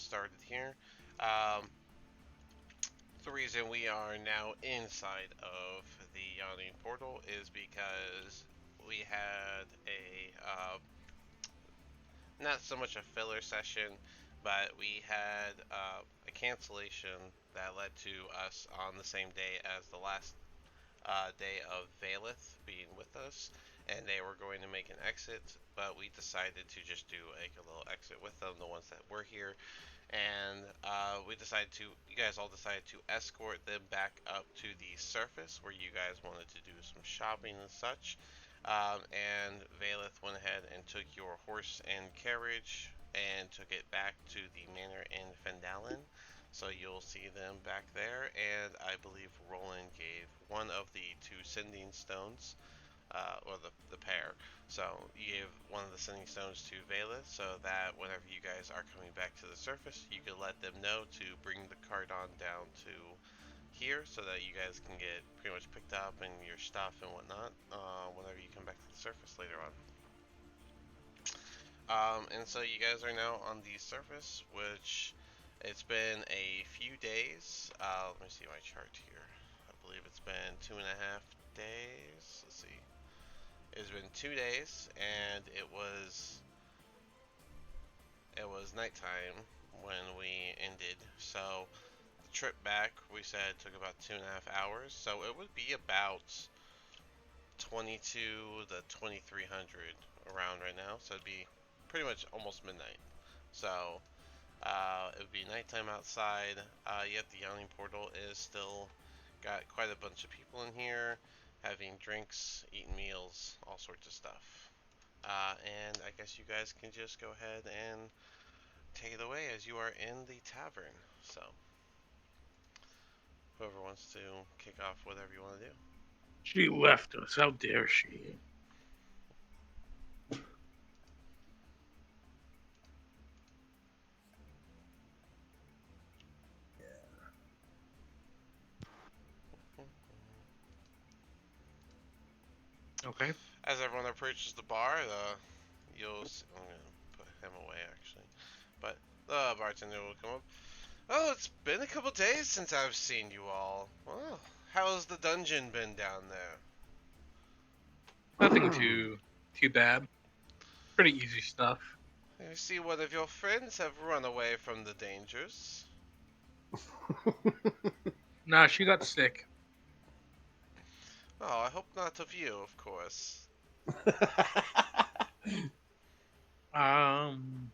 started here. Um, the reason we are now inside of the Yawning Portal is because we had not so much a filler session, but we had a cancellation that led to us on the same day as the last day of Valeth being with us, and they were going to make an exit, but we decided to just do like a little exit with them, the ones that were here, and you guys all decided to escort them back up to the surface where you guys wanted to do some shopping and such. And Valeth went ahead and took your horse and carriage and took it back to the manor in Fendalin. So you'll see them back there, and I believe Roland gave one of the two sending stones, or the pair. So you gave one of the sending stones to Valeth, so that whenever you guys are coming back to the surface, you could let them know to bring the cardon down to here, so that you guys can get pretty much picked up and your stuff and whatnot whenever you come back to the surface later on. And so you guys are now on the surface, which it's been a few days. Let me see my chart here. I believe it's been 2.5 days. Let's see. It's been 2 days, and it was nighttime when we ended. So the trip back, we said, took about 2.5 hours. So it would be about 22 to 2300 around right now. So it'd be pretty much almost midnight. So it would be nighttime outside. Yet the Yawning Portal is still got quite a bunch of people in here, having drinks, eating meals, all sorts of stuff. And I guess you guys can just go ahead and take it away as you are in the tavern. So, whoever wants to kick off whatever you want to do. She left us. How dare she? Okay. As everyone approaches the bar, you'll see, I'm gonna put him away actually, but the bartender will come up. Oh, it's been a couple days since I've seen you all. Well, how's the dungeon been down there? Nothing too bad. Pretty easy stuff. I see one of your friends have run away from the dangers. Nah, she got sick. Oh, I hope not of you, of course. Um,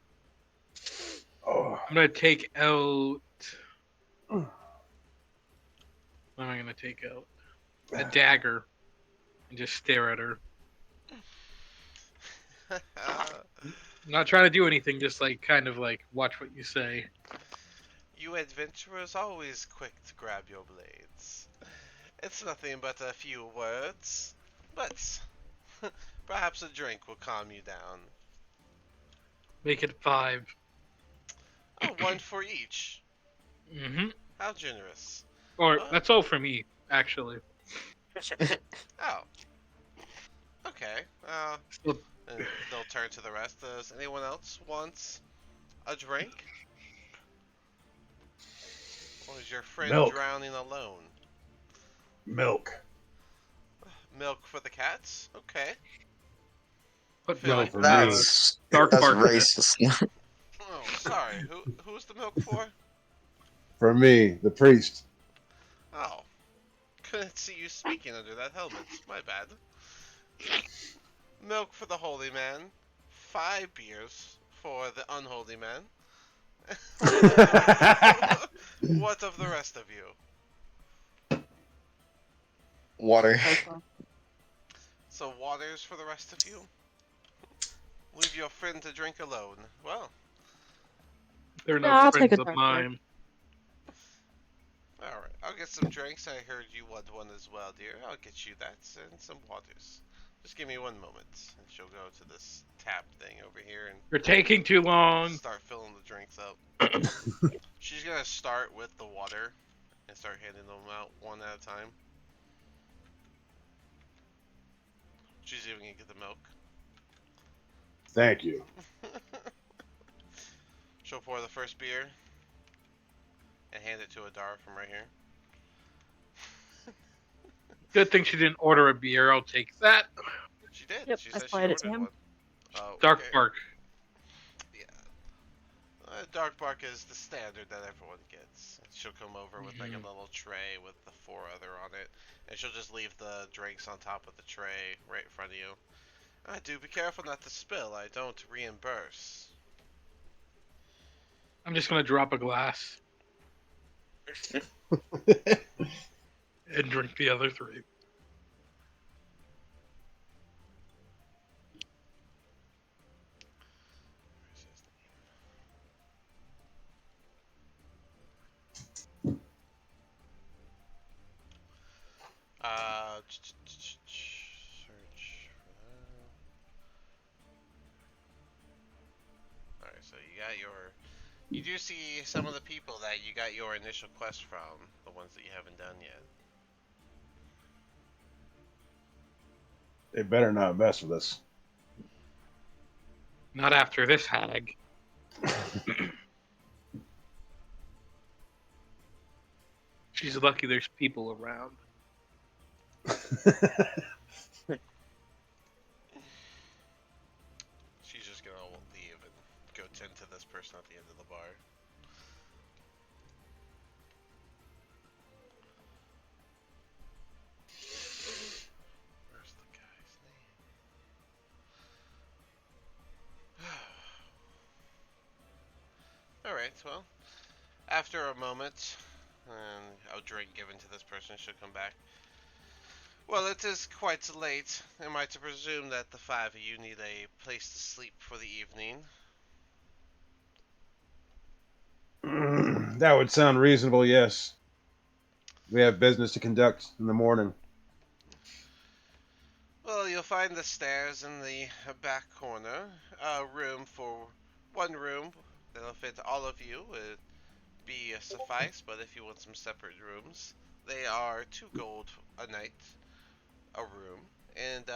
Oh. I'm gonna take out. What am I gonna take out? A dagger and just stare at her. I'm not trying to do anything, just like kind of like watch what you say. You adventurers always quick to grab your blades. It's nothing but a few words, but perhaps a drink will calm you down. Make it 5. Oh, one for each. Mm-hmm. How generous. Or Well, that's all for me, actually. oh, okay. So, And they'll turn to the rest. Does anyone else want a drink? Or is your friend Milk. drowning alone? Milk. Milk for the cats? Okay. put Phil, for me. dark That's bark in it. racist. Oh, sorry. Who's the milk for? For me, the priest. Oh, couldn't see you speaking under that helmet. My bad. Milk for the holy man. 5 beers for the unholy man. What of the rest of you? Water. So waters for the rest of you? Leave your friend to drink alone. Well, They're Yeah, no I'll take friends a of dark mine. alright. I'll get some drinks. I heard you want one as well, dear. I'll get you that and some waters. Just give me one moment, and she'll go to this tap thing over here and You're taking too long. start filling the drinks up. She's gonna start with the water and start handing them out one at a time. She's even gonna get the milk. Thank you. She'll pour the first beer and hand it to Adara from right here. Good thing she didn't order a beer. I'll take that. She did. Yep, She I said she supplied it to ordered him. one. Oh, Dark okay. Bark. Yeah. Dark Bark is the standard that everyone gets. She'll come over with like a little tray with the 4 other on it, and she'll just leave the drinks on top of the tray right in front of you. Do be careful not to spill. I don't reimburse. I'm just gonna drop a glass and drink the other 3. Search for that. Alright, so you got your. You do see some of the people that you got your initial quest from, the ones that you haven't done yet. They better not mess with us. Not after this hag. She's lucky there's people around. She's just gonna leave and go tend to this person at the end of the bar. Where's the guy's name? Alright, well, after a moment, and a drink given to this person, she'll come back. Well, it is quite late. Am I to presume that the 5 of you need a place to sleep for the evening? That would sound reasonable, yes. We have business to conduct in the morning. Well, you'll find the stairs in the back corner. A room for 1 room that'll fit all of you would be suffice, but if you want some separate rooms, they are 2 gold a night, a room, and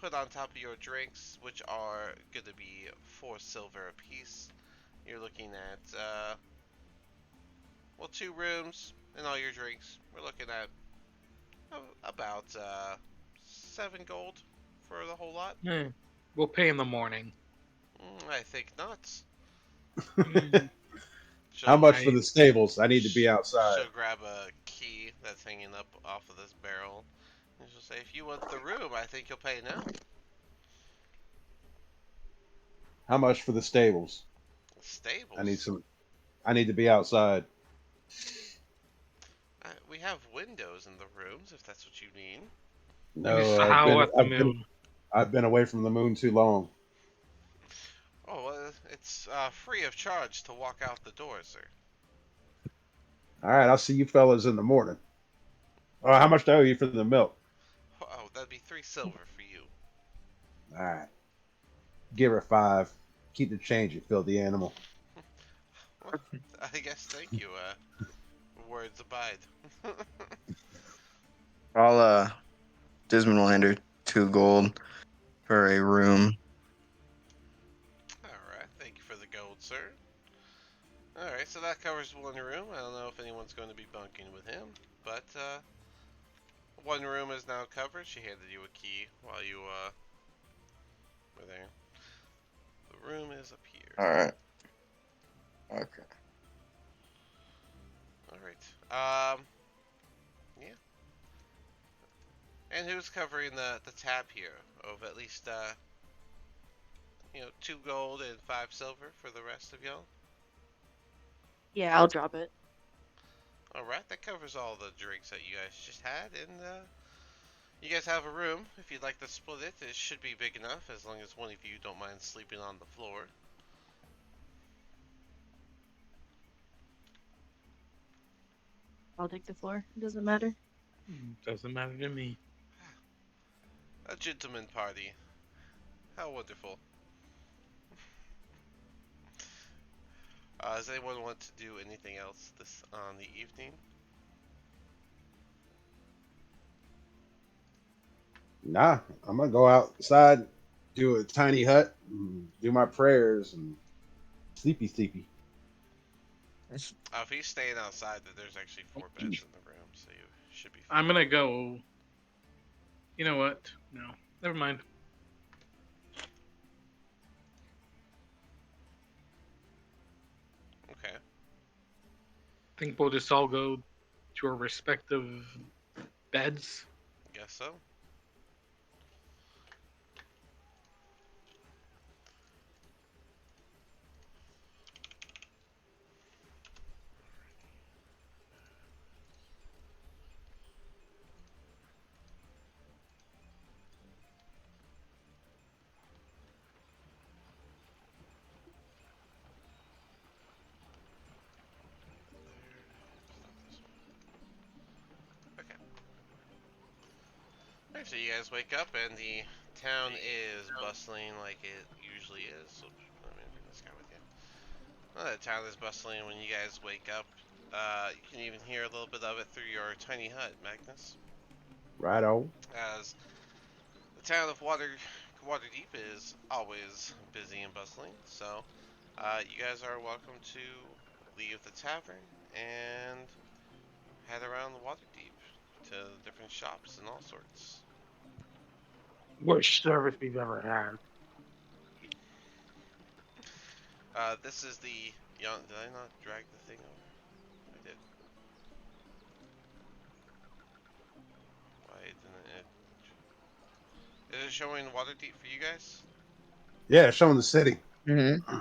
put on top of your drinks, which are going to be 4 silver apiece. You're looking at, well, 2 rooms and all your drinks. We're looking at about 7 gold for the whole lot. We'll pay in the morning. I think not. How much for the stables? I need to be outside. She'll grab a key that's hanging up off of this barrel, and she'll say, if you want the room, I think you'll pay now. How much for the stables? Stables? I need to be outside. We have windows in the rooms, if that's what you mean. No, I've been away from the moon too long. Oh, well, it's free of charge to walk out the door, sir. All right, I'll see you fellas in the morning. How much do I owe you for the milk? Oh, that'd be 3 silver for you. All right. Give her 5. Keep the change, you filthy animal. Well, I guess, thank you. Words abide. I'll Dismon will hand her 2 gold for a room. Alright, thank you for the gold, sir. Alright, so that covers 1 room. I don't know if anyone's going to be bunking with him, but 1 room is now covered. She handed you a key while you were there. The room is up here. Alright. Okay. Alright. Yeah. And who's covering the tab here of at least 2 gold and 5 silver for the rest of y'all? Yeah, I'll drop it. Alright, that covers all the drinks that you guys just had, and you guys have a room. If you'd like to split it, it should be big enough, as long as one of you don't mind sleeping on the floor. I'll take the floor. It doesn't matter. Doesn't matter to me. A gentleman party. How wonderful. Does anyone want to do anything else this on the evening? Nah, I'm gonna go outside, do a tiny hut, and do my prayers, and Sleepy, sleepy. If he's staying outside, then there's actually 4 beds in the room, so you should be fine. I'm gonna go. You know what? No, never mind. Okay. I think we'll just all go to our respective beds. Guess so. Okay. Alright, so you guys wake up and the town is bustling like it usually is. So let me bring this guy with you. Well, the town is bustling when you guys wake up. You can even hear a little bit of it through your tiny hut, Magnus. Right on. As the town of Waterdeep is always busy and bustling, so you guys are welcome to leave the tavern and head around Waterdeep to different shops and all sorts. Worst service we've ever had. This is the young. Did I not drag the thing over? I did. Why didn't it? Is it showing Waterdeep for you guys? Yeah, showing the city. Mm-hmm.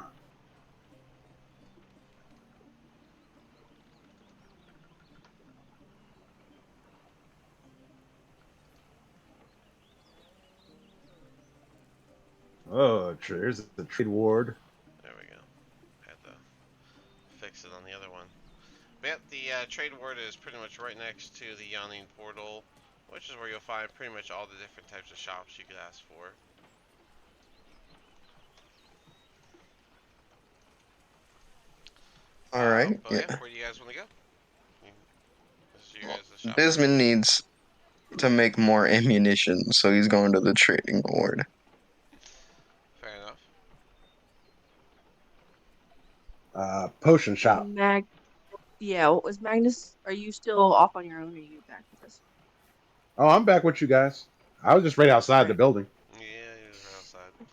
Oh, there's the trade ward. There we go. Had to fix it on the other one. But yep, the trade ward is pretty much right next to the Yawning Portal, which is where you'll find pretty much all the different types of shops you could ask for. All right. But Yeah. yeah, where do you guys want to go? This is your guys' shop. Desmond needs to make more ammunition, so he's going to the trading ward. Fair enough. Potion shop. Yeah, what was Magnus? Are you still off on your own or are you back with us? Oh, I'm back with you guys. I was just right outside the Alright. building. Yeah, he was right outside.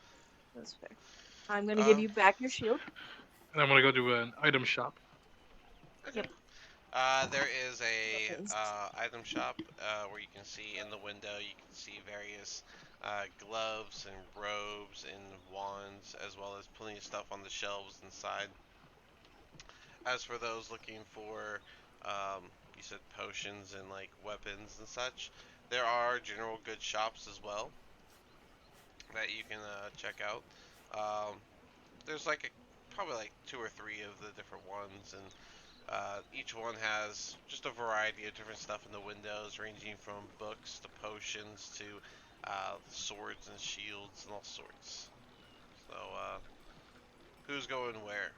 That's fair. I'm gonna give Um, you back your shield. And I'm gonna go to an item shop. Okay. Yep. There is a Weapons. item shop where you can see in the window. You can see various gloves and robes and wands, as well as plenty of stuff on the shelves inside. As for those looking for, you said potions and like weapons and such, there are general goods shops as well that you can check out. Um, there's like probably like 2 or 3 of the different ones, and each one has just a variety of different stuff in the windows, ranging from books to potions to swords and shields and all sorts. So, who's going where?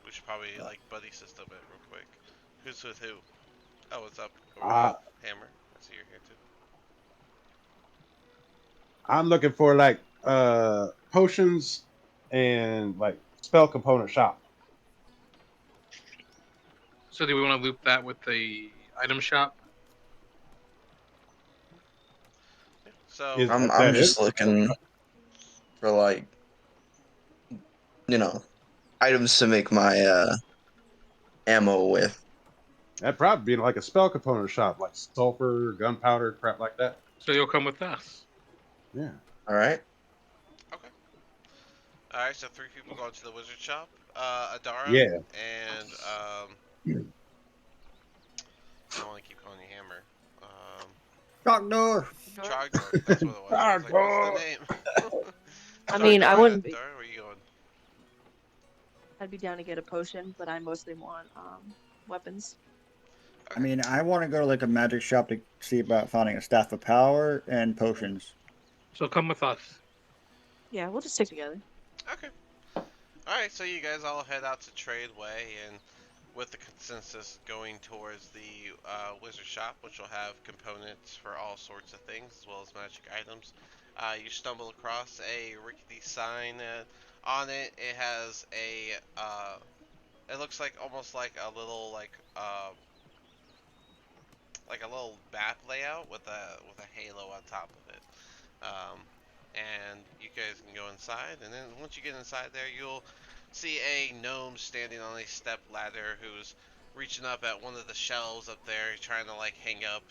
We should probably like buddy system it real quick. Who's with who? Oh, what's up? Uh, Hammer. I see you're here too. I'm looking for like potions and like spell component shop. So do we want to loop that with the item shop? Yeah. So, Is I'm that it? just looking for like, items to make my ammo with. That'd probably be like a spell component shop, like sulfur, gunpowder, crap like that. So you'll come with us. Yeah. All right. okay. Alright, so 3 people going to the wizard shop. Adara Yeah. and, I don't want to keep calling you Hammer. Trogdor. Trogdor, that's what it was. I was like, what's the name? I mean, I Trogdor, wouldn't be. Adara, where you going? I'd be down to get a potion, but I mostly want weapons. I mean, I want to go to like a magic shop to see about finding a staff of power and potions. So come with us. Yeah, we'll just stick together. Okay. Alright, so you guys all head out to Tradeway, and with the consensus going towards the wizard shop, which will have components for all sorts of things, as well as magic items, you stumble across a rickety sign On it, it has it looks like almost like a little map layout with a halo on top of it. Um, and you guys can go inside, and then once you get inside there, you'll see a gnome standing on a step ladder who's reaching up at one of the shelves up there, trying to like hang up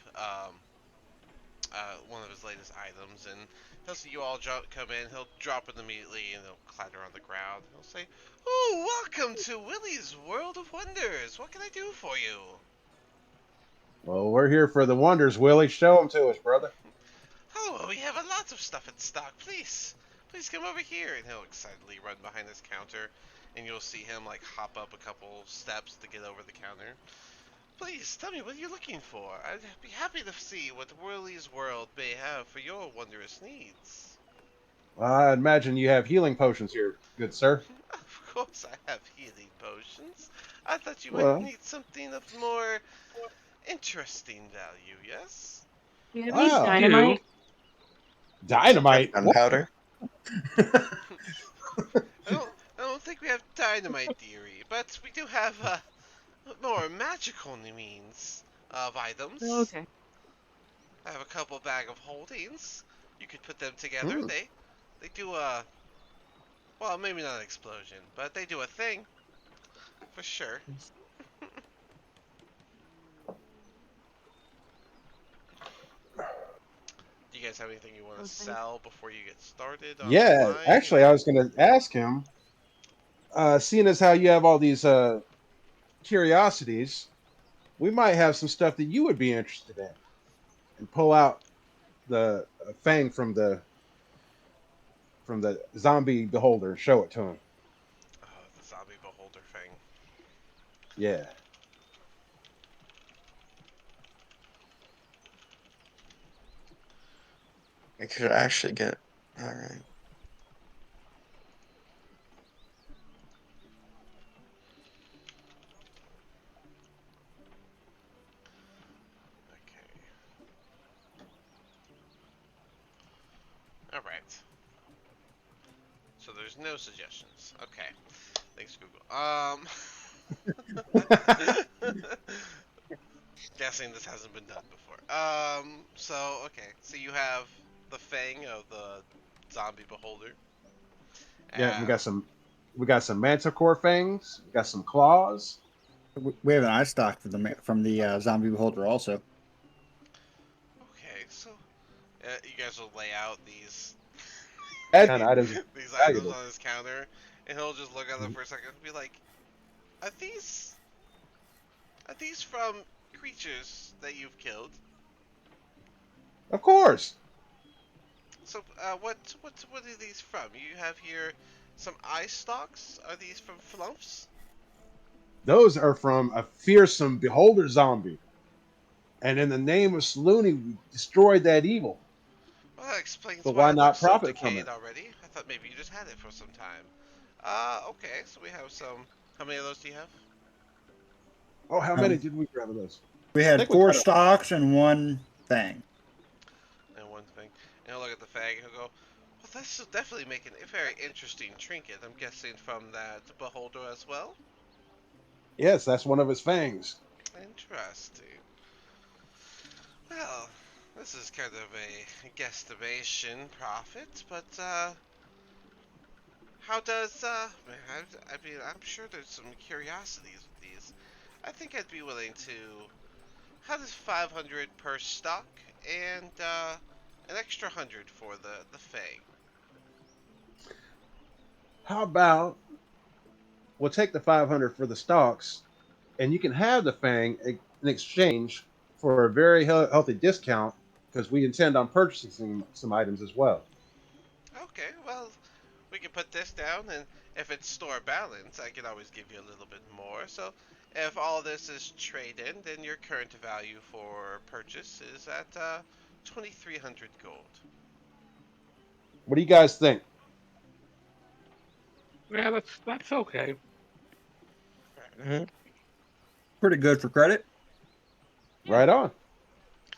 one of his latest items. And he'll see you all come in, he'll drop it immediately, and he'll clatter on the ground. He'll say, "Oh, welcome to Willie's World of Wonders. What can I do for you?" Well, we're here for the wonders, Willie. Show them to us, brother. "Oh, well, we have a lot of stuff in stock. Please come over here." And he'll excitedly run behind his counter, and you'll see him like hop up a couple steps to get over the counter. "Please tell me what you're looking for. I'd be happy to see what Whirly's World may have for your wondrous needs." I imagine you have healing potions here, good sir. "Of course, I have healing potions. I thought you might Well, need something of more interesting value. Yes." Do you have any wow. dynamite? Dynamite. What? Gunpowder. I don't think we have dynamite, dearie, but we do have more magical means of Oh, items. okay. I have a couple bag of holdings. You could put them together. Hmm. They do a, well, maybe not an explosion, but they do a thing for sure. Do you guys have anything you want to Those things. sell before you get started on the Yeah, line? actually, I was going to ask him. Seeing as how you have all these curiosities, we might have some stuff that you would be interested in, and pull out the fang from the zombie beholder and show it to him. The zombie beholder thing. Yeah. I could actually get. All right. Okay. All right. So there's no suggestions. Okay. Thanks, Google. Guessing this hasn't been done before. So okay. So you have the fang of the zombie beholder. Yeah, Uh, we got some manticore fangs. We got some claws. We have an eye stock from the zombie beholder also. okay. So you guys will lay out these That kind of items are these items valuable. on his counter, and he'll just look at them for a second and be like, "Are these from creatures that you've killed?" Of course. So, what are these from? You have here some eye stalks. Are these from flumps? Those are from a fearsome beholder zombie. And in the name of Saluni, we destroyed that evil. Well, that explains But why why it looks not so profit from decayed it? already. I thought maybe you just had it for some time. Okay, so we have some. How many of those do you have? Oh, how many Um, did we grab of those? we I had think we 4 got stocks and 1 thing. And one thing. And he'll look at the fag and he'll go, "Well, this will definitely make a very interesting trinket. I'm guessing from that beholder as well." Yes, that's one of his fangs. Interesting. Well, this is kind of a guesstimation profit, but how does I mean, I'm sure there's some curiosities with these. I think I'd be willing to. How does 500 per stock and an extra 100 for the fang? How about we'll take the 500 for the stalks, and you can have the fang in exchange for a very healthy discount because we intend on purchasing some items as well. Okay, well, we can put this down, and if it's store balance, I can always give you a little bit more. So, if all this is trade in, then your current value for purchase is at 2,300 gold. What do you guys think? Yeah, that's okay. Mm-hmm. Pretty good for credit. Yeah. Right on.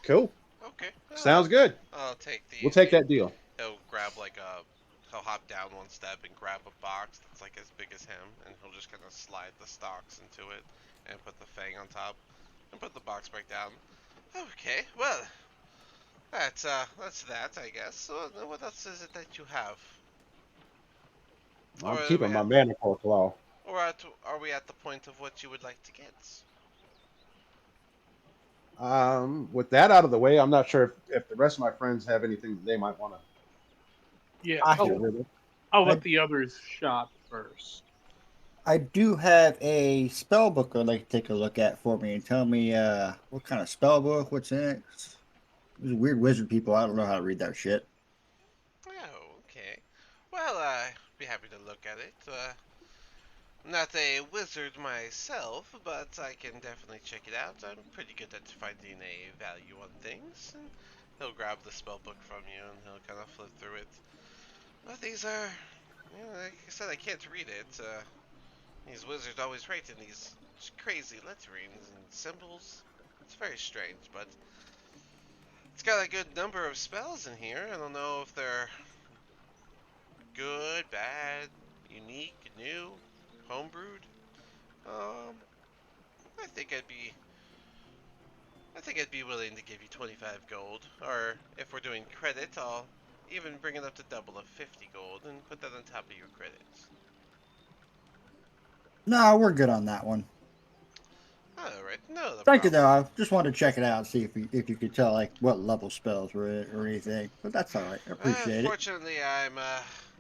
Cool. Okay, Sounds good. I'll take We'll take that deal. He'll grab like he'll hop down one step and grab a box that's like as big as him, and he'll just kind of slide the stalks into it and put the fang on top and put the box back down. Okay, well, that's that, I guess. So what else is it that you have? Or I'm are we keeping my at, Manicore Claw. are we at the point of what you would like to get? With that out of the way, I'm not sure if the rest of my friends have anything that they might want to Yeah. I, get rid of. I'll I let the others shop first. I do have a spell book I'd like to take a look at for me and tell me what kind of spell book, what's in it. These weird wizard people, I don't know how to read that shit. Oh, okay. Well, I'd be happy to look at it. Not a wizard myself, but I can definitely check it out. I'm pretty good at finding a value on things. And he'll grab the spell book from you and he'll kind of flip through it. Well, these are, like I said, I can't read it. These wizards always write in these crazy letterings and symbols. It's very strange, but it's got a good number of spells in here. I don't know if they're good, bad, unique, new, homebrewed. Um, I think I'd be I think I'd be willing to give you 25 gold, or if we're doing credit, I'll even bring it up to double of 50 gold and put that on top of your credits. No, we're good on that one. Alright, no the Thank you, though. problem. I just wanted to check it out and see if you could tell like what level spells were it or anything. But that's all right. I appreciate it. Fortunately, I'm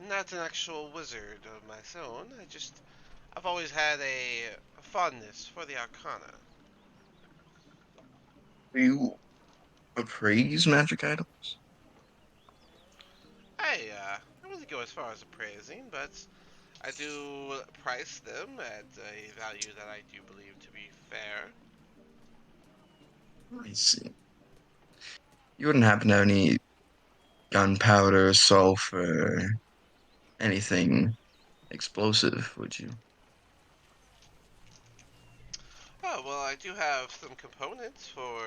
not an actual wizard of my own. I've always had a fondness for the Arcana. Do you appraise magic items? I wouldn't go as far as appraising, but I do price them at a value that I do believe to be fair. I see. You wouldn't happen to have any gunpowder, sulfur, anything explosive, would you? Oh, well, I do have some components for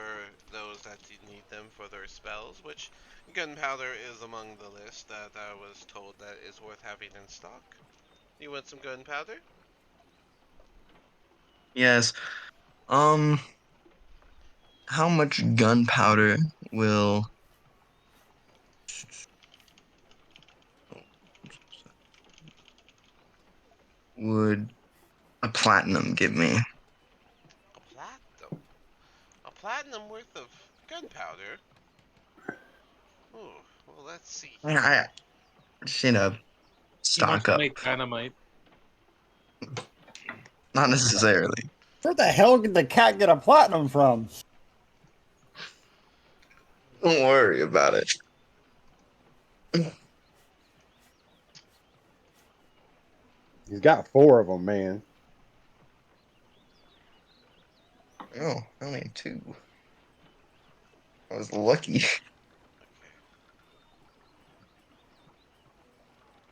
those that do need them for their spells, which gunpowder is among the list that I was told that is worth having in stock. You want some gunpowder? Yes. Um, how much gunpowder will would a platinum give me? A platinum? A platinum worth of gunpowder? Ooh, well, let's see here. I just need to He wants stock to up. make dynamite. Not necessarily. Where the hell did the cat get a platinum from? Don't worry about it. He's got 4 of them, man. Oh, only two. I was lucky. Okay.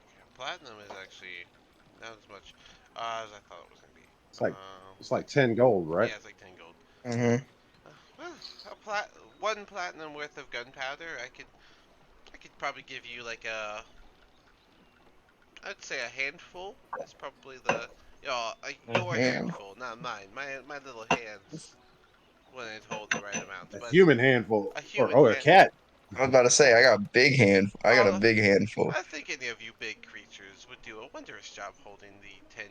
Okay, platinum is actually not as much as I thought it was going to be. It's like it's like 10 gold, right? Yeah, it's like 10 gold. Mm-hmm. Well, one platinum worth of gunpowder, I could probably give you like I'd say a handful. That's probably your Yeah. handful, not mine. My little hands wouldn't hold the right amount, A but human handful, a or human a hand. cat. I was about to say I got a big hand. I got a Well, big handful. I think any of you big creatures would do a wondrous job holding the 10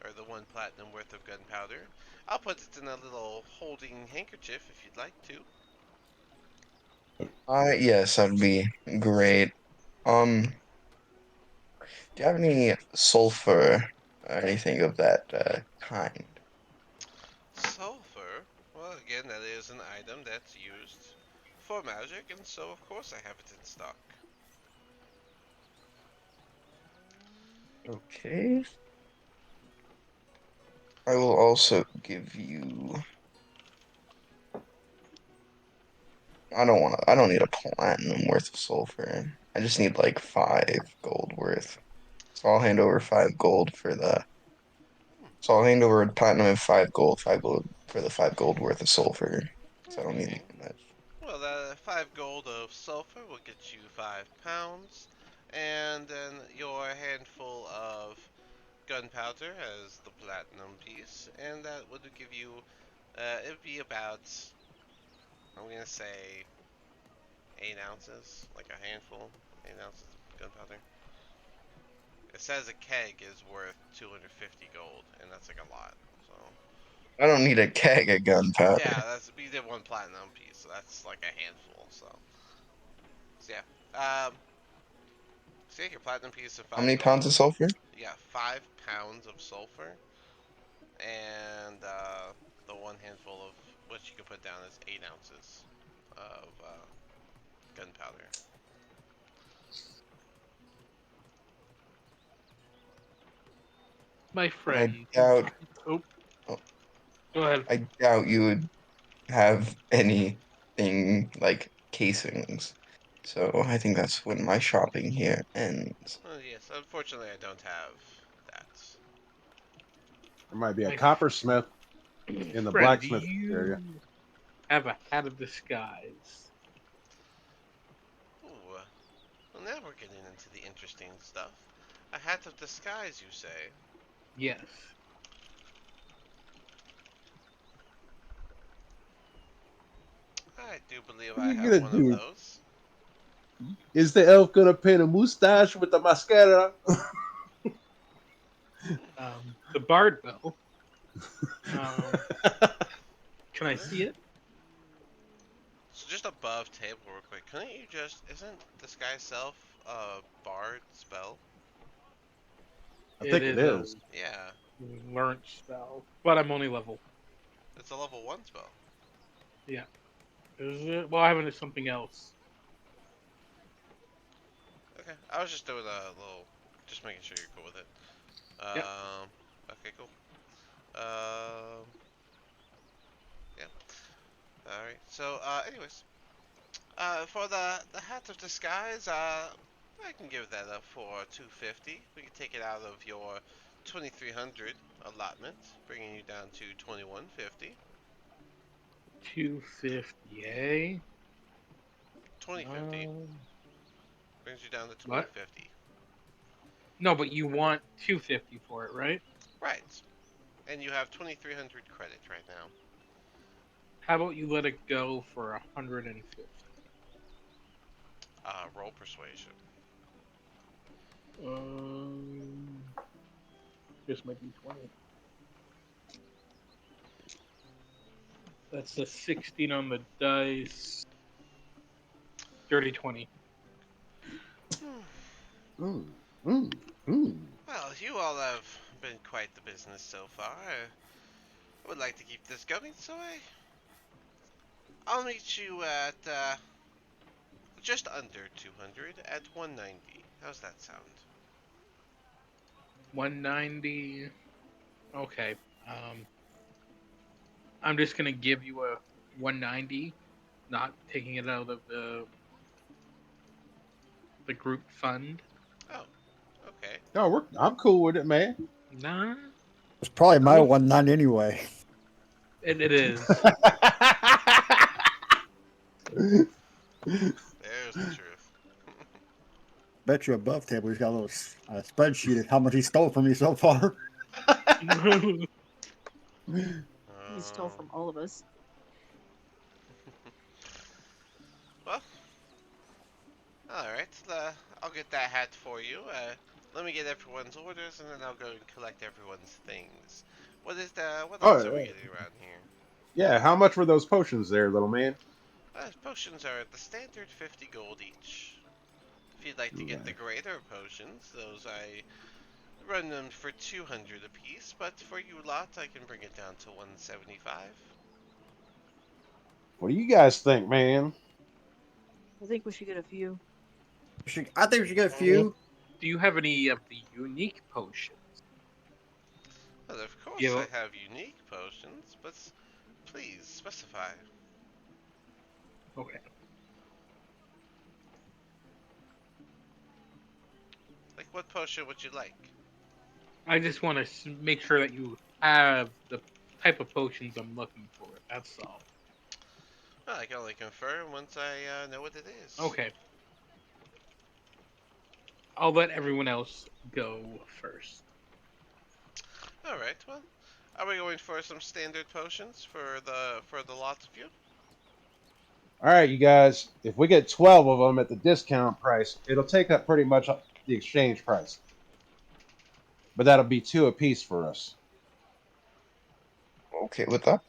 or the 1 platinum worth of gunpowder. I'll put it in a little holding handkerchief if you'd like to. Yes, that'd be great. Do you have any sulfur or anything of that kind? Sulfur? Well, again, that is an item that's used for magic, and so of course I have it in stock. Okay. I will also give you. I don't need a platinum worth of sulfur. I just need like 5 gold worth. So I'll hand over 5 gold for the. So I'll hand over a platinum and 5 gold, 5 gold for the 5 gold worth of sulfur. So I don't Okay. need much. Well, that 5 gold of sulfur will get you 5 pounds, and then your handful of gunpowder as the platinum piece, and that would give you, it'd be about, I'm gonna say, 8 ounces, like a handful, 8 ounces of gunpowder. It says a keg is worth 250 gold, and that's like a lot. So I don't need a keg of gunpowder. yeah, we did one platinum piece, so that's like a handful. So yeah, so yeah, your platinum piece of How 5 many gold. pounds of sulfur? You got 5 pounds of sulfur, and the one handful of which you can put down is 8 ounces of gunpowder. My I friend. doubt. Oh, Oh, go ahead. I doubt you would have anything like casings. So I think that's when my shopping here ends. Oh yes, unfortunately I don't have that. There might be a My coppersmith in the friend, do blacksmith area. you have a hat of disguise? Ooh, well now we're getting into the interesting stuff. A hat of disguise, you say? Yes. I do believe What I are you have gonna one of do? those. Is the elf gonna paint a mustache with the mascara? The bard will. Um, can I see it? So just above table real quick, couldn't you just, isn't disguise self a bard spell? I It think it is a is. Yeah, learned spell, but I'm only level. it's a level 1 spell. Yeah. Is it? Well, I have it as something else. Okay, I was just doing a little, just making sure you're cool with it. Yep. Okay, cool. Um, yeah. Alright, so, anyways, for the hat of disguise, I can give that up for 250. We can take it out of your 2300 allotment, bringing you down to 2150. 250, eh? 2050 brings you down to What? 2050. No, but you want 250 for it, right? Right. And you have 2300 credit right now. How about you let it go for 150? Roll persuasion. Um, this might be 20. That's a 16 on the dice. Dirty 20. Mm, mm, mm. Well, you all have been quite the business so far. I would like to keep this going, so I'll meet you at just under 200 at 190. How's that sound? 190. Okay. Um, I'm just gonna give you a 190, not taking it out of the group fund. Oh, okay. No, I'm cool with it, man. Nah, It's probably my Cool. one night anyway. it is. There's the truth. Bet you above table he's got a little spreadsheet of how much he stole from me so far. He stole from all of us. Well, alright. I'll get that hat for you. Let me get everyone's orders, and then I'll go and collect everyone's things. What else Oh, are we yeah. getting around here? Yeah, how much were those potions there, little man? Potions are the standard 50 gold each. If you'd like to get the greater potions, those I run them for 200 apiece, but for you lot, I can bring it down to 175. What do you guys think, man? I think we should get a few. I think we should get a few. Do you have any of the unique potions? Well, of course Yeah. I have unique potions, but please specify. Okay. Like, what potion would you like? I just want to make sure that you have the type of potions I'm looking for. That's all. Well, I can only confirm once I know what it is. Okay. I'll let everyone else go first. All right. Well, are we going for some standard potions for the lot of you? All right, you guys. If we get 12 of them at the discount price, it'll take up pretty much the exchange price. But that'll be 2 apiece for us. Okay with that.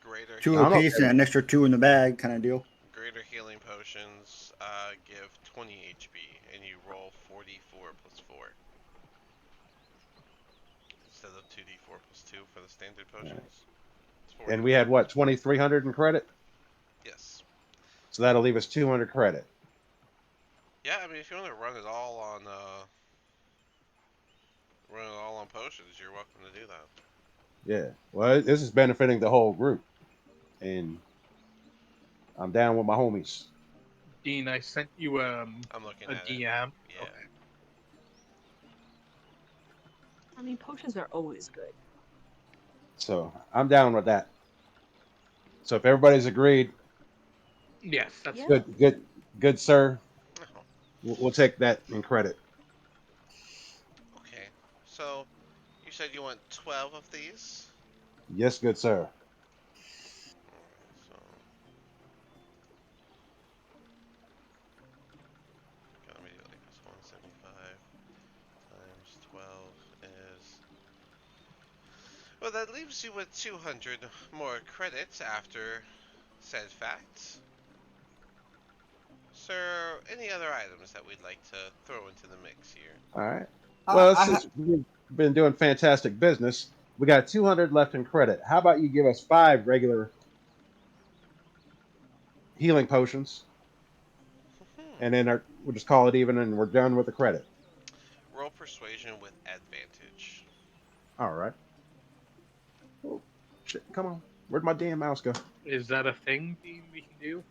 Greater Two I'm healing, apiece okay. and an extra two in the bag, kind of deal. greater healing potions give 20 HP, and you roll 44 plus 4 instead of 2d4 plus 2 for the standard All right. potions. It's And 44. we had what, 2,300 in credit? Yes. So that'll leave us 200 credit. Yeah, I mean, if you want to run it all on potions, you're welcome to do that. Yeah. Well, this is benefiting the whole group. And I'm down with my homies. Dean, I sent you I'm looking a at it. DM. Yeah. Okay. I mean, potions are always good. So I'm down with that. So if everybody's agreed, Yes, that's Yeah. good, sir. Oh, We'll take that in credit. okay. So, you said you want 12 of these? Yes, good sir. Alright, so got immediately because 175 times 12 is. Well, that leaves you with 200 more credits after said facts. Sir, any other items that we'd like to throw into the mix here? All right. I, Well, I ha- since we've been doing fantastic business, we got 200 left in credit. How about you give us 5 regular healing potions, and then we'll just call it even, and we're done with the credit. Roll persuasion with advantage. All right. Oh, shit! Come on. Where'd my damn mouse go? Is that a thing, Dean? We can do.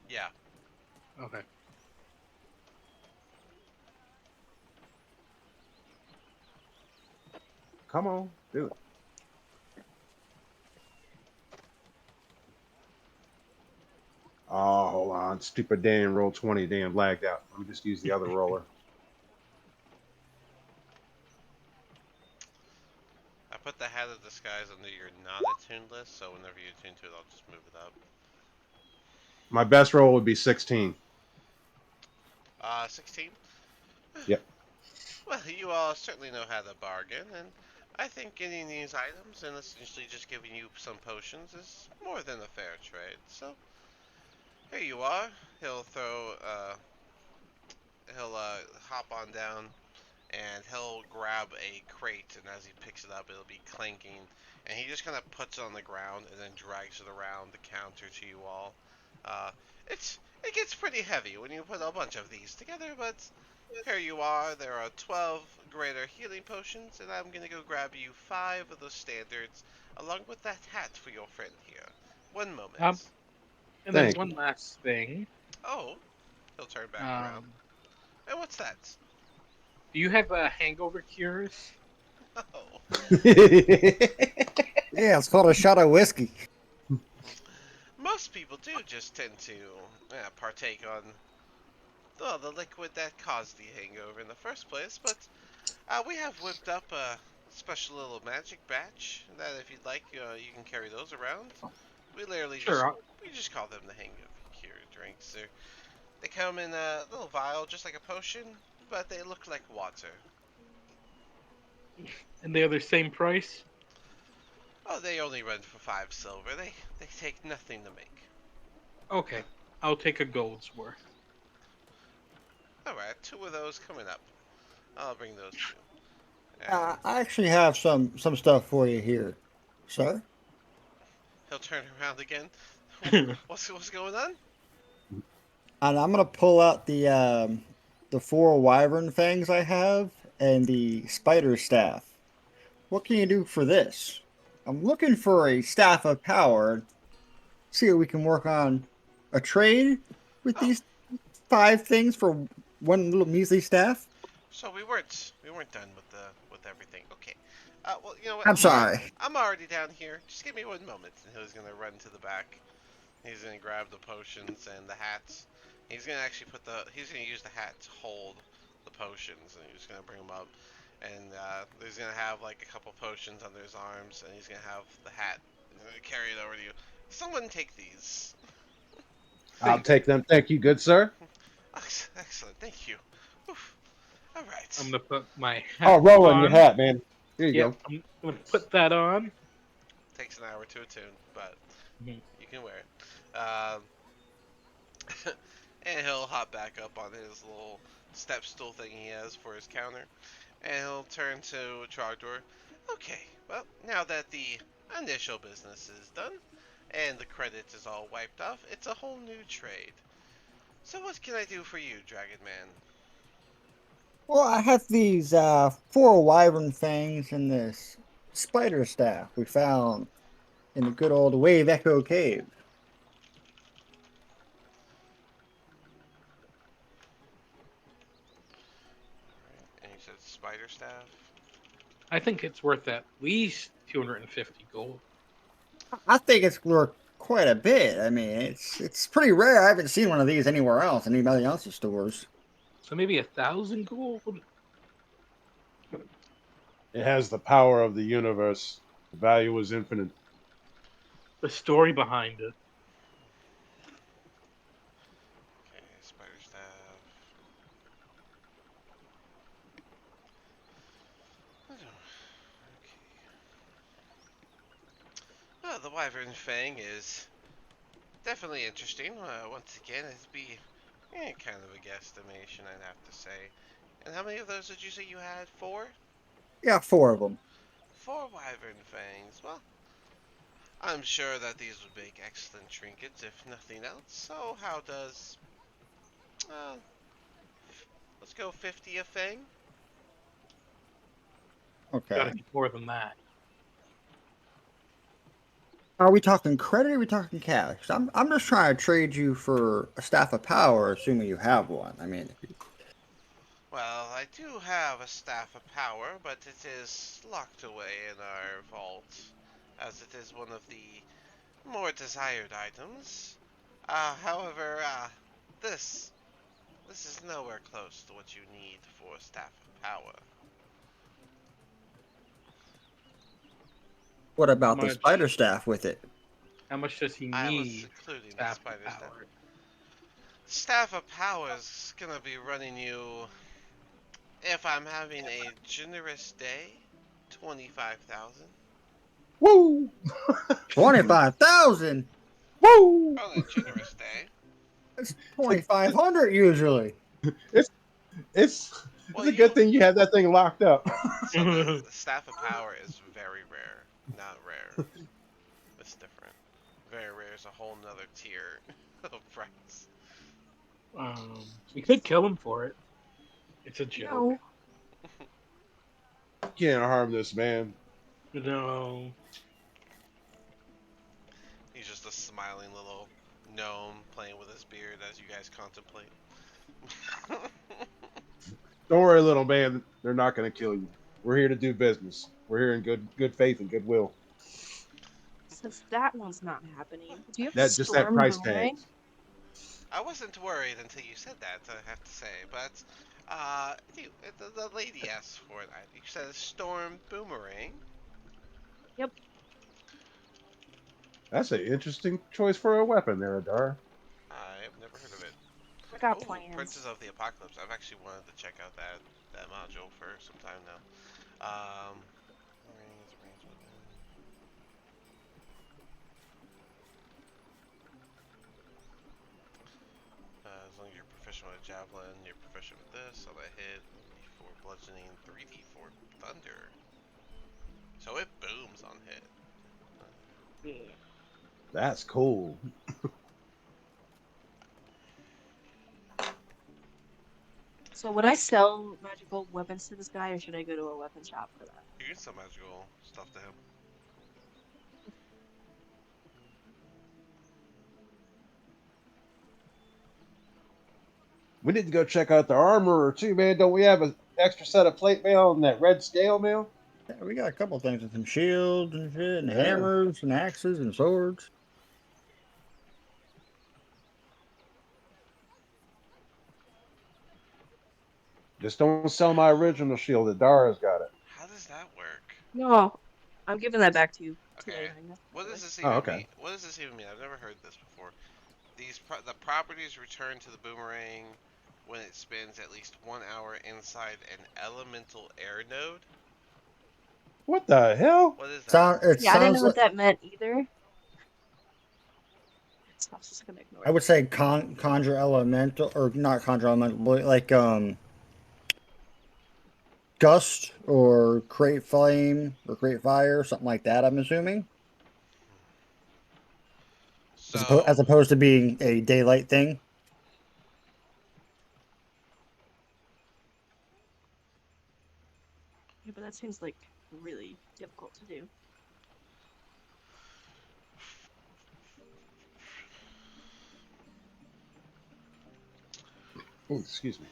Yeah. Okay. Come on, do it. Oh, hold on. Stupid damn roll 20 damn lagged out. Let me just use the other roller. I put the hat of disguise under your not attuned list, so whenever you attune to it, I'll just move it up. My best roll would be 16. 16? Yep. Well, you all certainly know how to bargain, and I think getting these items and essentially just giving you some potions is more than a fair trade. So, here you are. He'll throw, he'll hop on down and he'll grab a crate, and as he picks it up, it'll be clanking, and he just kind of puts it on the ground and then drags it around the counter to you all. Uh, it gets pretty heavy when you put a bunch of these together, but here you are. There are 12 greater healing potions, and I'm gonna go grab you 5 of those standards, along with that hat for your friend here. One moment. And then Thank one last thing. Oh, he'll turn back around. Um, And what's that? do you have hangover cures? Oh, you. yeah, it's called a shot of whiskey. most people do just tend to partake on the liquid that caused the hangover in the first place, but we have whipped up a special little magic batch that if you'd like, you can carry those around. We literally just Sure. we just call them the hangover cure drinks. They come in a little vial, just like a potion, but they look like water. And they're the same price. Oh, they only run for 5 silver. They take nothing to make. Okay. I'll take a gold's worth. All right, 2 of those coming up. I'll bring those to you. And I actually have some stuff for you here, sir. he'll turn around again. What's going on? And I'm gonna pull out the 4 wyvern fangs I have and the spider staff. What can you do for this? I'm looking for a staff of power. See if we can work on a trade with Oh, these 5 things for one little measly staff. so we weren't done with everything. Okay. Well, you know what? I'm sorry. I'm already down here. Just give me one moment, and he's gonna run to the back. He's gonna grab the potions and the hats. He's gonna actually he's gonna use the hat to hold the potions, and he's gonna bring them up. And he's gonna have like a couple potions under his arms, and he's gonna have the hat. He's gonna carry it over to you. Someone take these. I'll take them. Thank you, good sir. Excellent, thank you. Oof. All right. I'm gonna put my Oh, hat roll on your on. hat, man. Here you Yep, go. I'm gonna put that on. Takes an hour to attune, but Mhm. you can wear it. And he'll hop back up on his little step stool thing he has for his counter, and he'll turn to Trogdor. Okay, well, now that the initial business is done, and the credit is all wiped off, it's a whole new trade. So what can I do for you, Dragon Man? Well, I have these 4 wyvern fangs and this spider staff we found in the good old Wave Echo Cave. Alright, and you said spider staff? I think it's worth at least 250 gold. I think it's worth quite a bit. I mean, it's pretty rare. I haven't seen one of these anywhere else, anybody else's stores. So maybe 1,000 gold. It has the power of the universe. The value is infinite. The story behind it. Okay, spider staff. Okay. Well, the Wyvern Fang is definitely interesting. Once again, it'd be kind of a guesstimation, I'd have to say. And how many of those did you say you had? Four? Yeah, 4 of them. Four Wyvern Fangs. Well, I'm sure that these would make excellent trinkets, if nothing else. So, how does. Uh, let's go 50 a Fang? Gotta Okay. be more than that. Are we talking credit or are we talking cash? I'm just trying to trade you for a staff of power, assuming you have one. I mean, Well, I do have a Staff of Power, but it is locked away in our vault, as it is one of the more desired items. However, this this is nowhere close to what you need for Staff of Power. what How about the spider much? staff with it? How much does he I was need? including the Staff of Spider Staff. power. Staff of Power is gonna be running you, if I'm having a generous day, 25,000. Woo! 25,000. Woo! On a generous day. That's It's like 2,500 usually. it's it's Well, it's a good thing you had that thing locked up. so the Staff of Power is very rare, not rare. It's different. Very rare is a whole nother tier of price. We could kill him for it. It's a joke. No. Can't harm this man. No. He's just a smiling little gnome playing with his beard as you guys contemplate. Don't worry, little man. They're not going to kill you. We're here to do business. We're here in good faith and goodwill. Since that one's not happening, do you have a That storm price boomerang? tags. I wasn't worried until you said that, I have to say, but the lady asked for that. You said a storm boomerang. Yep. That's an interesting choice for a weapon, there, Adar. I've never heard of it. I got Oh, Princes plans. of the Apocalypse. I've actually wanted to check out that module for some time now. Rings within. As long as you're proficient with javelin, you're proficient with this. On a hit, 1d4 bludgeoning, 3d4 thunder. So it booms on hit. Yeah. That's cool. So would I sell magical weapons to this guy, or should I go to a weapon shop for that? You can sell magical stuff to him. We need to go check out the armorer too, man. Don't we have an extra set of plate mail and that red scale mail? Yeah, we got a couple things with some shields and shit, and Yeah. hammers and axes and swords. Just don't sell my original shield. Adara's got it. How does that work? No, I'm giving that back to you Okay. today. Magna, by What the way. does this Oh, even okay. mean? What does this even mean? I've never heard this before. The properties return to the boomerang when it spends at least 1 hour inside an elemental air node. What the hell? What is that? Sound. It Yeah, I didn't know sounds what like that meant either. So I was just gonna ignore I it. would say conjure elemental or not conjure elemental, but like gust or create flame or create fire, something like that. I'm assuming, So, as opposed to being a daylight thing. Yeah, but that seems like really difficult to do. Ooh, excuse me.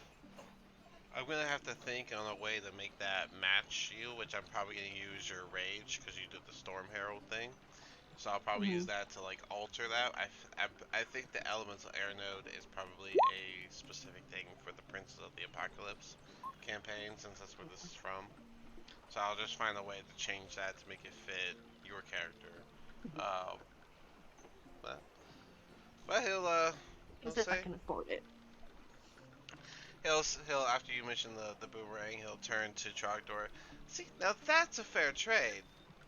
I'm gonna have to think on a way to make that match you, which I'm probably gonna use your rage because you did the Storm Herald thing. So I'll probably use that to like alter that. I think the elemental air node is probably a specific thing for the Princes of the Apocalypse campaign, since that's where this is from. So I'll just find a way to change that to make it fit your character. Um, but, but he'll As if I say can afford it. he'll after you mention the boomerang, he'll turn to Trogdor. See, now that's a fair trade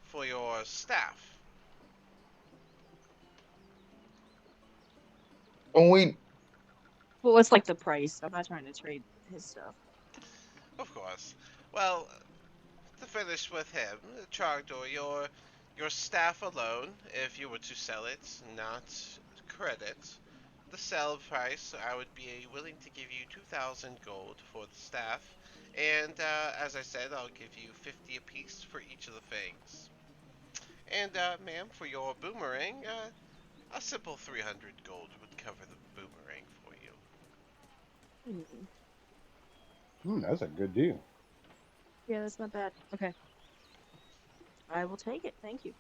for your staff. Oh wait, Well, what's like the price? I'm not trying to trade his stuff. Of course. Well, to finish with him, Trogdor, your staff alone, if you were to sell it, not credit, the sell price, I would be willing to give you 2,000 gold for the staff, and as I said, I'll give you 50 apiece for each of the fangs. And, ma'am, for your boomerang, a simple 300 gold would cover the boomerang for you. That's a good deal. Yeah, that's not bad. Okay. I will take it. Thank you.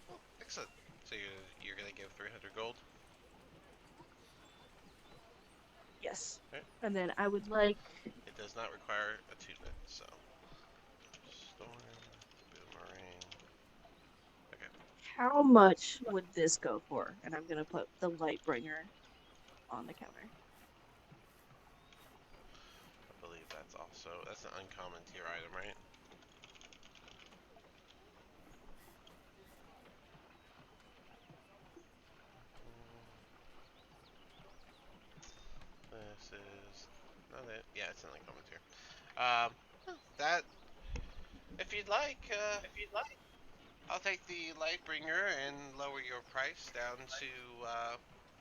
Oh, excellent. So you're gonna give 300 gold? Yes. Right. And then I would like. It does not require attunement, so. Storm, boomerang. Okay. How much would this go for? And I'm gonna put the Lightbringer on the counter. I believe that's an uncommon tier item, right? This is not it. Yeah, it's an uncommon tier. That if you'd like, I'll take the Lightbringer and lower your price down to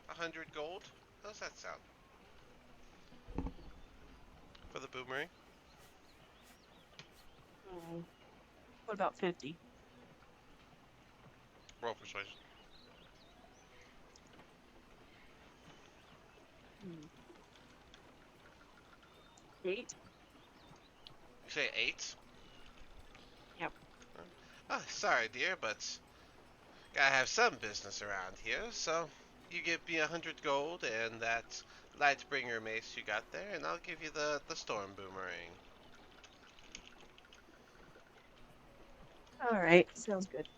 100 gold. How's that sound for the boomerang? What about 50? Roll persuasion. 8? You say 8? Yep. Oh, sorry, dear, but gotta have some business around here, so you give me 100 gold and that Lightbringer mace you got there, and I'll give you the Storm Boomerang. Alright, sounds good.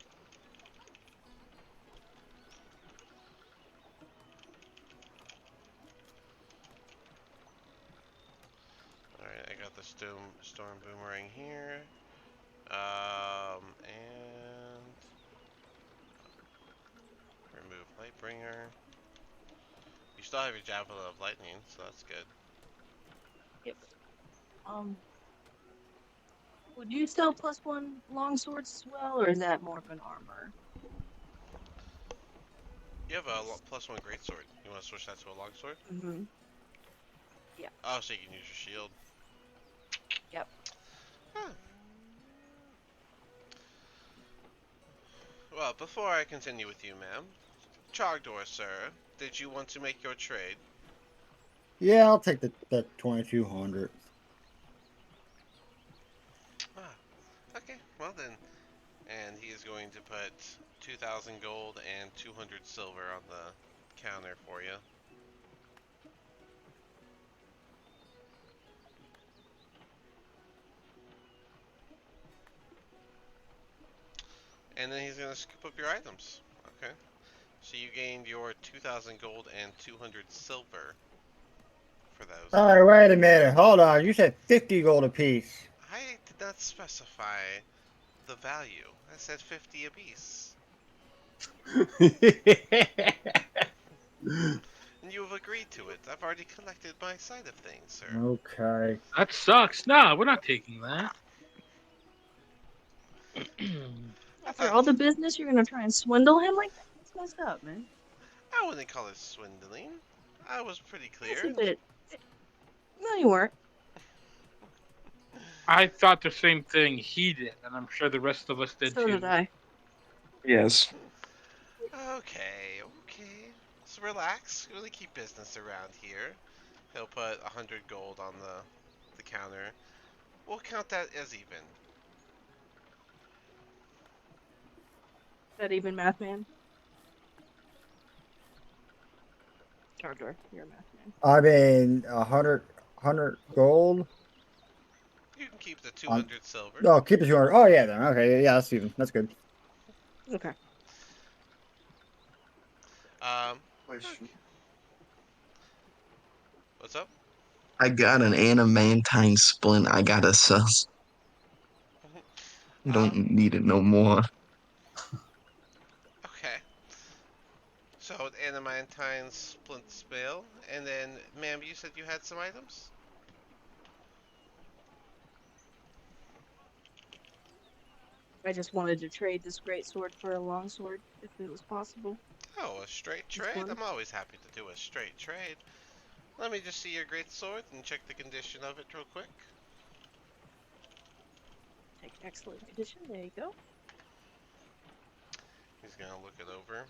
Alright, I got the Storm Boomerang here. And remove Lightbringer. You still have your Javelin of Lightning, so that's good. Yep. Would you sell +1 longswords as well, or is that more of an armor? You have a +1 greatsword. You want to switch that to a longsword? Mm-hmm. Yeah. Oh, so you can use your shield. Yep. Huh. Well, before I continue with you, ma'am, Trogdor, sir, did you want to make your trade? Yeah, I'll take the 2200. Ah, okay. Well then, and he is going to put 2,000 gold and 200 silver on the counter for you. and then he's gonna scoop up your items. Okay. So you gained your 2,000 gold and 200 silver for those. All right, wait a minute. Hold on. You said 50 gold apiece. I did not specify the value. I said 50 apiece. And you have agreed to it. I've already collected my side of things, sir. Okay. That sucks. Nah, we're not taking that. I After thought all the business, you're gonna try and swindle him like that? That's messed up, man. I wouldn't call it swindling. I was pretty That's clear. a bit. No, you weren't. I thought the same thing he did, and I'm sure the rest of us did So too. did I. Yes. Okay, okay. So relax. Really keep business around here. He'll put 100 gold on the counter. We'll count that as even. That even math man. Tardor, you're a math man. I mean, 100 gold. You can keep the On, 200 silver. oh, keep it 200. Oh, yeah, then. Okay, yeah, that's even. That's good. Okay. Okay. What's up? I got an adamantine splint. I gotta sell. I um, don't need it no more. okay. So adamantine splint spell, and then, ma'am, you said you had some items. I just wanted to trade this great sword for a long sword, if it was possible. Oh, a straight Just trade? one. I'm always happy to do a straight trade. Let me just see your great sword and check the condition of it real quick. Take excellent condition. There you go. He's gonna look it over.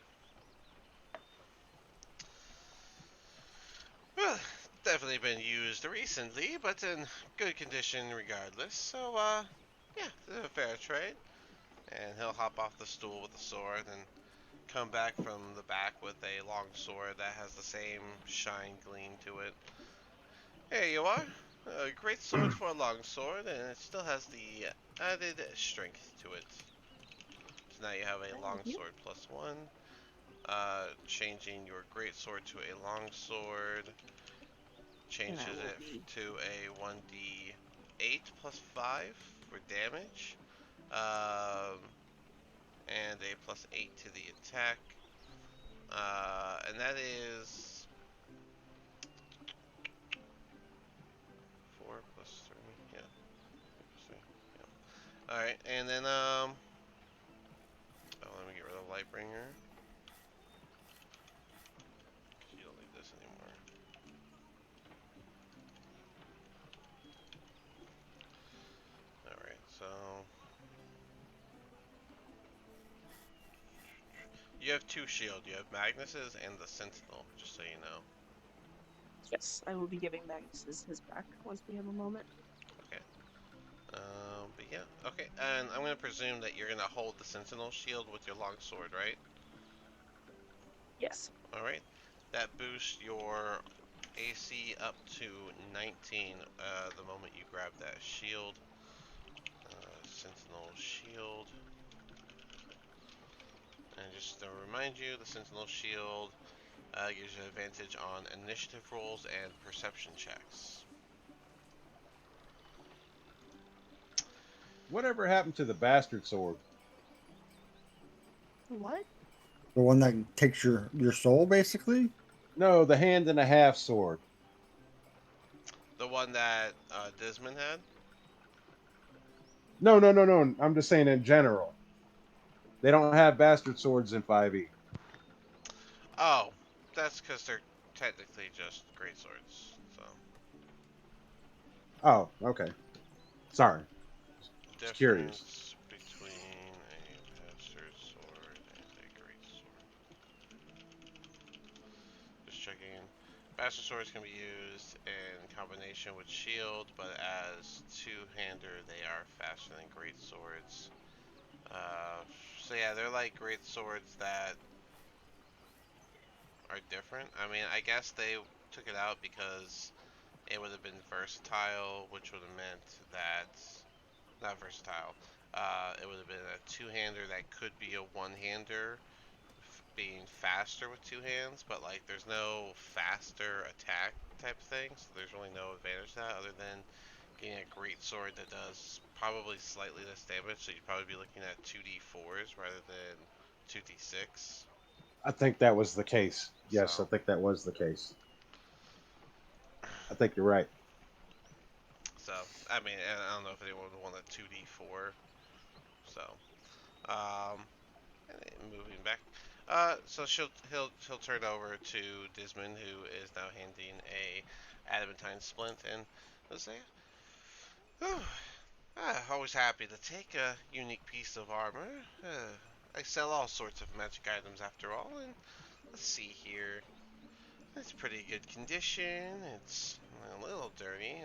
Well, definitely been used recently, but in good condition regardless. So, yeah, this is a fair trade. And he'll hop off the stool with the sword and come back from the back with a long sword that has the same shine gleam to it. Here you are. A great sword for a long sword, and it still has the added strength to it. So now you have a long Thank you. sword plus one. Changing your great sword to a long sword changes And that will it be. to a 1d8 plus 5 for damage. Um, and a plus 8 to the attack. And that is 4 plus 3. Yeah. Yeah. Alright, and then, oh, let me get rid of Lightbringer. You don't need this anymore. Alright, so you have two shield. You have Magnus's and the Sentinel, just so you know. Yes, I will be giving Magnus his back once we have a moment. Okay. But yeah, okay. And I'm gonna presume that you're gonna hold the Sentinel shield with your longsword, right? Yes. All right. That boosts your AC up to 19 the moment you grab that shield. Sentinel shield. And just to remind you, the Sentinel shield gives you advantage on initiative rolls and perception checks. Whatever happened to the bastard sword? What? The one that takes your soul, basically. No, the hand and a half sword. The one that Desmond had? No, no, no, no. I'm just saying in general. They don't have bastard swords in 5e. Oh, that's because they're technically just great swords. So Oh, okay. Sorry. Just curious. difference between a bastard sword and a great sword. Just checking. Bastard swords can be used in combination with shield, but as two-hander, they are faster than great swords. So yeah, they're like great swords that are different. I mean, I guess they took it out because it would have been versatile, which would have meant that not versatile. It would have been a two-hander that could be a one-hander, being faster with two hands, but like there's no faster attack type thing, so there's really no advantage to that other than getting a great sword that does probably slightly less damage. So you'd probably be looking at 2d4s rather than 2d6. I think that was the case. Yes, I So think that was the case. I think you're right. so I mean, I don't know if anyone would want a 2d4. So um, moving back. So he'll turn over to Dismon, who is now handing a adamantine splint, and he'll say, "Oh, always happy to take a unique piece of armor. I sell all sorts of magic items after all, and let's see here. It's pretty good condition. It's a little dirty.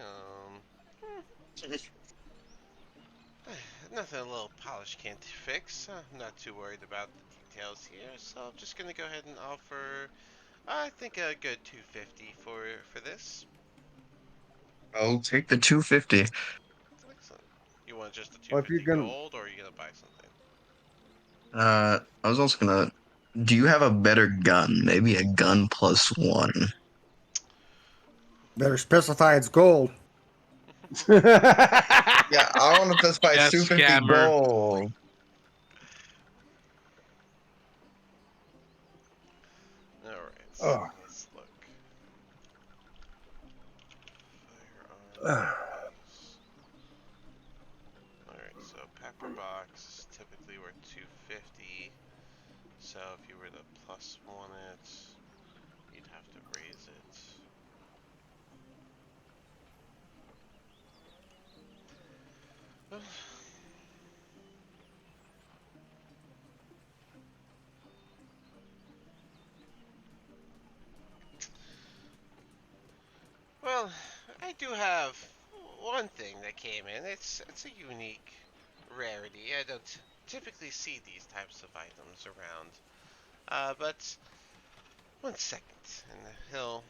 Nothing a little polish can't fix. I'm not too worried about the details here, so I'm just gonna go ahead and offer, I think, a good 250 for this. I'll take the 250. Excellent. You want just the Well, if you're 250 gonna, gold, or are you gonna buy something? I was also gonna. Do you have a better gun? Maybe a gun plus one. Better specify it's gold. Yeah, I want to specify Yes, 250 scammer. gold. All right, so oh, let's look. Firearms. All right, so pepper box is typically worth 250. So if you were to plus one it, you'd have to raise it. Well, I do have one thing that came in. It's a unique rarity. I don't typically see these types of items around. But one second, and he'll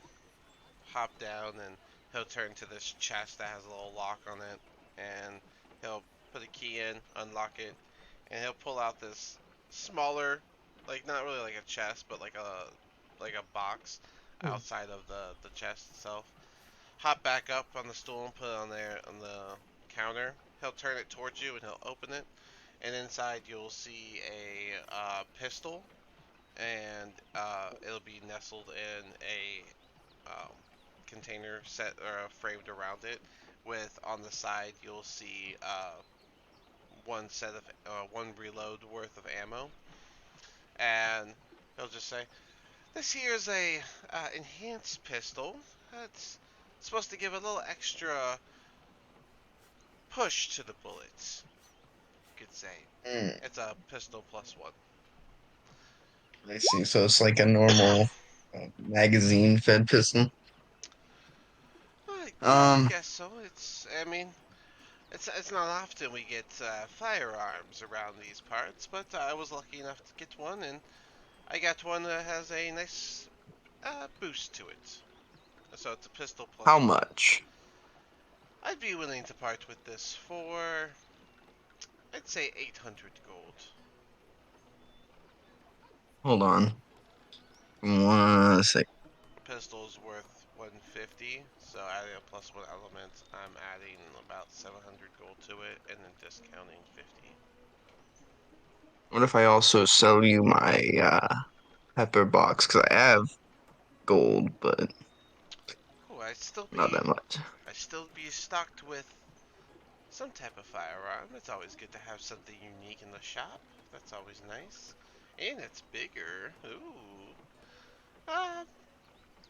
hop down and he'll turn to this chest that has a little lock on it, and he'll put a key in, unlock it, and he'll pull out this smaller, like not really like a chest, but like a box outside of the chest itself. Hop back up on the stool and put it on there on the counter. He'll turn it towards you and he'll open it, and inside you'll see a pistol, and it'll be nestled in a container set or framed around it. With on the side you'll see one set of one reload worth of ammo, and he'll just say, "This here's a enhanced pistol. It's supposed to give a little extra push to the bullets, you could say. Hmm, It's a pistol plus one." I see. So it's like a normal magazine-fed pistol. Yeah, I Um, guess so. I mean, it's not often we get firearms around these parts, but I was lucky enough to get one, and I got one that has a nice boost to it. So it's a pistol how plus one. much? I'd be willing to part with this for, I'd say 800 gold. Hold on. 1 sec. Pistol's worth 150, so adding a plus one element, I'm adding about 700 gold to it, and then discounting 50. What if I also sell you my pepper box? Because I have gold, but Cool. not that much. I'd still be stocked with some type of firearm. It's always good to have something unique in the shop. That's always nice. And it's bigger. Ooh. Uh,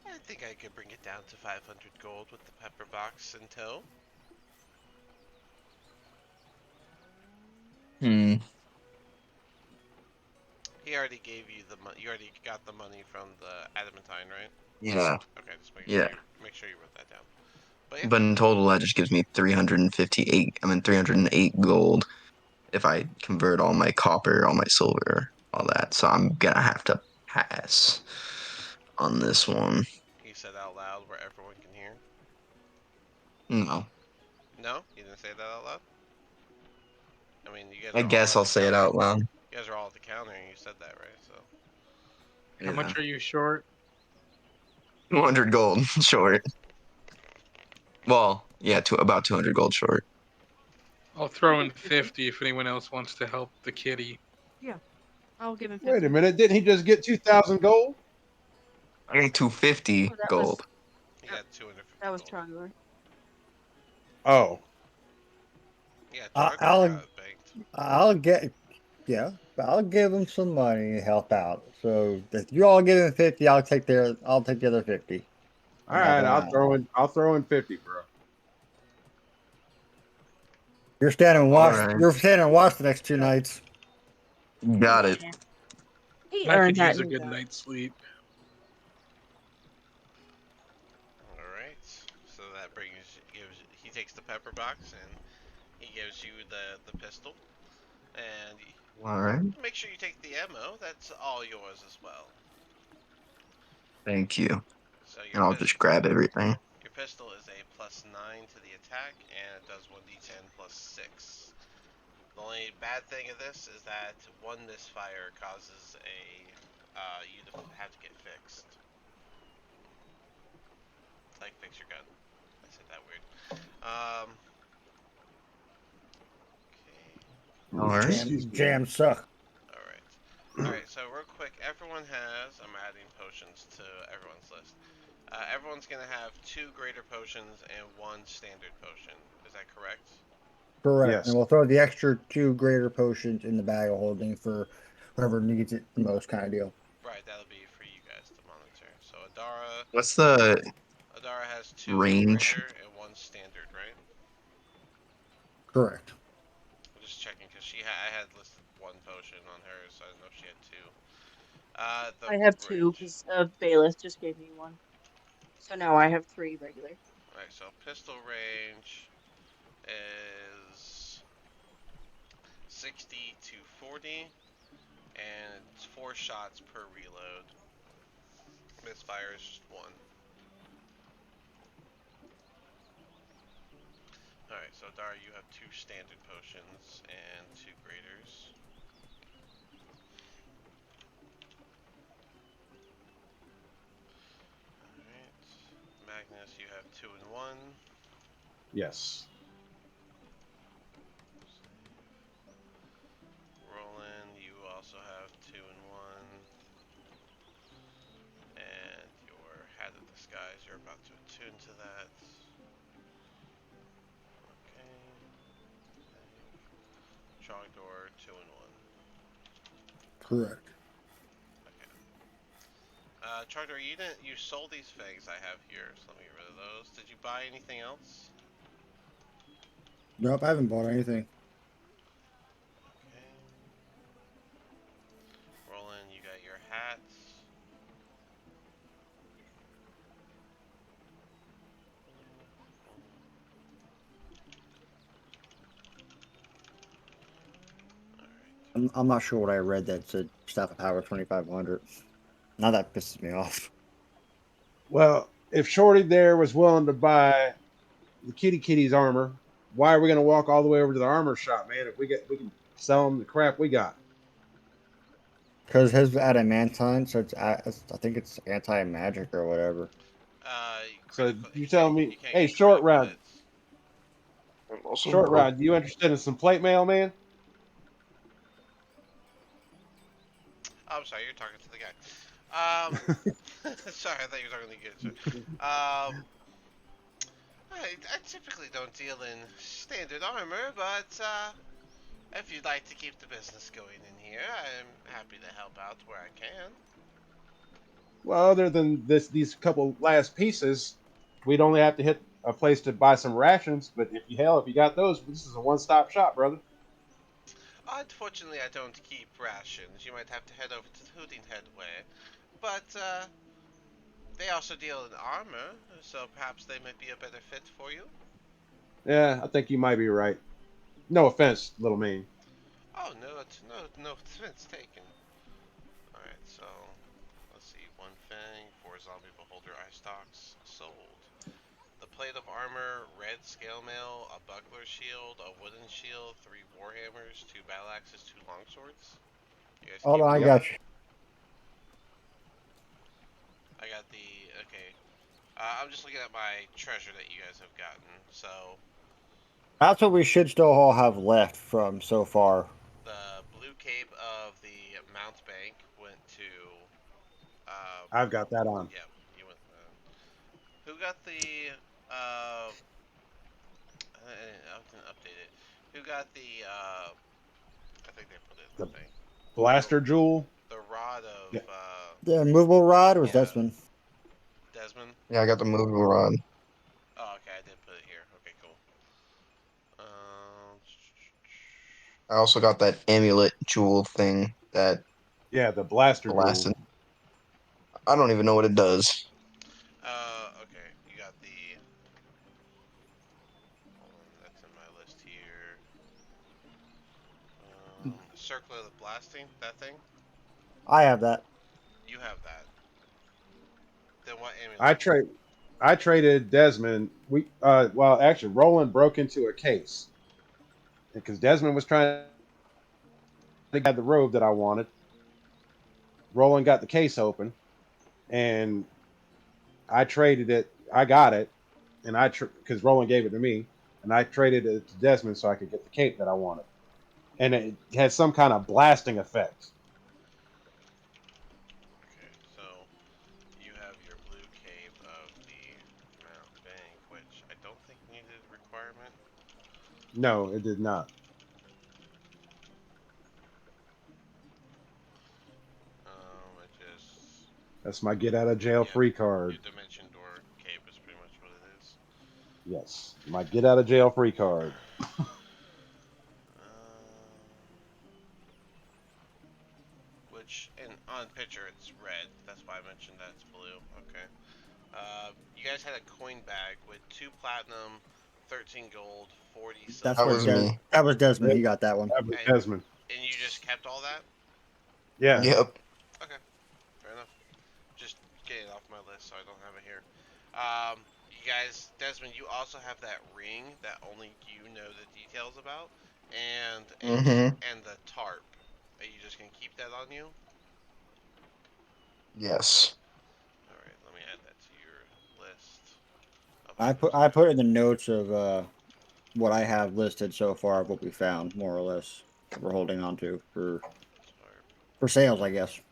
I think I could bring it down to 500 gold with the pepper box in tow. Hmm. He already gave you the money. You already got the money from the adamantine, right? Yeah. Okay, just Yeah. make sure you wrote that down. But yeah, But in total, that just gives me 358. I mean, 308 gold if I convert all my copper, all my silver, all that. So I'm gonna have to pass on this one. he said out loud where everyone can hear. No. No, you didn't say that out loud. I mean, you guys I are all guess at I'll the say it counter. out loud. You guys are all at the counter, and you said that, right? So. How Yeah. much are you short? 200 gold short. Well, yeah, about 200 gold short. I'll throw in 50 if anyone else wants to help the kitty. Yeah, I'll give him 50. Wait a minute, didn't he just get 2,000 gold? I got 250 Oh, that gold. He got 250 that was gold. Trogdor. Oh, Yeah, I- Trogdor I'll got it banked. I'll get yeah, I'll give him some money to help out. So if you all give him 50, I'll take the other 50 all and help right. him out. I'll throw in 50, bro. All right. You're standing and watch the next 2 nights. Got it. Yeah. He I could earned that, use a good know. night's sleep. All right. So that he takes the pepper box and he gives you the pistol, and All right. make sure you take the ammo. That's all yours as well. Thank you. So And I'll just grab everything. your pistol is a +9 to the attack, and it does 1d10 +6. The only bad thing of this is that one misfire causes you to have to get fixed. Like fix your gun. I said that weird. Okay. All right. Excuse me. Jams suck. Alright, so real quick, everyone has, I'm adding potions to everyone's list. Everyone's gonna have 2 greater potions and 1 standard potion. Is that correct? Correct. Yes. And we'll throw the extra 2 greater potions in the bag of holding for whoever needs it the most, kind of deal. Right, that'll be for you guys to monitor. So What's the Adara has 2 range? greater and 1 standard, right? Correct. I'm just checking because I had listed 1 potion on hers, so I didn't know if she had 2. The I have 2 range. because Bailiff just gave me 1. So now I have 3 regular. Alright, so pistol range is 60 to 40, and it's 4 shots per reload. Misfire is just 1. Alright, so Dara, you have 2 standard potions and 2 graders. Alright. Magnus, you have 2 and 1. Yes. Roland, you also have 2 and 1. And your Hat of Disguise, you're about to attune to that. Okay. Trogdor, 2 and 1. Correct. Okay. Trogdor, you sold these figs I have here, so let me get rid of those. Did you buy anything else? Nope, I haven't bought anything. Okay. Roland, you got your hats. I'm not sure what I read that said staff of power 2,500. Now that pisses me off. Well, if Shorty there was willing to buy the kitty's armor, why are we going to walk all the way over to the armor shop, man? If we can sell them the crap we got. Because his adamantine, so I think it's anti-magic or whatever. So Critical. you tell me, You can't hey, get critical hits. I'm also Short broke. Rod, you interested in some plate mail, man? Oh, I'm sorry, you're talking to the guy. Sorry, I thought you were talking to the kid. I typically don't deal in standard armor, but if you'd like to keep the business going in here, I'm happy to help out where I can. Well, other than these couple last pieces, we'd only have to hit a place to buy some rations. But if you got those, this is a one-stop shop, brother. Unfortunately, I don't keep rations. You might have to head over to the Hooting Head way. But they also deal in armor, so perhaps they might be a better fit for you. Yeah, I think you might be right. No offense, little mean. Oh, no offense taken. Alright, so let's see. 1 Fang, 4 Zombie Beholder Eye Stalks, sold. The plate of armor, red scale mail, a buckler shield, a wooden shield, 3 warhammers, 2 battle axes, 2 longswords. You guys Hold keep on, I all got that? you. I got the okay. I'm just looking at my treasure that you guys have gotten. So That's what we should still all have left from so far. the blue cape of the Mount Bank went to. I've got that on. Yeah, you went. Who got the? I didn't update it. Who got the? I think they put it in The the thing. blaster jewel. The rod of Yeah. The immovable rod was Yeah. Desmond. Desmond. Yeah, I got the movable rod. Oh, okay, I did put it here. Okay, cool. I also got that amulet jewel thing that Yeah, the blaster jewel. blasted. I don't even know what it does. Okay, you got the. Hold on, that's in my list here. Circle of the blasting, that thing. I have that. You have that. Then what I amulet? trade. I traded Desmond. Well, actually, Roland broke into a case because Desmond was trying to get the robe that I wanted. Roland got the case open, and I traded it. I got it, and because Roland gave it to me, and I traded it to Desmond so I could get the cape that I wanted, and it had some kind of blasting effect. Okay, so you have your blue cape of the Mount Bank, which I don't think needed requirement. No, it did not. I just That's my get out of jail yeah, free your card. Dimension Door cape is pretty much what it is. Yes, my get out of jail free card. Which in on picture it's red. That's why I mentioned that it's blue. Okay. You guys had a coin bag with 2 platinum, 13 gold, 40 That's That what was silver, me. That was Desmond. He got that one. That was and Desmond. you just kept all that. Yeah, Yep. Okay, fair enough. Just get it off my list so I don't have it here. You guys, Desmond, you also have that ring that only you know the details about, and Mm-hmm. and the tarp. Are you just gonna keep that on you? Yes. All right, let me add that to your list of I items put to I go. put in the notes of what I have listed so far of what we found, more or less. That we're holding on to Tarp for sales, I guess. 10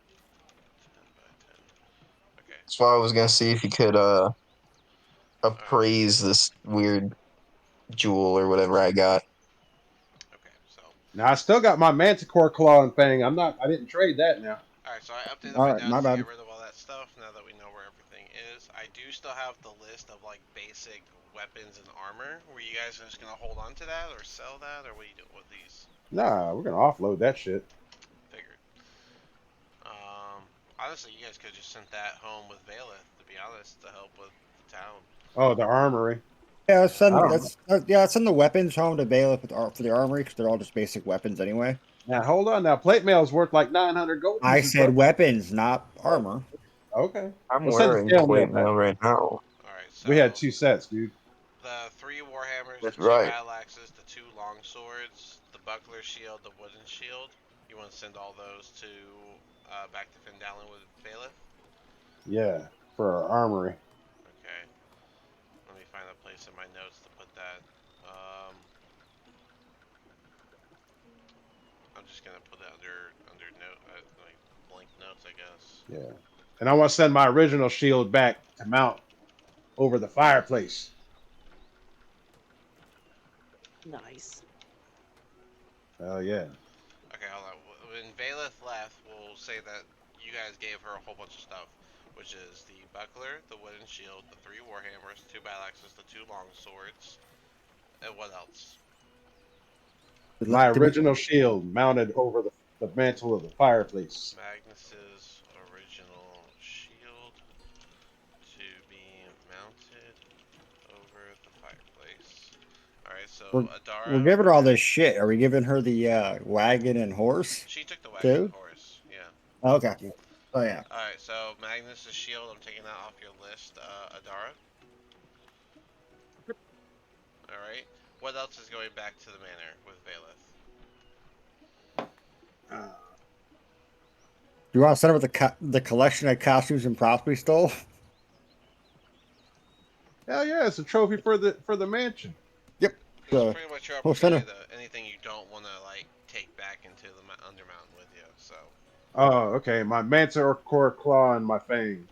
by 10. Okay. So I was gonna see if you could All right. appraise this weird jewel or whatever I got. Okay. So, now I still got my Manticore claw and thing. I'm not. I didn't trade that now. all right. So I updated All my right, my notes to get bad. rid of all that stuff. Now that we know where everything is, I do still have the list of like basic weapons and armor. Were you guys just gonna hold on to that or sell that, or what are you doing with these? Nah, we're gonna offload that shit. Figured. Honestly, you guys could have just sent that home with Valeth, to be honest, to help with the town. Oh, the armory. Yeah, I don't know. let's send the weapons home to Bailiff for the armory because they're all just basic weapons anyway. Now hold on. Now plate mail is worth like 900 gold I pieces, bro. said weapons, not Oh, armor. okay. I'm Well, send the wearing scale mail plate back. mail right now. All right. So We had 2 sets, dude. the 3 warhammers, the That's 2 right. battle axes, the 2 long swords, the buckler shield, the wooden shield. You want to send all those to back to Findalin with Valeth? Yeah, for our armory. Okay. Let me find a place in my notes to put that. Um, I'm just gonna put it under note like blank notes, I guess. Yeah. And I want to send my original shield back to mount over the fireplace. Nice. Oh yeah. Okay, hold on. When Valeth left, we'll say that you guys gave her a whole bunch of stuff, which is the buckler, the wooden shield, the 3 warhammers, 2 battle axes, the 2 long swords, and what else? My To be, original shield mounted over the mantle of the fireplace. Magnus's original shield to be mounted over the fireplace. Alright, so we're we're Adara, giving her all this shit. Are we giving her the wagon and horse she took the wagon and too? horse. Yeah. Okay. Oh yeah. Alright, so Magnus's shield, I'm taking that off your list, Adara. All right. What else is going back to the manor with Valeth? Uh, You want to set up with the collection of costumes and props we stole? hell yeah, it's a trophy for the mansion. Yep. This is pretty much your We'll send opportunity her. to anything you don't want to like take back into the Undermountain with you. So Oh, okay. My Manticore claw and my fang.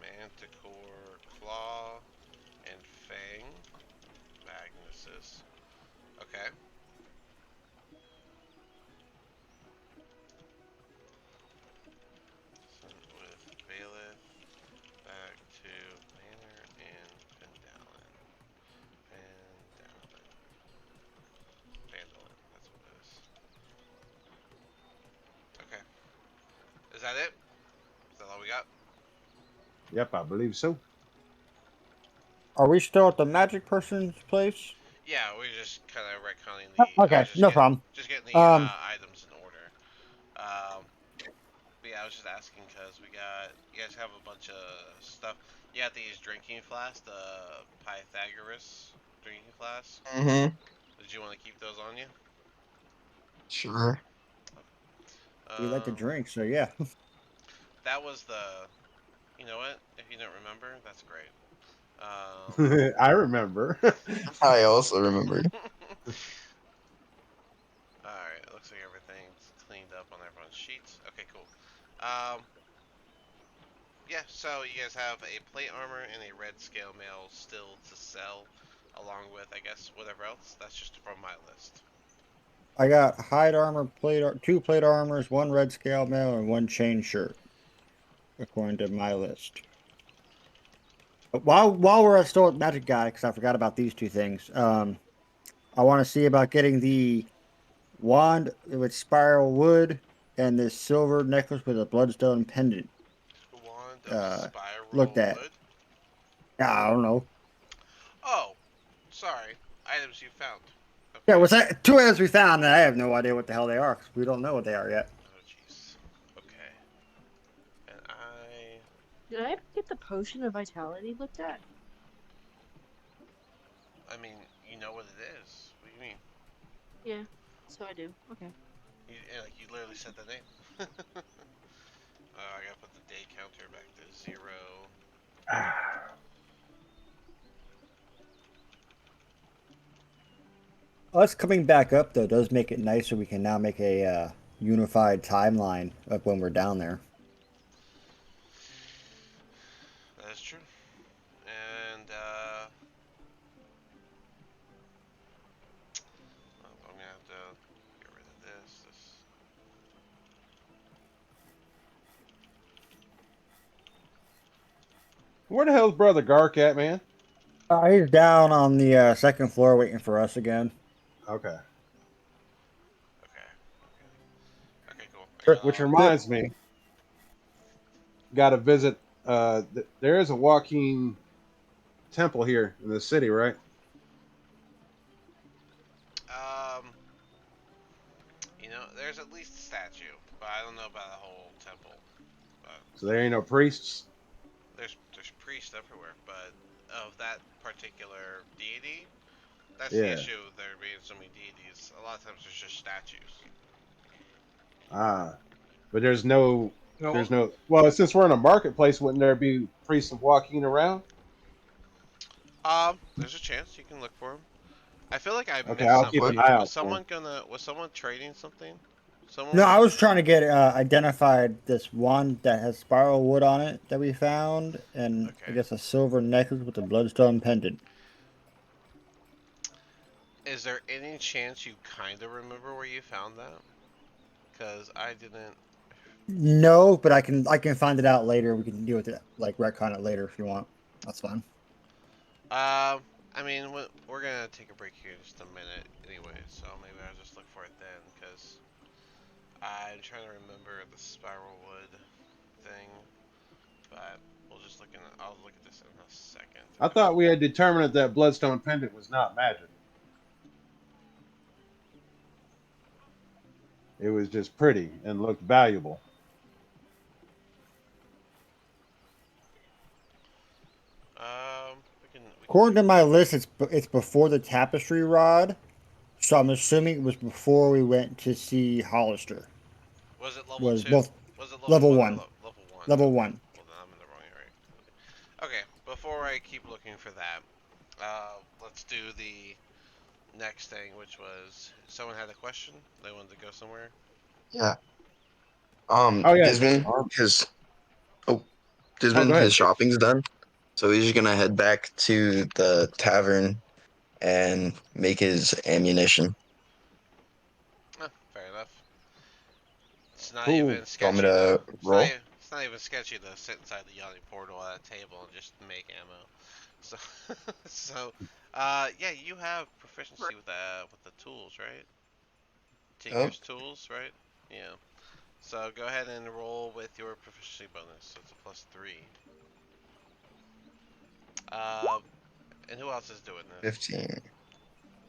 Manticore Claw and Fang Magnuses. Okay. With Valeth back to Manor and Vandalin. Vandalin. That's what it is. Okay. Is that it? Is that all we got? Yep, I believe so. Are we still at the magic person's place? Yeah, we're just kind of retconning the. I Okay, was no problem. just getting the Um, items in order. But yeah, I was just asking because you guys have a bunch of stuff. You got these drinking flasks, the Pythagoras drinking flasks. Mm-hmm. Did you want to keep those on you? Sure. we like to Um, drink, so yeah. that was the. You know what? If you don't remember, that's great. I remember. I also remembered. Alright, it looks like everything's cleaned up on everyone's sheets. Okay, cool. Um, yeah, so you guys have a plate armor and a red scale mail still to sell, along with, I guess, whatever else. That's just from my list. I got hide armor, two plate armors, one red scale mail, and one chain shirt, according to my list. But while we're still at Magic Guy, because I forgot about these two things, I want to see about getting the wand with spiral wood and this silver necklace with a bloodstone pendant. Wand of Uh, Looked spiral at. wood. I don't know. Oh, sorry. Items you found. Yeah, Okay. what's that? Two items we found, and I have no idea what the hell they are because we don't know what they are yet. Oh, jeez. Okay. And Did I ever get the potion of vitality looked at? I mean, you know what it is. What do you mean? Yeah, so I do. Okay. You literally said the name. I gotta put the day counter back to 0. Us coming back up though does make it nicer. We can now make a unified timeline of when we're down there. That is true. And, I'm gonna have to get rid of this. Where the hell's Brother Gark at, man? He's down on the second floor waiting for us again. Okay. Okay, cool. I got Which all. reminds me, got to visit. There is a walking temple here in the city, right? Um, there's at least a statue, but I don't know about a whole temple. But So there ain't no priests. there's priests everywhere, but of that particular deity, that's the Yeah. issue. There being so many deities. A lot of times there's just statues. Ah, but there's no. No, There's no. Well, since we're in a marketplace, wouldn't there be priests walking around? There's a chance you can look for him. I feel like I Okay, missed I'll keep something. an eye Was out for 'em. someone trading something? Someone No, was I gonna. was trying to get identified this wand that has spiral wood on it that we found, and I Okay. guess a silver necklace with a bloodstone pendant. Is there any chance you kind of remember where you found that? Because I didn't. No, but I can find it out later. We can deal with it, like retcon it later if you want. That's fine. I mean, we're gonna take a break here in just a minute anyway, so maybe I'll just look for it then, because I'm trying to remember the spiral wood thing, but I'll look at this in a second. I thought we had determined that bloodstone pendant was not magic. It was just pretty and looked valuable. We can According to my list, it's before the tapestry rod, so I'm assuming it was before we went to see Hollister. Was it level Was 2? both Was it level level 1 or one. level 1? Level Okay. 1. Well, then I'm in the wrong area. Okay, before I keep looking for that, let's do the next thing, which was someone had a question. They wanted to go somewhere. Yeah. Oh yeah. Dismon, his Oh, Dismon, go ahead. his shopping's done. So he's just gonna head back to the tavern and make his ammunition. Fair enough. It's not Cool. even Do you want me sketchy to. to roll? It's not even sketchy to sit inside the yawning portal at a table and just make ammo. So, yeah, you have proficiency with the tools, right? Oh, Tinker's tools, right? Yeah. So go ahead and roll with your proficiency bonus. So it's a +3. Uh, and who else is doing this? 15.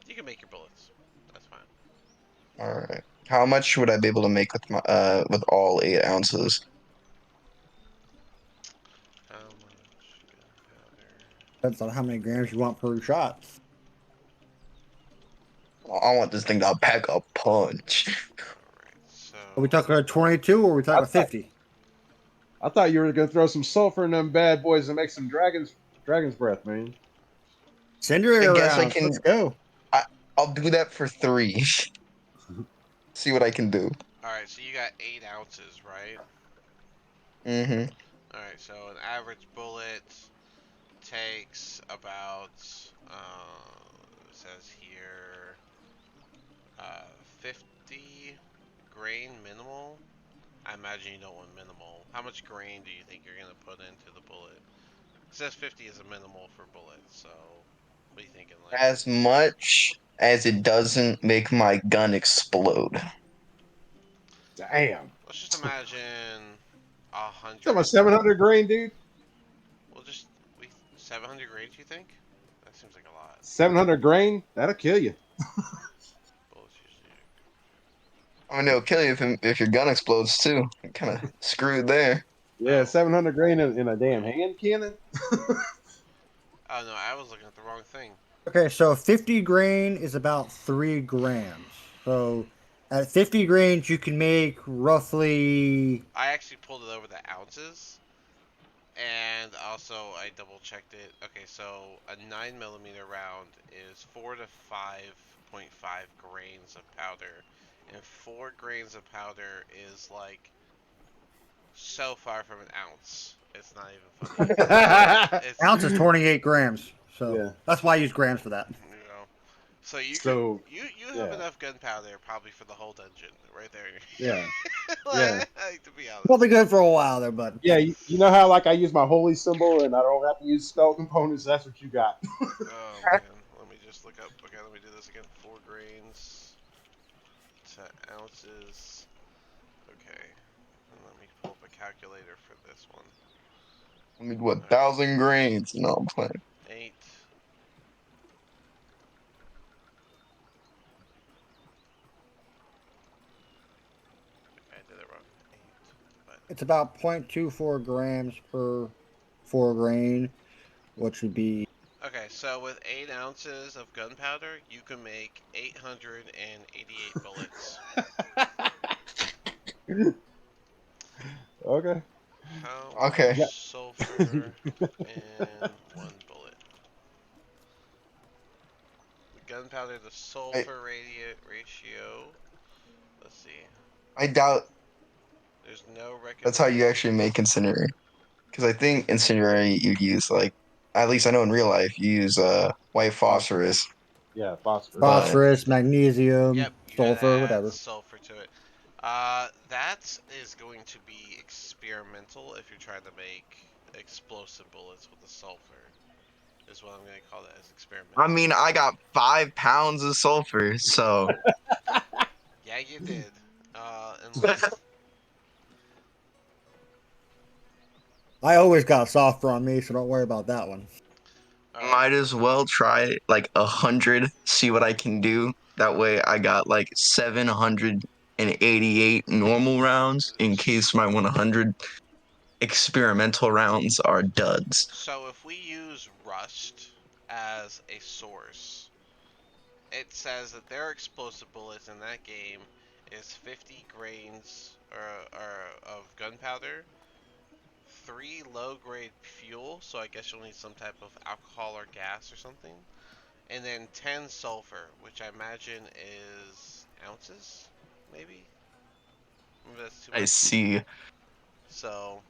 You can make your bullets. That's fine. All right. How much would I be able to make with all 8 ounces? How much gunpowder? Depends on how many grams you want per shot. I want this thing to pack a punch. Alright, so. Are we talking about 22 or are we talking I about thought, 50? I thought you were gonna throw some sulfur in them bad boys and make some dragon's breath, man. I Incendiary guess I rounds. can. Let's go. I'll do that for 3. See what I can do. Alright, so you got 8 ounces, right? Mm-hmm. Alright, so an average bullet takes about, it says here, 50 grain minimal. I imagine you don't want minimal. How much grain do you think you're going to put into the bullet? It says 50 is a minimal for bullets, so what are you thinking? Like, As much as it doesn't make my gun explode. Damn. let's just imagine Talking 100. about 700 grain, dude. We'll just, 700 grain, you think? That seems like a lot. 700 grain, that'll kill you. Bullets usually. I mean, it'll kill you if your gun explodes too. You're kind of screwed there. Yeah, Oh. 700 grain in a damn hand cannon. Oh no, I was looking at the wrong thing. Okay, so 50 grain is about 3 grams. So at 50 grains, you can make roughly. I actually pulled it over the ounces, and also I double checked it. Okay, so a 9mm round is 4 to 5.5 grains of powder, and 4 grains of powder is like so far from an ounce. It's not even funny. It's Ounce is 28 grams. So Yeah. that's why I use grams for that. you know. So you could So you have yeah. enough gunpowder probably for the whole dungeon right there. Yeah, yeah, Like, to be honest. We'll be good for a while there, bud. yeah. You know how like I use my holy symbol and I don't have to use spell components. That's what you got. Oh man, let me just look up. Okay, let me do this again. 4 grains to ounces. Okay, and let me pull up a calculator for this one. Let me do 1,000 grains. No, I'm playing. 8. Okay, I did it wrong. 8. But It's about 0.24 grams per 4 grain, which would be. okay, so with 8 ounces of gunpowder, you can make 888 bullets. Okay. How Okay. much sulfur in 1 bullet? The gunpowder to sulfur ratio. Let's see. I doubt There's no recommended. that's how you actually make incendiary. Because I think incendiary you use like, at least I know in real life you use white phosphorus. Yeah, phosphorus. But Phosphorus, magnesium, Yep, you gotta sulfur, add whatever. sulfur to it. That is going to be experimental if you're trying to make explosive bullets with the sulfur. Is what I'm gonna call that as experimental. I mean, I got 5 pounds of sulfur, so Yeah, you did. Unless I always got sulfur on me, so don't worry about that one. might as well try like 100, see what I can do. That way I got like 788 normal rounds in case my 100 experimental rounds are duds. so if we use rust as a source. It says that their explosive bullets in that game is 50 grains of gunpowder, 3 low-grade fuel, so I guess you'll need some type of alcohol or gas or something, and then 10 sulfur, which I imagine is ounces, maybe? Maybe that's too I much. see. So,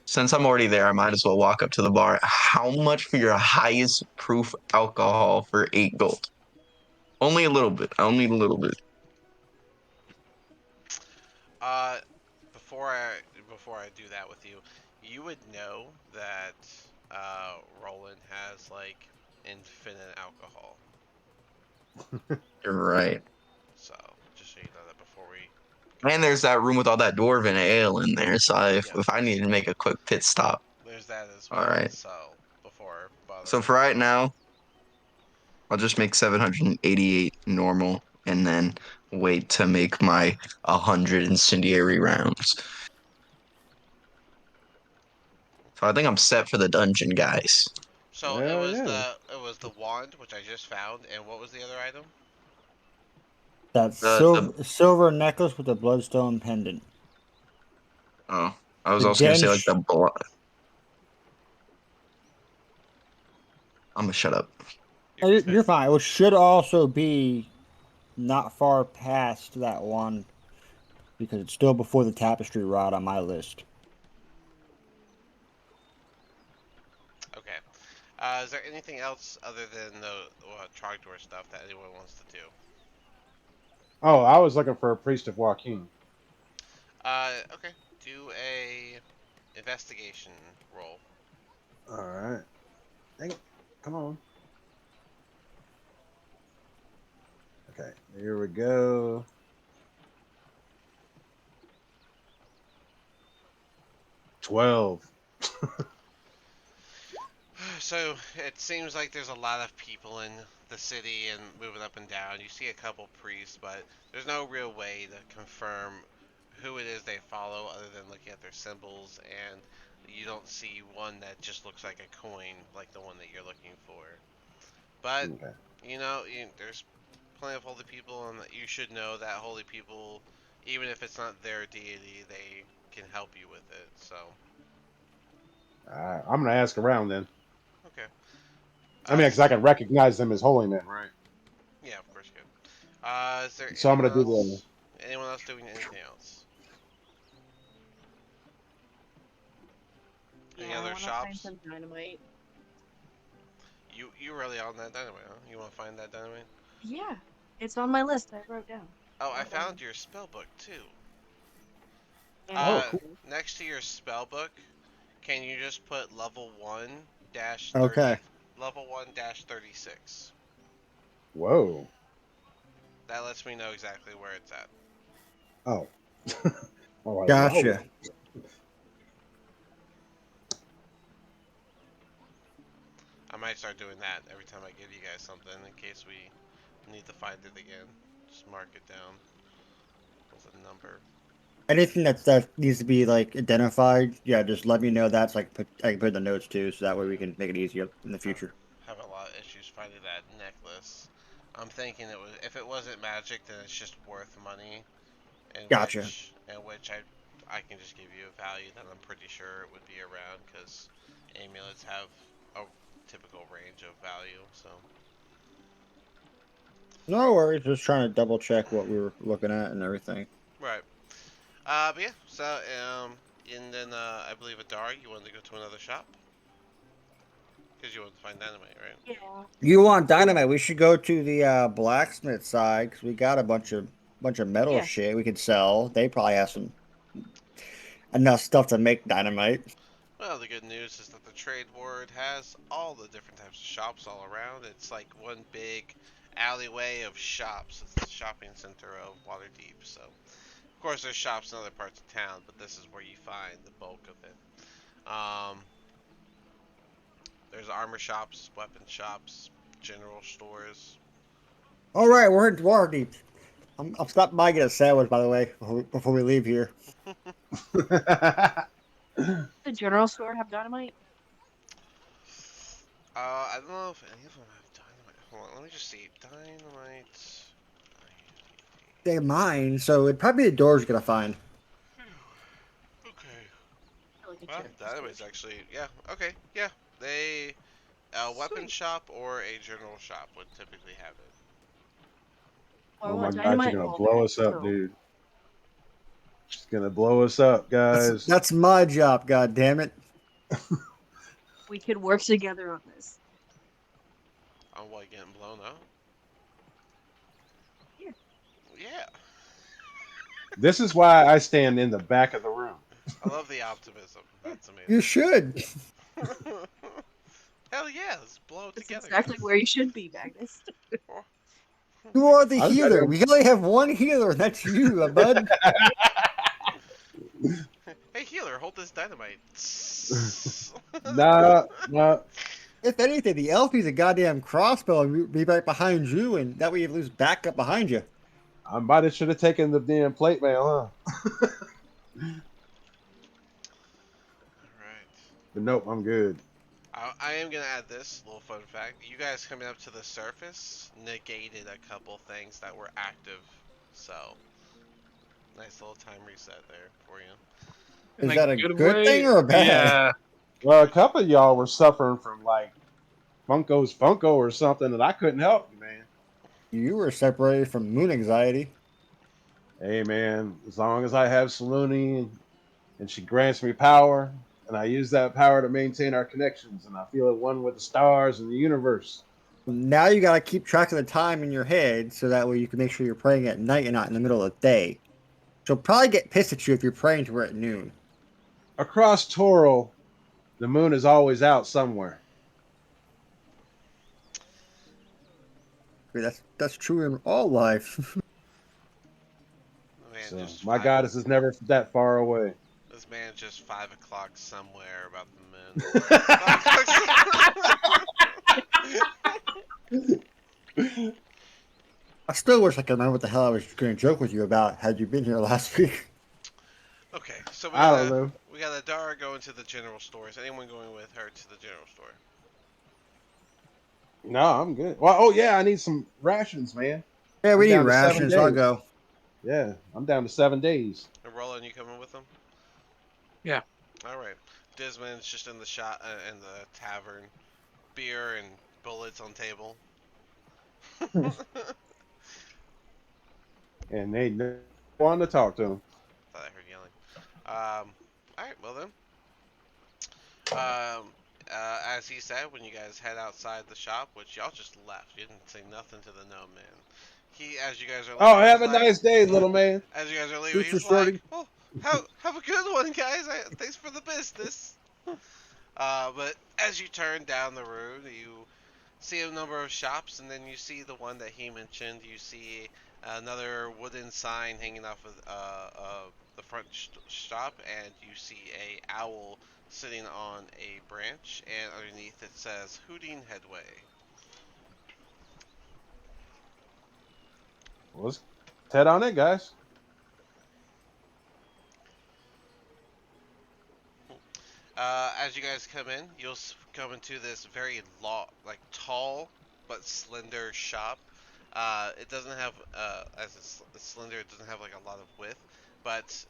Since I'm already there, I might as well walk up to the bar. How much for your highest proof alcohol for 8 gold? Only a little bit. Only a little bit. uh, before I before I do that with you, you would know that Roland has like infinite alcohol. You're right. So just so you know that before we And there's that room with all that dwarven ale in there. So Yep, if I need to make a quick pit stop, there's that as all well. right. So before So bothering for you. right now, I'll just make 788 normal and then wait to make my 100 incendiary rounds. So I think I'm set for the dungeon, guys. So Hell yeah. it was the wand which I just found, and what was the other item? That The silver necklace with the bloodstone pendant. oh, I was The also gonna say like dense. the blood. I'm gonna shut up. You're good. You're fine. It should also be not far past that one because it's still before the tapestry rod on my list. Okay. Is there anything else other than the Trogdor stuff that anyone wants to do? Oh, I was looking for a priest of Joaquin. Okay. Do a investigation roll. All right. Dang it. Come on. Okay, here we go. 12. So it seems like there's a lot of people in the city and moving up and down. You see a couple priests, but there's no real way to confirm who it is they follow other than looking at their symbols, and you don't see one that just looks like a coin like the one that you're looking for. But Okay. there's plenty of holy people, and you should know that holy people, even if it's not their deity, they can help you with it. So, All right. I'm going to ask around then. okay. I mean, because I can recognize them as holy men, right? Yeah, of course you can. Is there So I'm anyone going to do else? Anyone else doing anything else? Any Yeah, I other want to find shops? some dynamite. You really on that dynamite, huh? You want to find that dynamite? Yeah, it's on my list. I wrote down. Oh, I Wrote down. found your spell book too. And Oh, Uh, cool. next to your spell book, can you just put level 1 dash Okay. 30 level 1 dash 36? Whoa. That lets me know exactly where it's at. Oh. All right. Whoa. Gotcha. I might start doing that every time I give you guys something in case we need to find it again. Just mark it down with a number. Anything that needs to be like identified, yeah, just let me know. That's like I can put in the notes too, so that way we can make it easier in the Have, future. have a lot of issues finding that necklace. I'm thinking it was if it wasn't magic, then it's just worth money, Gotcha. in which I can just give you a value that I'm pretty sure it would be around because amulets have a typical range of value. So No worries. Just trying to double check what we were looking at and everything. right. But yeah. So and then I believe Adar, you wanted to go to another shop because you wanted to find dynamite, right? yeah, You want dynamite? We should go to the blacksmith side because we got a bunch of metal yeah. shit we could sell. They probably have some enough stuff to make dynamite. Well, the good news is that the trade ward has all the different types of shops all around. It's like one big alleyway of shops. It's the shopping center of Waterdeep. So, of course, there's shops in other parts of town, but this is where you find the bulk of it. There's armor shops, weapon shops, general stores. All right, we're in Waterdeep. I'm stopping by to get a sandwich, by the way, before we leave here. The general store have dynamite? I don't know if any of them have dynamite. Hold on, let me just see. Dynamite. They're mine, so it'd probably be the door's gonna find. Okay. I like a Well, general dynamite's store. actually, yeah, okay, yeah. They, a weapon Sweet. shop or a general shop would typically have it. Well, I Oh my want God, you're dynamite and gonna ball blow bearings, us up, so dude. She's gonna blow us up, That's guys. that's my job, god damn it. we could work together on this. On what, getting blown up? Here. Yeah. This is why I stand in the back of the room. I love the optimism. That's You amazing. should. Hell yeah, let's blow it That's together, exactly guys. where you should be, Magnus. Oh, You we- are the I'm ready. healer. We only have one healer, and that's you, bud. Hey, healer, hold this dynamite. Nah, nah. If anything, the elf needs a goddamn crossbow and be right behind you, and that way you lose backup behind you. I might have should have taken the damn plate mail, huh? Alright. But nope, I'm good. I am gonna add this little fun fact. You guys coming up to the surface negated a couple things that were active. So, nice little time reset there for you. In Is a that a good good way. thing or a bad? Yeah. Well, a couple of y'all were suffering from like Funko or something, and I couldn't help you, man. You were separated from moon anxiety. Hey, man, as long as I have Saluni and she grants me power, and I use that power to maintain our connections, and I feel at one with the stars and the universe. Now you gotta keep track of the time in your head, so that way you can make sure you're praying at night and not in the middle of the day. She'll probably get pissed at you if you're praying to her at noon. Across Toro, the moon is always out somewhere. I mean, that's true in all life. Man, So just my five. goddess is never that far away. This man just 5 o'clock somewhere about the moon. 5 o'clock. I still wish I could remember what the hell I was going to joke with you about had you been here last week. Okay, so I don't know. we got Adara going to the general store. Is anyone going with her to the general store? No, I'm good. Well, oh yeah, I need some rations, man. Yeah, I'm we need down to 7 rations. I'll days. go. Yeah, I'm down to 7 days. And Roland, you coming with them? Yeah. All right. Desmond's just in the shop, in the tavern, beer and bullets on table. And they want to talk to him. Thought I heard yelling. All right. Well then. As he said, when you guys head outside the shop, which y'all just left, you didn't say nothing to the gnome man. As you guys are leaving, Oh, have he's a like, nice day, little man. as you guys are leaving, Future he's like, shorty. "Oh, have a good one, guys. Thanks for the business." But as you turn down the road, you see a number of shops, and then you see the one that he mentioned. You see another wooden sign hanging off of the front shop, and you see a owl sitting on a branch, and underneath it says "Hooting Headway." Well, let's head on it, guys. As you guys come in, you'll come into this very tall but slender shop. It doesn't have, as it's slender, it doesn't have like a lot of width, but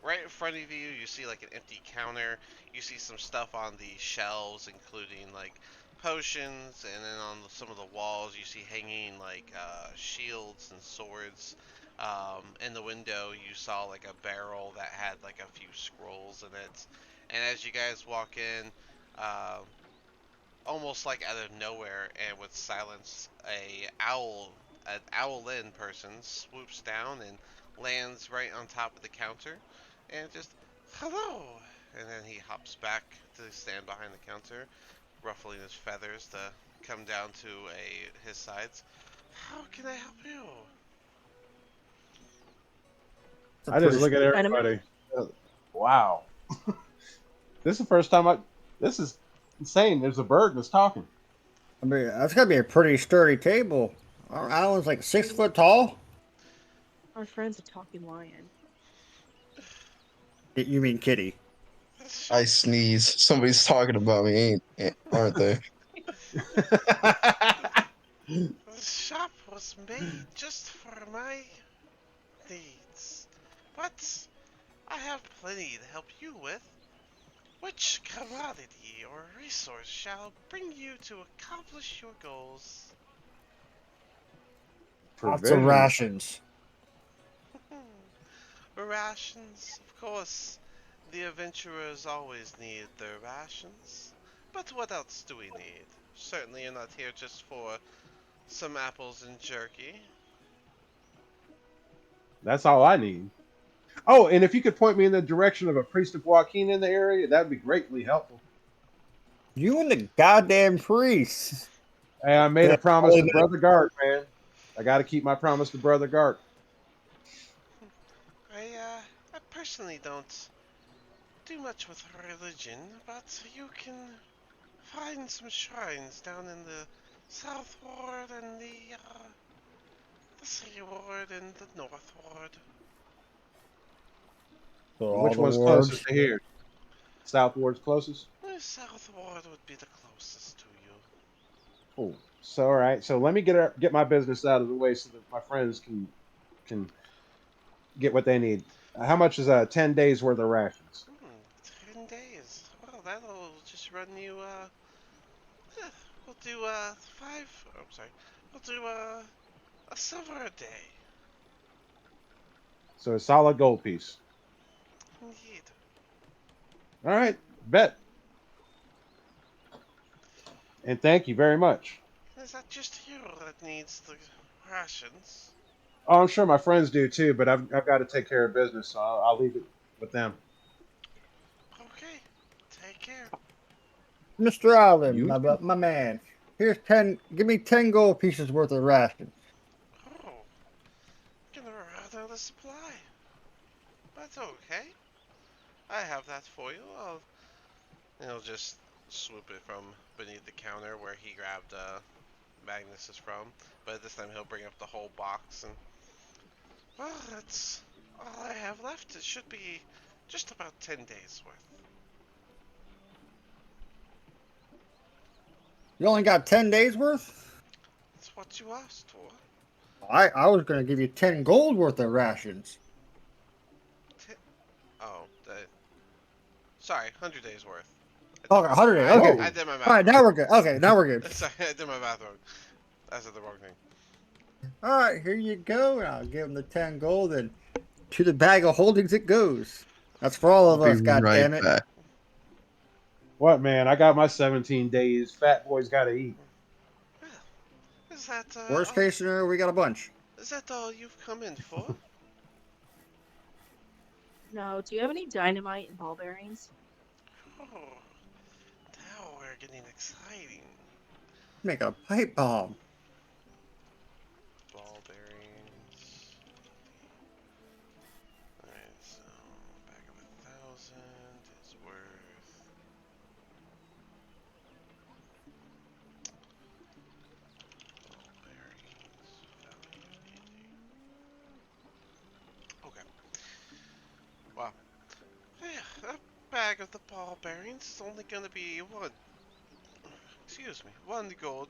right in front of you, you see like an empty counter. You see some stuff on the shelves, including like potions, and then on some of the walls, you see hanging like shields and swords. In the window, you saw like a barrel that had like a few scrolls in it. And as you guys walk in, uh, almost like out of nowhere and with silence, an owlin person swoops down and lands right on top of the counter, and just hello. And then he hops back to stand behind the counter, ruffling his feathers to come down to his sides. How can I help you? It's a I just pretty look at Dynamite? everybody. Wow. This is the first time This is insane. There's a bird that's talking. I mean, that's gotta be a pretty sturdy table. Our island's like 6 foot tall. Our friend's a talking lion. You mean Kitty? I sneeze. Somebody's talking about me, aren't they? The shop was made just for my needs. But I have plenty to help you with. Which commodity or resource shall bring you to accomplish your goals? Lots of Provisions. rations. Rations, of course. The adventurers always need their rations. But what else do we need? Certainly you're not here just for some apples and jerky. That's all I need. Oh, and if you could point me in the direction of a priest of Joaquin in the area, that'd be greatly helpful. You and the goddamn priest. Hey, I made a That's promise all to Brother Gart, man. I got to keep my promise to Brother Gart. I personally don't do much with religion, but you can find some shrines down in the South Ward and the Sea Ward and the North Ward. So all Which the one's closest wards. to here? South Ward's closest? The South Ward would be the closest to you. Cool. So all right. So let me get my business out of the way so that my friends can get what they need. How much is 10 days worth of rations? 10 days. Well, that'll just run you, we'll do, 5, oh, I'm sorry. We'll do, a silver a day. So a solid gold piece. Indeed. All right. Bet. And thank you very much. Is that just you that needs the rations? Oh, I'm sure my friends do too, but I've got to take care of business, so I'll leave it with them. Okay. Take care. Mr. Allen, You? my man. Here's 10. Give me 10 gold pieces worth of rations. Oh, gonna run out of supply. That's okay. I have that for you. And he'll just swoop it from beneath the counter where he grabbed Magnus's from. But this time he'll bring up the whole box and well, that's all I have left. It should be just about 10 days worth. You only got 10 days worth? That's what you asked for. I was going to give you 10 gold worth of rations. Oh, sorry, 100 days worth. Okay, 100 days. Okay. I did my math. All right, now we're good. Okay, now we're good. Sorry, I did my math wrong. I said the wrong thing. All right, here you go. I'll give him the 10 gold, and to the bag of holdings it goes. That's for all of I'll us, be God right damn it. back. What, man? I got my 17 days. Fat boy's got to eat. Well, is that Worst case scenario, we got a bunch. is that all you've come in for? No, do you have any dynamite and ball bearings? Oh, now we're getting exciting. Make a pipe bomb. Ball bearings. Alright, so bag of 1,000 is worth. Ball bearings. Value 80. Okay. Wow. Yeah, a bag of the ball bearings is only gonna be one gold,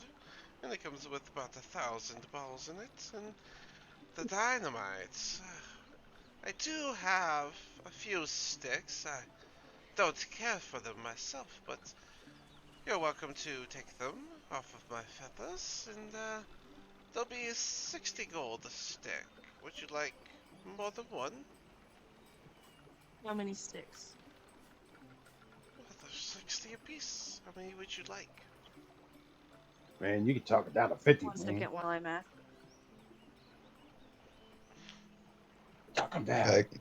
and it comes with about 1,000 balls in it, and the dynamite. I do have a few sticks. I don't care for them myself, but you're welcome to take them off of my feathers, and they'll be 60 gold a stick. Would you like more than one? How many sticks? Well, there's 60 apiece. How many would you like? Man, you can talk it down to 50, One man. second while I'm at. Talk them down. Okay.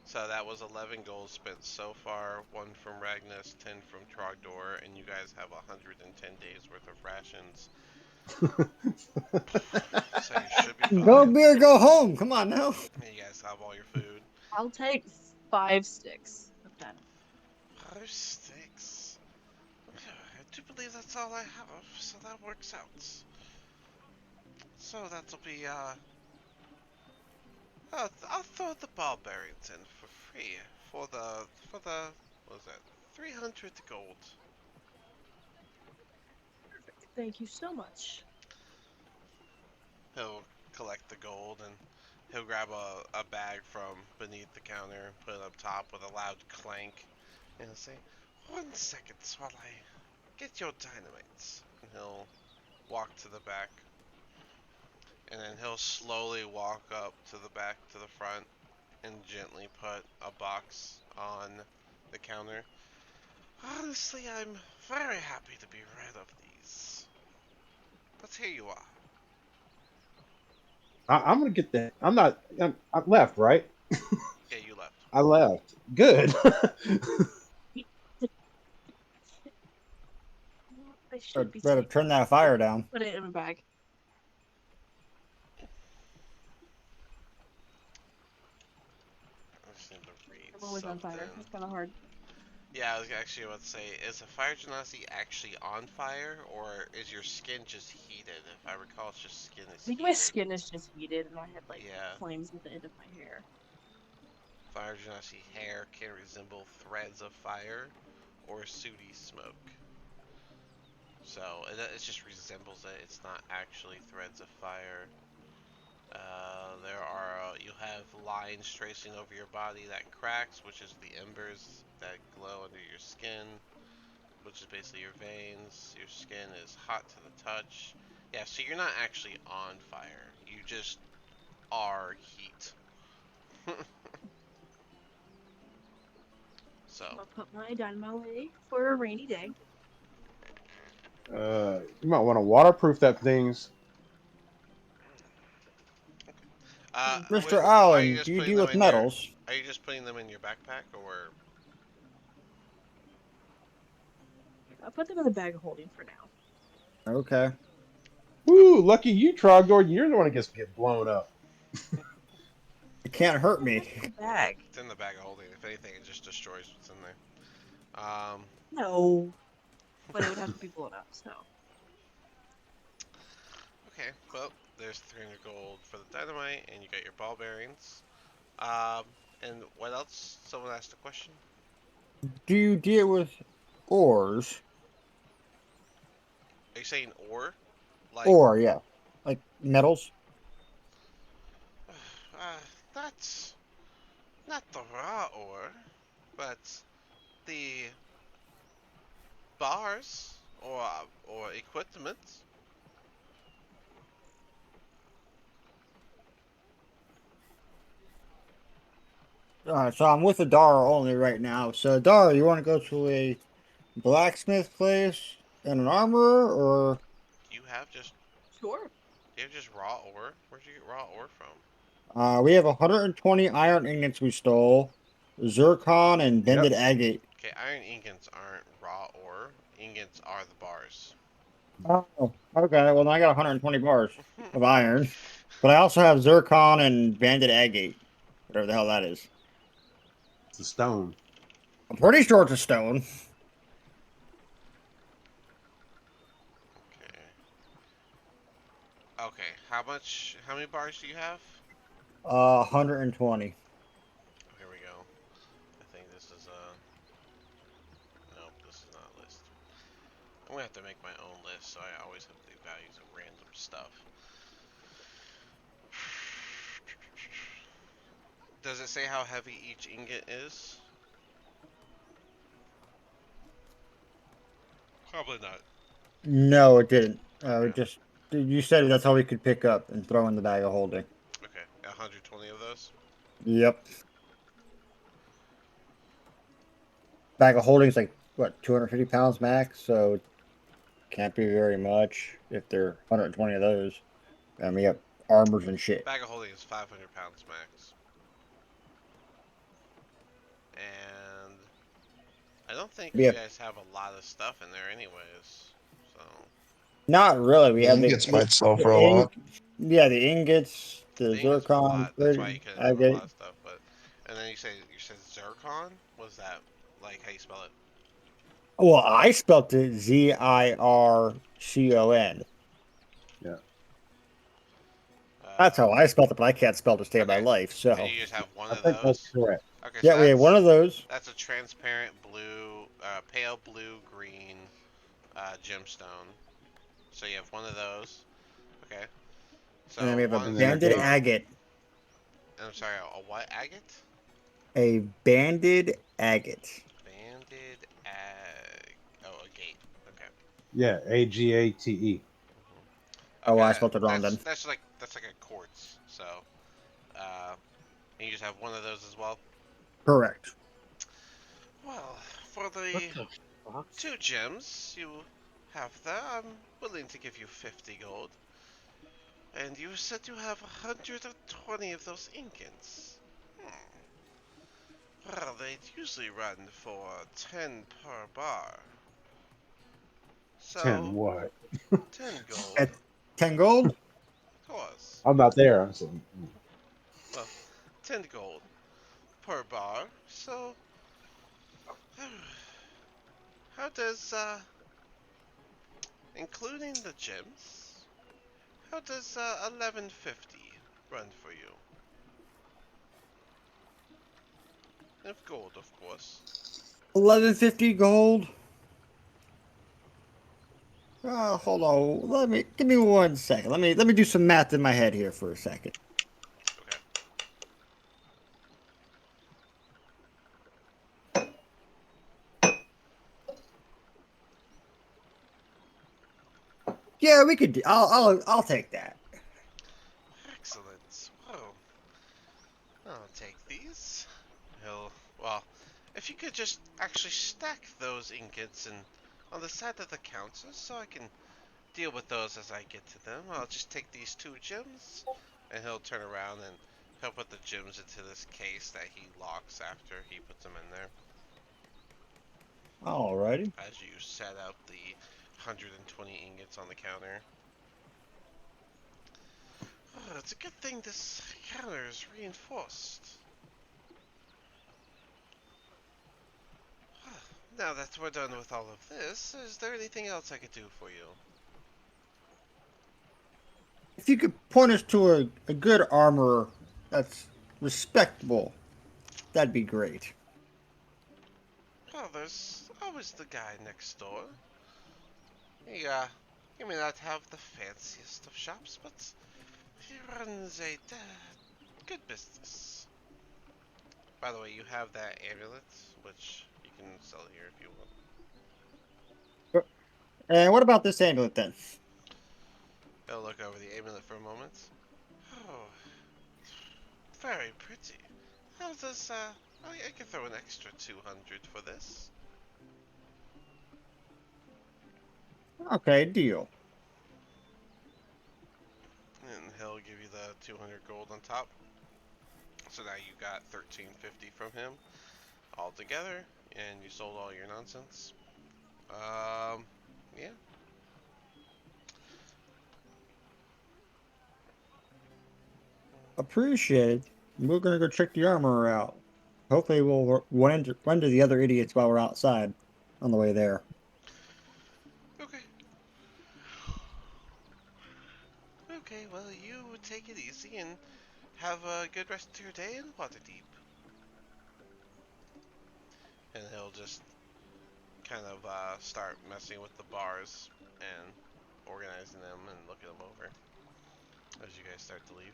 So that was 11 gold spent so far, 1 from Ragnus, 10 from Trogdor, and you guys have 110 days worth of rations. So you should be fine. Go beer, go home. Come on now. And you guys have all your food. I'll take 5 sticks of dynamite. 5 sticks. Okay, I do believe that's all I have, so that works out. So that'll be, I'll throw throw the ball bearings in for free for the what was that? 300 gold. Perfect. Thank you so much. He'll collect the gold and he'll grab a bag from beneath the counter, put it up top with a loud clank, and he'll say, "1 second while I get your dynamites." And he'll walk to the back, and then he'll slowly walk up to the back to the front and gently put a box on the counter. Honestly, I'm very happy to be rid of these. But here you are. I'm gonna get that. I left, right? Yeah, you left. I left. Good. I should be Better safe. turn that fire down. Put it in a bag. I just need to read I'm always on fire. something. It's kind of hard. Yeah, I was actually about to say, is a fire genasi actually on fire, or is your skin just heated? If I recall, it's just skin is I think heated. my skin is just heated, and I have like Yeah. flames at the end of my hair. Fire genasi hair can resemble threads of fire or sooty smoke. So it just resembles it. It's not actually threads of fire. You have lines tracing over your body that cracks, which is the embers that glow under your skin, which is basically your veins. Your skin is hot to the touch. Yeah, so you're not actually on fire. You just are heat. So, I'll put my dynamo away for a rainy day. You might want to waterproof that things. Mr. are you Allen, do just you putting deal them with in your? metals? Are you just putting them in your backpack, or? I'll put them in the bag of holding for now. Okay. Woo, lucky you, Trogdor. You're the one that gets to get blown up. It can't hurt What's me. in the bag? It's in the bag of holding. If anything, it just destroys what's in there. No, but it would have to be blown up. So Okay. Well, there's 300 gold for the dynamite, and you got your ball bearings. Um, and what else? Someone asked a question. Do you deal with ores? Are you saying ore? Like, Ore, yeah. Like metals? that's not the raw ore, but the bars or equipment. So I'm with Adara only right now. So Adara, you want to go to a blacksmith place and an armorer, or You have just sure. you have just raw ore. Where'd you get raw ore from? we have 120 iron ingots we stole, zircon and bended Yep. agate. Okay, iron ingots aren't raw ore. Ingots are the bars. Oh, okay. Well, then I got 120 bars of iron, but I also have zircon and banded agate, whatever the hell that is. It's a stone. I'm pretty sure it's a stone. Okay. Okay. How much? How many bars do you have? 120. Here we go. I think this is nope, this is not a list. I'm gonna have to make my own list, so I always have the values of random stuff. Does it say how heavy each ingot is? Probably not. No, it didn't. Okay. Just you said that's all we could pick up and throw in the bag of holding. Okay. 120 of those. Yep. Bag of holding is like what 250 pounds max, so can't be very much if they're 120 of those. And we have armors and shit. Bag of holding is 500 pounds max. And I don't think you Yeah. guys have a lot of stuff in there, anyways. So. Not really. We The have ingots might sell for a lot. yeah, the ingots, the I think it's for a zircon, lot. That's why you couldn't have a agate. lot of stuff. But and then you said zircon. Was that like how you spell it? Well, I spelt it Zircon. Yeah. That's how I spelled it, but I can't spell to save my Okay. life. So And you just have one I of think that's those. correct. Okay, yeah, so we have one of those. that's a transparent blue, pale blue green gemstone. So you have one of those. Okay. And then So we have a one And then banded a agate. I'm sorry, a what agate? A banded agate. Banded ag. Oh, a gate. Okay. yeah, AGATE. Oh, I Okay, spelled it wrong then. that's like a quartz. So, uh, and you just have one of those as well. Correct. Well, for What the the fuck? 2 gems you have there, I'm willing to give you 50 gold. And you said you have 120 of those ingots. Well, they'd usually run for 10 per bar. 10 So, what? 10 gold, At 10 gold? of course. I'm not there. I'm saying, Well, 10 gold per bar. So, how does, including the gems, how does 1150 run for you? Of gold, of course. 1150 gold. Hold on. Give me 1 second. Let me do some math in my head here for a second. Okay. Yeah, we could. I'll take that. Excellent. Well, I'll take these. Well, if you could just actually stack those ingots and on the side of the counter so I can deal with those as I get to them. I'll just take these 2 gems and he'll turn around and he'll put the gems into this case that he locks after he puts them in there. Alrighty. As you set out the 120 ingots on the counter. Oh, it's a good thing this counter is reinforced. Now that we're done with all of this, is there anything else I could do for you? If you could point us to a good armorer that's respectable, that'd be great. Well, there's always the guy next door. He may not have the fanciest of shops, but he runs a good business. By the way, you have that amulet, which you can sell here if you want. And what about this amulet then? I'll look over the amulet for a moment. Oh, very pretty. How does, I can throw an extra 200 for this. Okay, deal. And he'll give you the 200 gold on top. So now you got 1350 from him all together, and you sold all your nonsense. Yeah. Appreciate it. We're gonna go check the armorer out. Hopefully, we'll run to the other idiots while we're outside on the way there. Okay. Okay, well, you take it easy and have a good rest of your day in Waterdeep. And he'll just kind of start messing with the bars and organizing them and looking them over as you guys start to leave.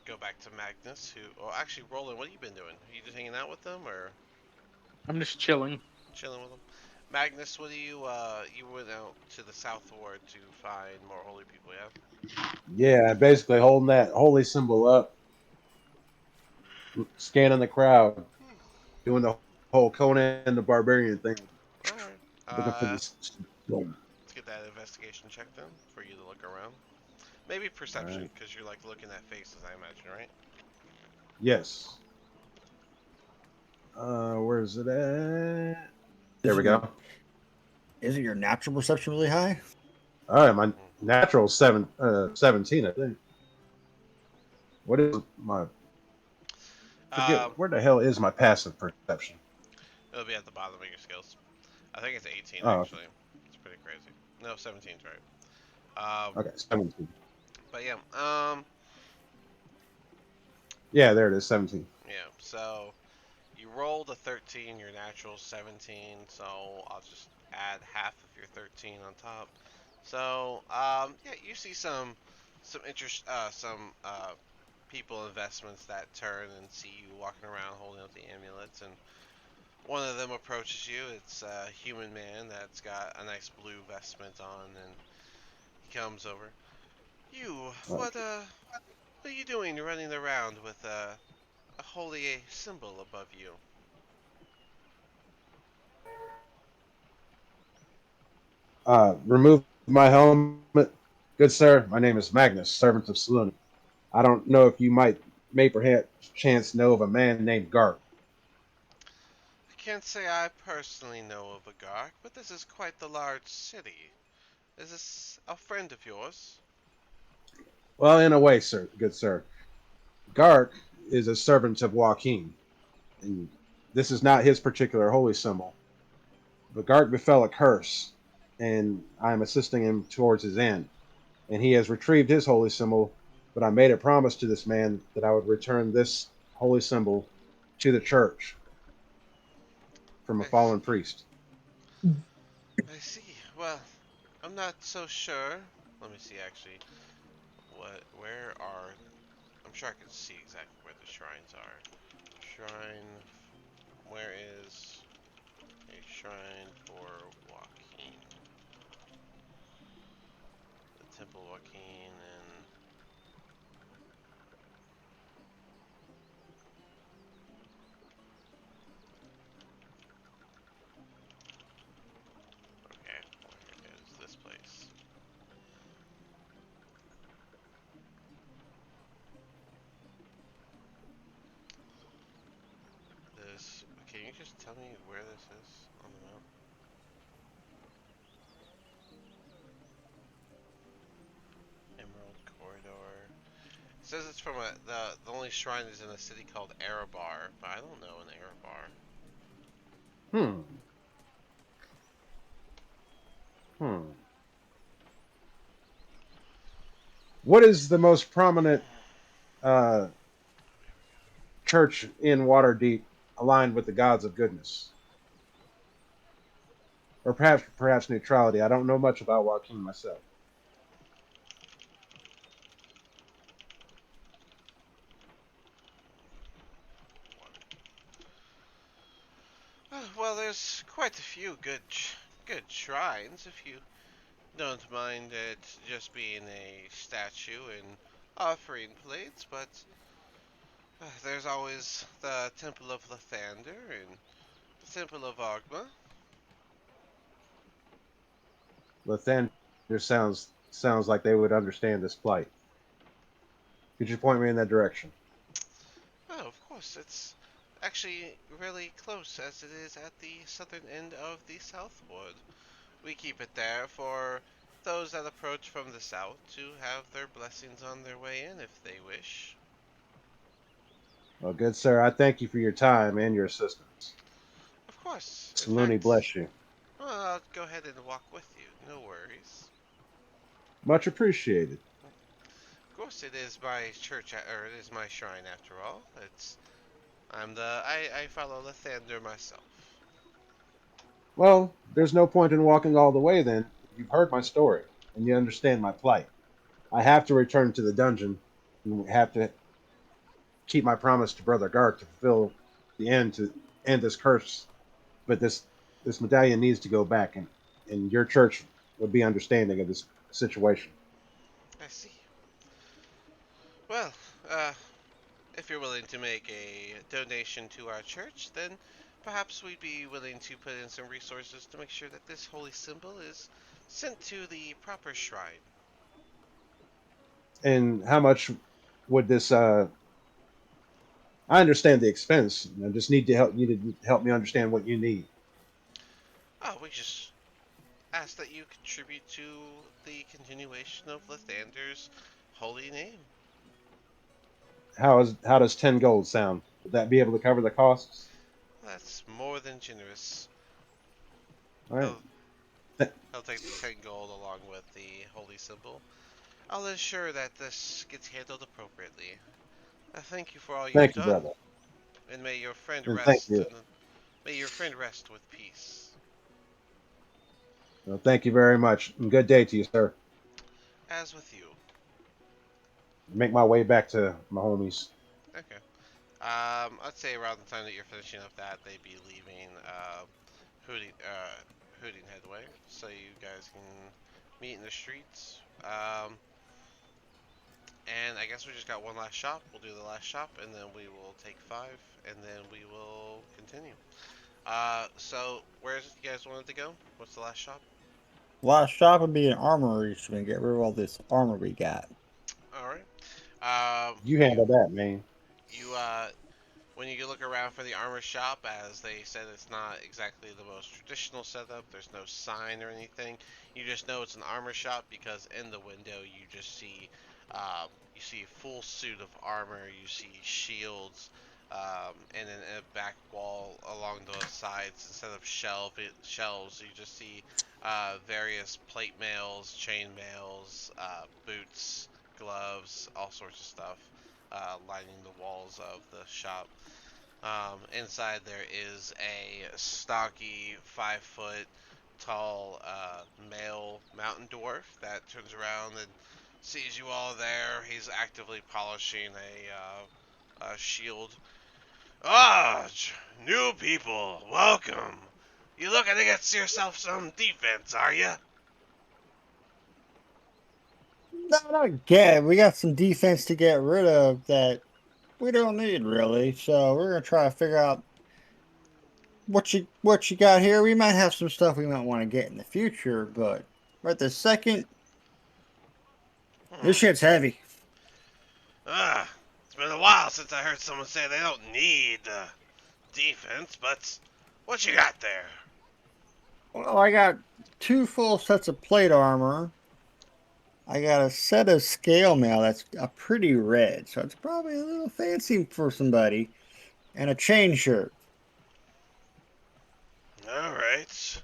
Go back to Magnus, well, actually, Roland, what have you been doing? Are you just hanging out with them or I'm just chilling. chilling with them? Magnus, what do you went out to the South Ward to find more holy people, yeah? yeah, basically holding that holy symbol up, scanning the crowd, doing the whole Conan the Barbarian thing, Alright. looking for this. All Let's get that investigation check then, for you to look around. Maybe perception, right. because you're like looking at faces, I imagine, right? Yes. Where is it at? There we Isn't your go. isn't your natural perception really high? All right, my natural 17, I think. What is my forget? Um, Where the hell is my passive perception? it'll be at the bottom of your skills. I think it's 18 Oh, actually. It's pretty crazy. No, 17's right. okay, 17. But yeah, Yeah, there it is, 17. yeah. So you rolled a 13, your natural 17. So I'll just add half of your 13 on top. So yeah, you see some interest, some people investments that turn and see you walking around holding up the amulets, and one of them approaches you. It's a human man that's got a nice blue vestment on, and he comes over. You, Uh, what are you doing running around with a holy symbol above you? remove my helmet. Good sir, my name is Magnus, servant of Saluni. I don't know if you may perhaps chance know of a man named Garp. I can't say I personally know of a Gark, but this is quite the large city. Is this a friend of yours? Well, in a way, sir, good sir. Gark is a servant of Joaquin, and this is not his particular holy symbol. But Gark befell a curse, and I am assisting him towards his end. And he has retrieved his holy symbol, but I made a promise to this man that I would return this holy symbol to the church from a I, fallen priest. I see. Well, I'm not so sure. Let me see actually. Where are, I'm sure I can see exactly where the shrines are. Shrine, where is a shrine for Joaquin? The Temple Joaquin and okay, where is this place? This, can you just tell me where this is on the map? Emerald Corridor. It says it's from the only shrine is in a city called Erebar, but I don't know an Erebar. Hmm. Hmm. What is the most prominent uh, church in Waterdeep aligned with the gods of goodness? Or perhaps neutrality. I don't know much about Joaquin myself. Well, there's quite a few good shrines if you don't mind it just being a statue and offering plates, but there's always the Temple of Lathander and the Temple of Ogma. Lathander sounds like they would understand this plight. Could you point me in that direction? Oh, of course, it's actually really close as it is at the southern end of the Southwood. We keep it there for those that approach from the south to have their blessings on their way in if they wish. Well, good sir, I thank you for your time and your assistance. Of course, in Saluni fact, bless you. well, I'll go ahead and walk with you, no worries. Much appreciated. Of course, it is my church, or it is my shrine after all. I follow Lathander myself. Well, there's no point in walking all the way then. You've heard my story, and you understand my plight. I have to return to the dungeon, and have to keep my promise to Brother Gark to fulfill the end to end this curse. But this medallion needs to go back, and your church would be understanding of this situation. I see. Well, uh, if you're willing to make a donation to our church, then perhaps we'd be willing to put in some resources to make sure that this holy symbol is sent to the proper shrine. And how much would this? I understand the expense. I just need to help you to help me understand what you need. Oh, we just ask that you contribute to the continuation of Lathander's holy name. How does 10 gold sound? Would that be able to cover the costs? That's more than generous. All right. He'll, he'll take the 10 gold along with the holy symbol. I'll ensure that this gets handled appropriately. I thank you for all you've Thank you, done, brother. and may your friend And thank rest you. and may your friend rest with peace. Well, thank you very much. And good day to you, sir. As with you. Make my way back to my homies. Okay. I'd say around the time that you're finishing up that, they'd be leaving Hooting Headway, so you guys can meet in the streets. And I guess we just got one last shop. We'll do the last shop, and then we will take five, and then we will continue. So where is it you guys wanted to go? What's the last shop? Last shop would be an armory, so we can get rid of all this armor we got. All right. You handle that, man. You when you look around for the armor shop, as they said, it's not exactly the most traditional setup. There's no sign or anything. You just know it's an armor shop because in the window you see a full suit of armor. You see shields, and then in a back wall along the sides, instead of shelves, you just see various plate mails, chain mails, boots, gloves, all sorts of stuff lining the walls of the shop. Inside there is a stocky 5 foot tall male mountain dwarf that turns around and sees you all there. He's actively polishing a shield. Ah, new people, welcome. You looking to get yourself some defense, are you? No, not get. We got some defense to get rid of that we don't need really. So we're gonna try to figure out what you got here. We might have some stuff we might want to get in the future, but right this second, this Hmm. shit's heavy. It's been a while since I heard someone say they don't need defense, but what you got there? Well, I got 2 full sets of plate armor. I got a set of scale mail that's a pretty red, so it's probably a little fancy for somebody, and a chain shirt. Alright.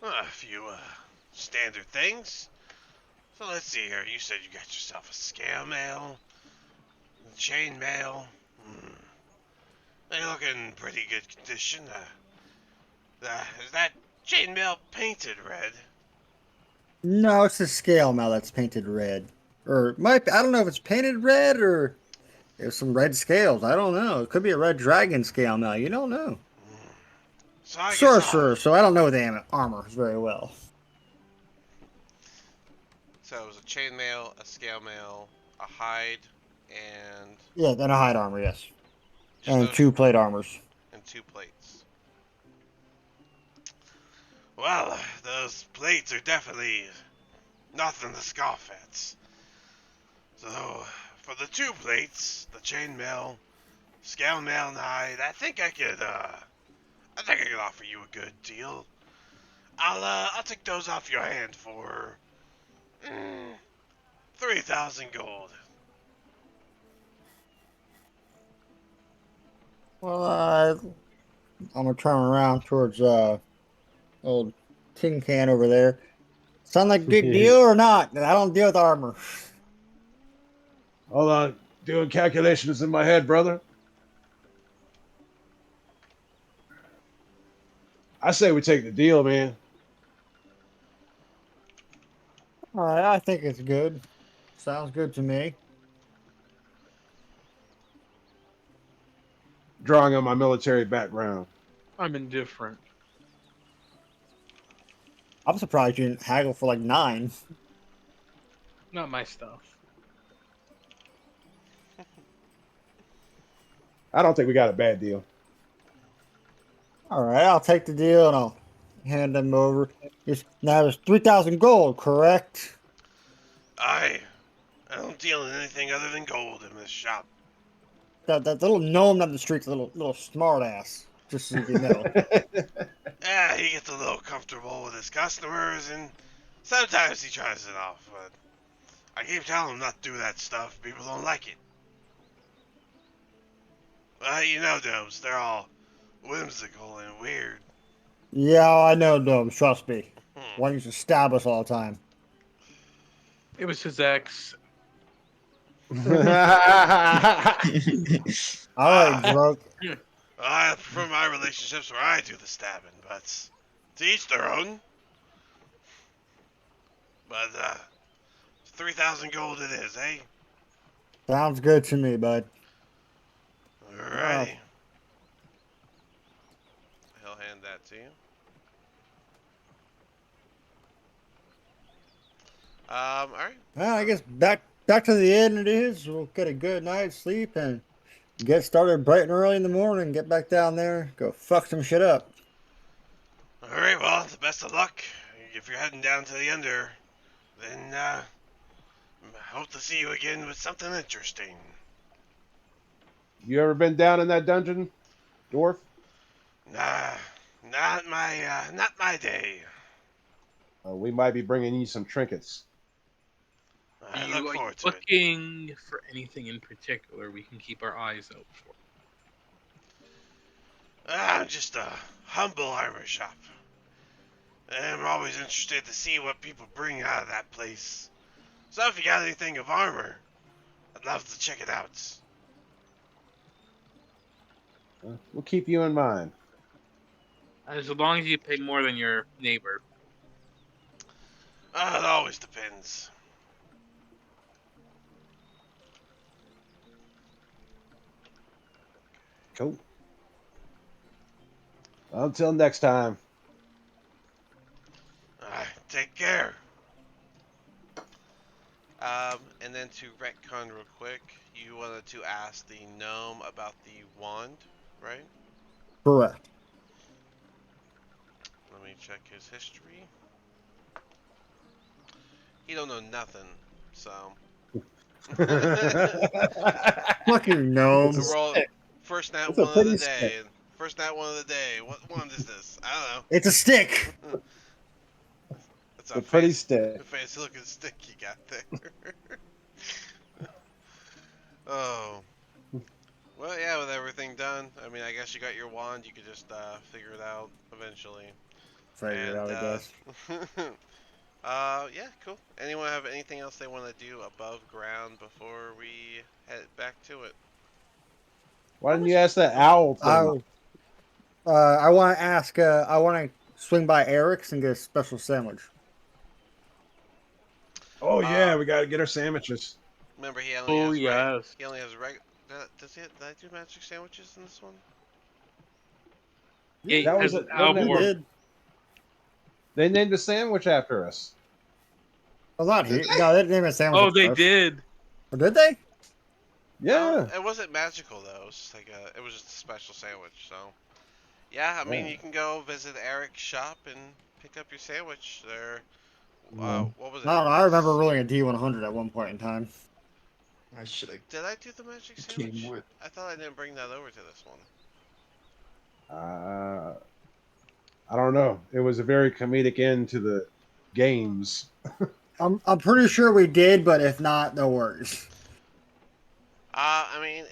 A few standard things. So let's see here. You said you got yourself a scale mail, chain mail. They look in pretty good condition. Is that chain mail painted red? No, it's the scale mail that's painted red. Or it might be, I don't know if it's painted red or there's some red scales. I don't know. It could be a red dragon scale mail. You don't know. So I guess Sorcerer, so I don't know the armor very well. So it was a chain mail, a scale mail, a hide, and Yeah, then a hide armor, yes. just And those 2 plate armors. and two plates. Well, those plates are definitely nothing to scoff at. So for the two plates, the chain mail, scale mail, and hide, I think I could offer you a good deal. I'll take those off your hand for 3,000 gold. Well, I'm gonna turn around towards old tin can over there. Sound like a good deal or not? I don't deal with armor. Hold on. Doing calculations in my head, brother. I say we take the deal, man. All right, I think it's good. Sounds good to me. Drawing on my military background. I'm indifferent. I'm surprised you didn't haggle for like 9. Not my stuff. I don't think we got a bad deal. All right, I'll take the deal and I'll hand them over. Now it's 3,000 gold, correct? I don't deal in anything other than gold in this shop. That little gnome down the street's a little smart ass. Just so you know. Yeah, he gets a little comfortable with his customers, and sometimes he tries it off, but I keep telling him not to do that stuff. People don't like it. You know, gnomes, they're all whimsical and weird. Yeah, I know gnomes. Trust me. Hmm. One used to stab us all the time. It was his ex. All right, Ah, drunk. I prefer my relationships where I do the stabbing, but to each their own. But 3,000 gold it is, eh? Sounds good to me, bud. Alrighty. He'll hand that to you. Alright. Well, I So, guess back to the inn it is. We'll get a good night's sleep and get started bright and early in the morning. Get back down there, go fuck some shit up. alright, well, the best of luck. If you're heading down to the under, then hope to see you again with something interesting. You ever been down in that dungeon, dwarf? Nah, not my day. We might be bringing you some trinkets. I Are look you forward to it. looking for anything in particular we can keep our eyes out for? I'm just a humble armor shop. And I'm always interested to see what people bring out of that place. So if you got anything of armor, I'd love to check it out. We'll keep you in mind. As long as you pay more than your neighbor. It always depends. Cool. Until next time. Take care. And then to retcon real quick, you wanted to ask the gnome about the wand, right? Correct. Let me check his history. He don't know nothing, so. Fucking gnome. Roll first nat It's a one of the pretty day. stick. First nat one of the day. What wand is this? I It's a stick. don't know. It's It's a pretty stick. fancy looking stick you got there. Oh. Well, yeah, with everything done, I mean, I guess you got your wand. You could just figure it out eventually. Figure it out, I guess. Yeah, cool. Anyone have anything else they want to do above ground before we head back to it? Why didn't you ask that owl thing? I want to ask. I want to swing by Eric's and get a special sandwich. Oh yeah, Uh, we gotta get our sandwiches. Remember, he only Oh has yes. he only has Does he? Did I do magic sandwiches in this one? Yeah, That as was an wasn't You it album. did. They named a sandwich after us. I'm not here. No, they didn't name a sandwich. Oh, at they first. did. Or did they? Yeah. It wasn't magical though. It was just like it was just a special sandwich. So, yeah, I mean, Yeah. you can go visit Eric's shop and pick up your sandwich there. Mm. What was I it? don't know. I remember rolling a D100 at one point in time. I should have Did I do the magic came sandwich? with. I thought I didn't bring that over to this one. I don't know. It was a very comedic end to the games. I'm pretty sure we did, but if not, no worries. I mean,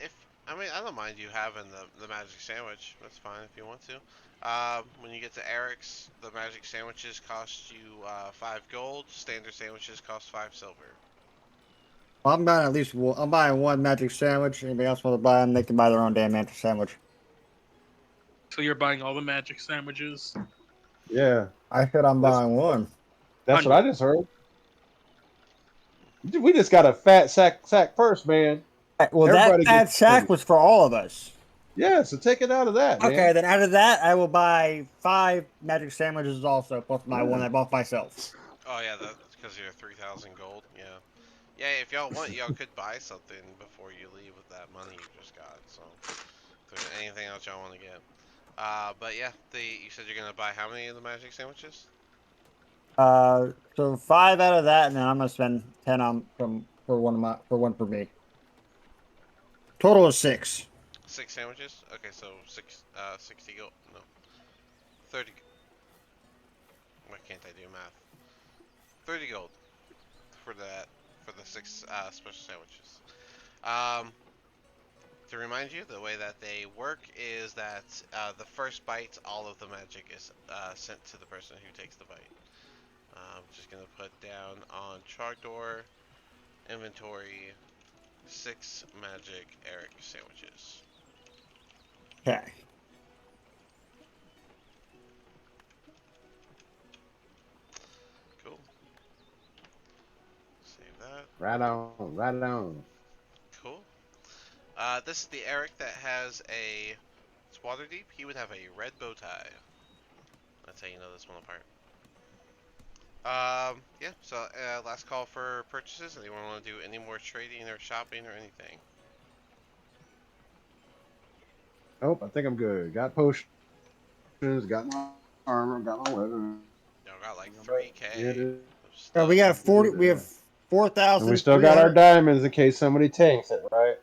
I don't mind you having the magic sandwich. That's fine if you want to. When you get to Eric's, the magic sandwiches cost you 5 gold. Standard sandwiches cost 5 silver. Well, I'm buying at least one. I'm buying one magic sandwich. Anybody else want to buy them? They can buy their own damn magic sandwich. So you're buying all the magic sandwiches? Yeah, I said I'm That's- buying one. that's what I just heard. We just got a fat sack purse, man. Well, Everybody that gets sack free. was for all of us. Yeah, so take it out of that, man. Okay, then out of that, I will buy 5 magic sandwiches also, plus my one I bought myself. Oh yeah, that's because you're 3,000 gold. Yeah, yeah. If y'all want, y'all could buy something before you leave with that money you just got. So, if there's anything else y'all want to get. But yeah, you said you're gonna buy how many of the magic sandwiches? So 5 out of that, and then I'm gonna spend 10 on for one for me. Total is 6. 6 sandwiches. Okay, so 60 gold. No, 30. Why can't I do math? 30 gold for the 6 special sandwiches. Um, to remind you, the way that they work is that the first bite, all of the magic is sent to the person who takes the bite. I'm just gonna put down on Trogdor inventory 6 magic Eric sandwiches. Okay. Cool. Save that. Right on, right on. Cool. This is the Eric that has a. It's Waterdeep. He would have a red bow tie. That's how you know this one apart. Yeah. So, last call for purchases. Anyone want to do any more trading or shopping or anything? Oh, I think I'm good. Got potions, got my armor, got my weapon. Y'all got like Yeah, 3K dude. of We stuff. got 40. We have And we still got our 4,300. diamonds in case somebody takes it, right?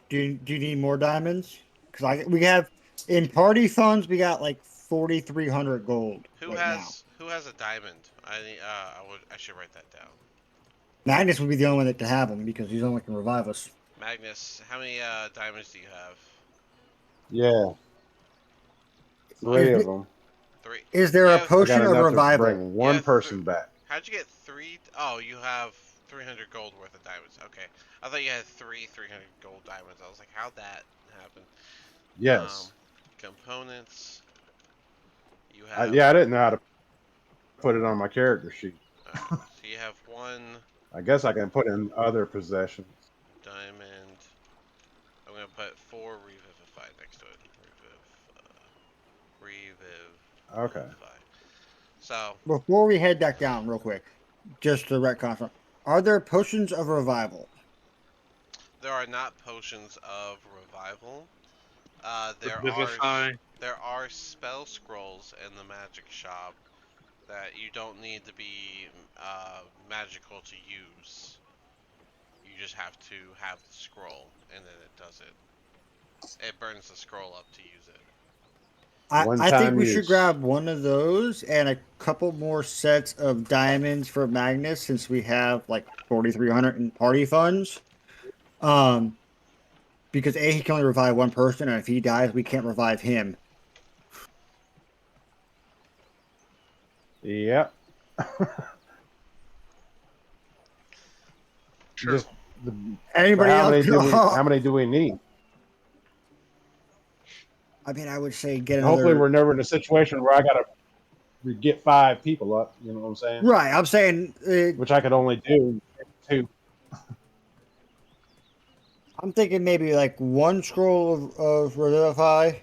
Do you need more diamonds? Because we have in party funds we got like 4,300 gold Who right now. has a diamond? I should write that down. Magnus would be the only one that can have them because he's the only one that can revive us. Magnus, how many diamonds do you have? Yeah, Fine. 3 of them. 3. Is there You a have, I potion got of enough to revival? bring one Yeah, person back. how'd you get 3? Oh, you have 300 gold worth of diamonds. Okay. I thought you had 300 gold diamonds. I was like, how'd that happen? Yes. Components. You have. Yeah, I didn't know how to put it on my character sheet. Alright. So you have 1 I guess I can put in other possessions. diamond. I'm gonna put 4 revivify next to it. Okay. Revivify. So, Before we head back down, real quick, just to retcon, are there potions of revival? there are not potions of revival. There Revivify. are spell scrolls in the magic shop that you don't need to be magical to use. You just have to have the scroll, and then it does it. It burns the scroll up to use it. I think we should use. grab one of those and a couple more sets of diamonds for Magnus since we have like 4,300 in party funds. Because he can only revive one person, and if he dies, we can't revive him. Yep. Sure. Just Anybody how else? many do we need? I mean, I would say get another. Hopefully, we're never in a situation where I gotta get 5 people up. You know what I'm saying? Right. I'm saying. Which I could only do 2. I'm thinking maybe like one scroll of Revivify,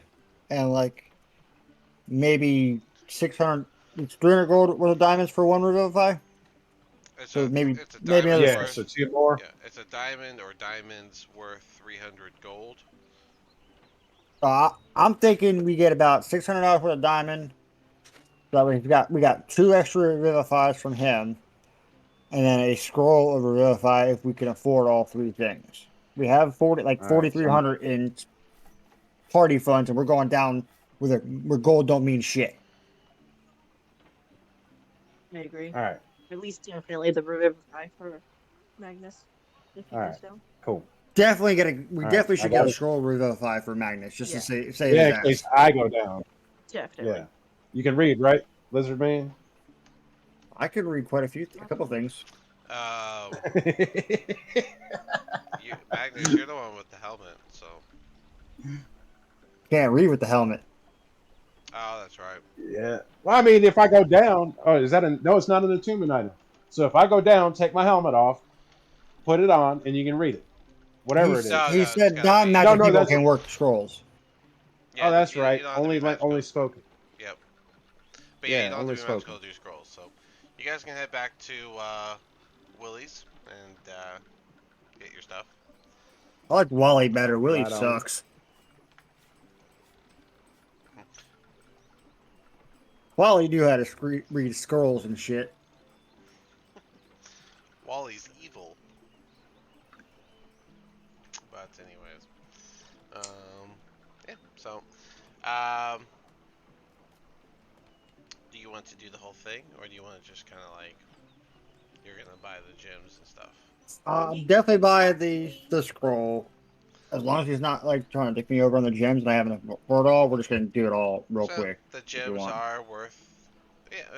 and like maybe 600, 300 gold worth of diamonds for one Revivify. It's So a maybe it's a maybe diamond another. Yeah. worth. So 2 more. Yeah, it's a diamond or diamonds worth 300 gold. I'm thinking we get about $600 worth of diamond. So we got 2 extra Revivifies from him, and then a scroll of Revivify if we can afford all 3 things. We have All right. 4,300 in party funds, and we're going down where gold don't mean shit. I agree. All right. At least definitely the Revivify for Magnus, if you All do right. so. Cool. Definitely All right, definitely I should got get a it. scroll Revivify for Magnus just Yeah. to say Yeah, his in case ass. I go down. Definitely. Yeah. You can read, right, Lizard Man? I could read quite a couple things. Magnus, you're the one with the helmet, so. Can't read with the helmet. Oh, that's right. Yeah. Well, I mean, if I go down, oh, is that no? It's not an attunement item. So if I go down, take my helmet off, put it on, and you can read it, whatever it is. No, He it's said gotta be. non-magic No, people that's can work scrolls. Yeah, oh, that's you right. don't have to be magical. Only spoken. Yep. But yeah, you don't only have to be magical spoken. to do scrolls. So you guys can head back to Willie's and get your stuff. I like Wally better. Willie Right on. sucks. Wally knew how to read scrolls and shit. Wally's evil. But anyways, yeah. So, do you want to do the whole thing, or do you want to just kind of like you're gonna buy the gems and stuff? Definitely buy the scroll. As long as he's not like trying to dick me over on the gems and I haven't afford it all, we're just gonna do it all real So quick. the gems want. are worth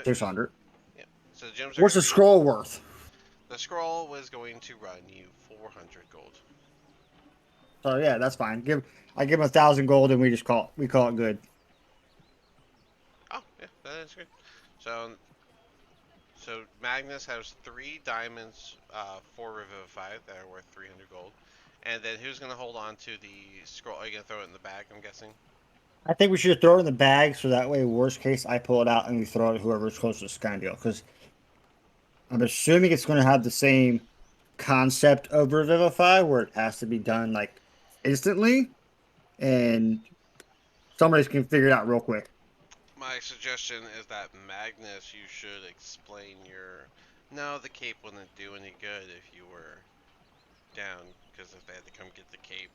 600. Yeah, So the gems are What's going the to be. scroll worth? The scroll was going to run you 400 gold. So yeah, that's fine. I give him 1,000 gold, and we call it good. Oh, yeah, that is good. So, so Magnus has 3 diamonds for Revivify that are worth 300 gold. And then who's going to hold on to the scroll? Are you going to throw it in the bag, I'm guessing? I think we should throw it in the bag so that way, worst case, I pull it out and we throw it at whoever's closest, kind of deal. Because I'm assuming it's going to have the same concept of Revivify, where it has to be done like instantly, and somebody can figure it out real quick. My suggestion is that Magnus, you should explain your. No, the cape wouldn't do any good if you were down, because if they had to come get the cape.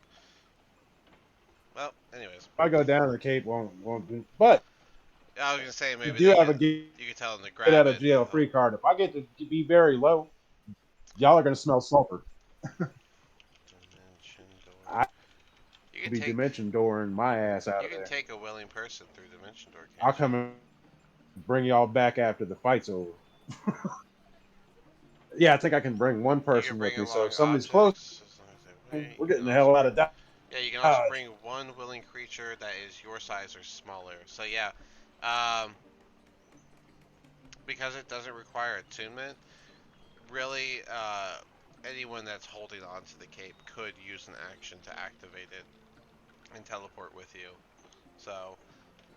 Well, anyways, If I go down, the cape won't do. But I was gonna say you maybe do have a get you could tell them to out grab of it. jail free card. If I get to be very low, y'all are gonna smell sulfur. Dimension door. I'll You can be take dimension dooring my ass out you of can there. take a willing person through dimension door, I'll can't you? come and bring y'all back after the fight's over. Yeah, I think I can bring one You can person bring with me. So along if somebody's close, objects as long as they wait. we're You can getting the also hell out bring of yeah. You can also Dodge. bring one willing creature that is your size or smaller. So yeah, um, because it doesn't require attunement, really, anyone that's holding onto the cape could use an action to activate it and teleport with you. So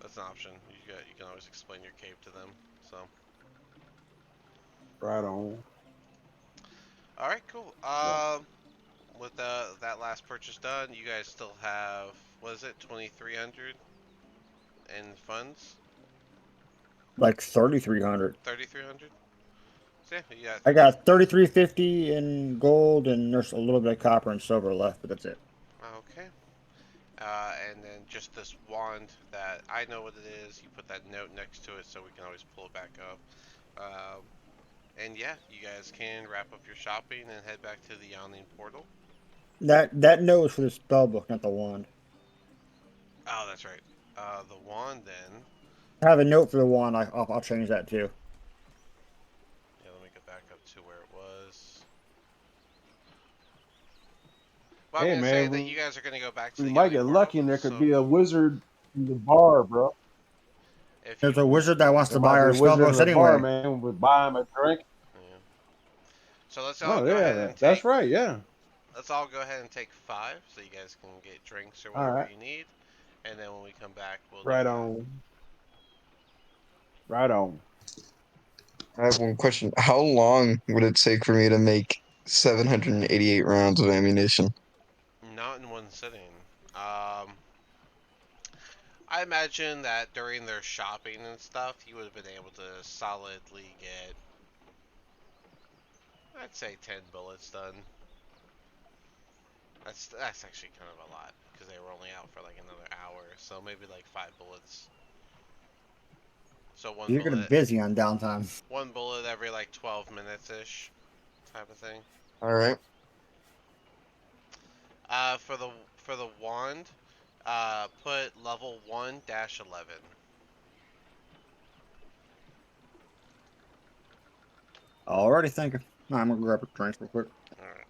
that's an option. You can always explain your cape to them. So Right on. all right, cool. Yeah. With that last purchase done, you guys still have what is it, 2,300 in funds? Like 3,300. 3,300. So yeah, you got I got 3,350 in gold, and there's a little bit of copper and silver left, but that's it. okay. And then just this wand that I know what it is. You put that note next to it so we can always pull it back up. And yeah, you guys can wrap up your shopping and head back to the Yawning Portal. That note is for the spell book, not the wand. Oh, that's right. The wand then. I have a note for the wand. I'll change that too. Yeah, let me get back up to where it was. Well, I'm Hey gonna say man, that you guys are gonna go back to we the might Yawning get Portal. lucky and there could So be a wizard in the bar, bro. if There's you, a wizard that wants There to might buy be our a spell wizard in books the bar, anyway. man. We buy him a drink. yeah. So let's all Oh go yeah, ahead and that's take. right. Yeah. Let's all go ahead and take 5, so you guys can get drinks or All whatever right. you need. And then when we come back, we'll do Right that. on. Right on. I have one question. How long would it take for me to make 788 rounds of ammunition? Not in one sitting. Um, I imagine that during their shopping and stuff, you would have been able to solidly get, I'd say, 10 bullets done. That's actually kind of a lot because they were only out for like another hour, so maybe like 5 bullets. So You're gonna be busy on downtime. one bullet every like 12 minutes ish, type of thing. All right. For the wand, put level 1-11. Already thinking. I'm gonna grab a drink real quick. All right.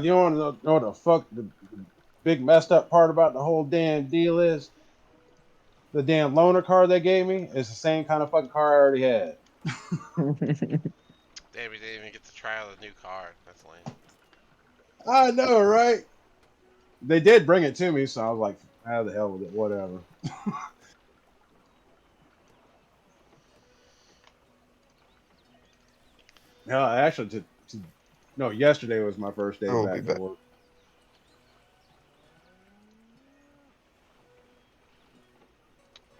You want to know what the fuck the big messed up part about the whole damn deal is? The damn loaner car they gave me is the same kind of fucking car I already had. Damn, we didn't even get to try out a new car. That's lame. I know, right? They did bring it to me, so I was like, "How the hell with it? Whatever." Hell, I actually, no, yesterday was my first day I will be back to back. work.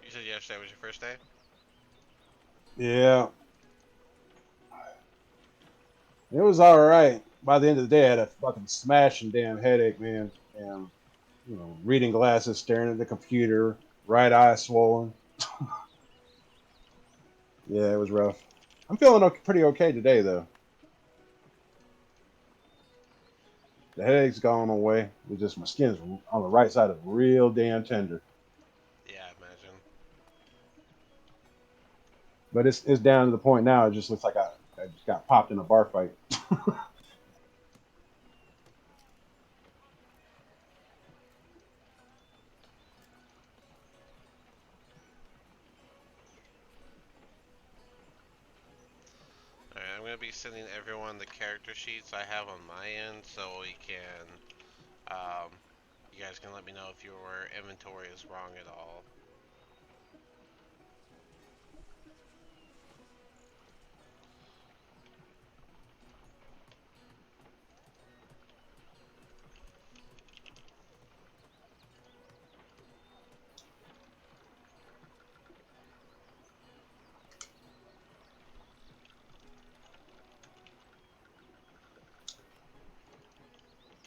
You said yesterday was your first day? Yeah, it was all right. by the end of the day, I had a fucking smashing damn headache, man. And reading glasses, staring at the computer, right eye swollen. Yeah, it was rough. I'm feeling pretty okay today, though. The headache's gone away. It's just my skin's on the right side is real damn tender. Yeah, I imagine. But it's down to the point now. It just looks like I just got popped in a bar fight. Alright, I'm gonna be sending everyone the character sheets I have on my end, so we can, you guys can let me know if your inventory is wrong at all.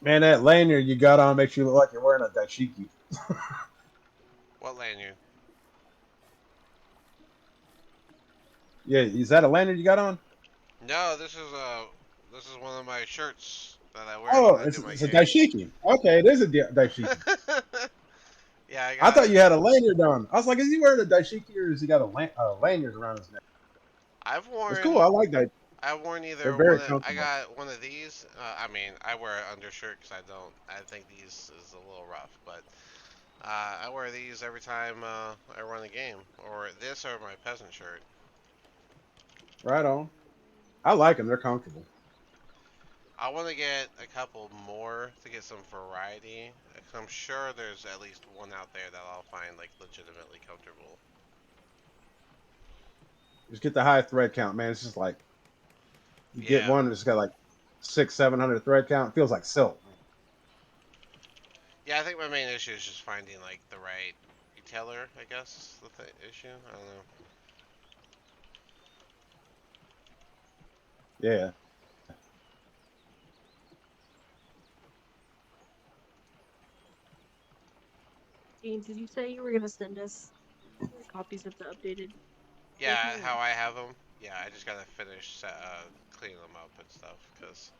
Man, that lanyard you got on makes you look like you're wearing a dashiki. What lanyard? Yeah, is that a lanyard you got on? No, this is one of my shirts that I wear Oh, when I do my it's a game. dashiki. Okay, it is a dashiki. Yeah, I I got thought it. you had a lanyard on. I was like, is he wearing a dashiki or has he got a lanyard around his neck? I've It's worn cool. I like that. I've worn They're either very one of, I comfortable. got one of these. I mean, I wear an undershirt because I think these is a little rough, but I wear these every time I run a game, or this or my peasant shirt. Right on. I like them. They're comfortable. I want to get a couple more to get some variety. 'Cause I'm sure there's at least one out there that I'll find like legitimately comfortable. Just get the high thread count, man. It's just like you get Yeah, one that's got like 600-700 thread count. It feels like silk. yeah. I think my main issue is just finding like the right retailer. I guess is the issue. I don't know. Yeah. Dean, did you say you were gonna send us copies of the updated Yeah, version? how I have them. Yeah, I just gotta finish cleaning them up and stuff because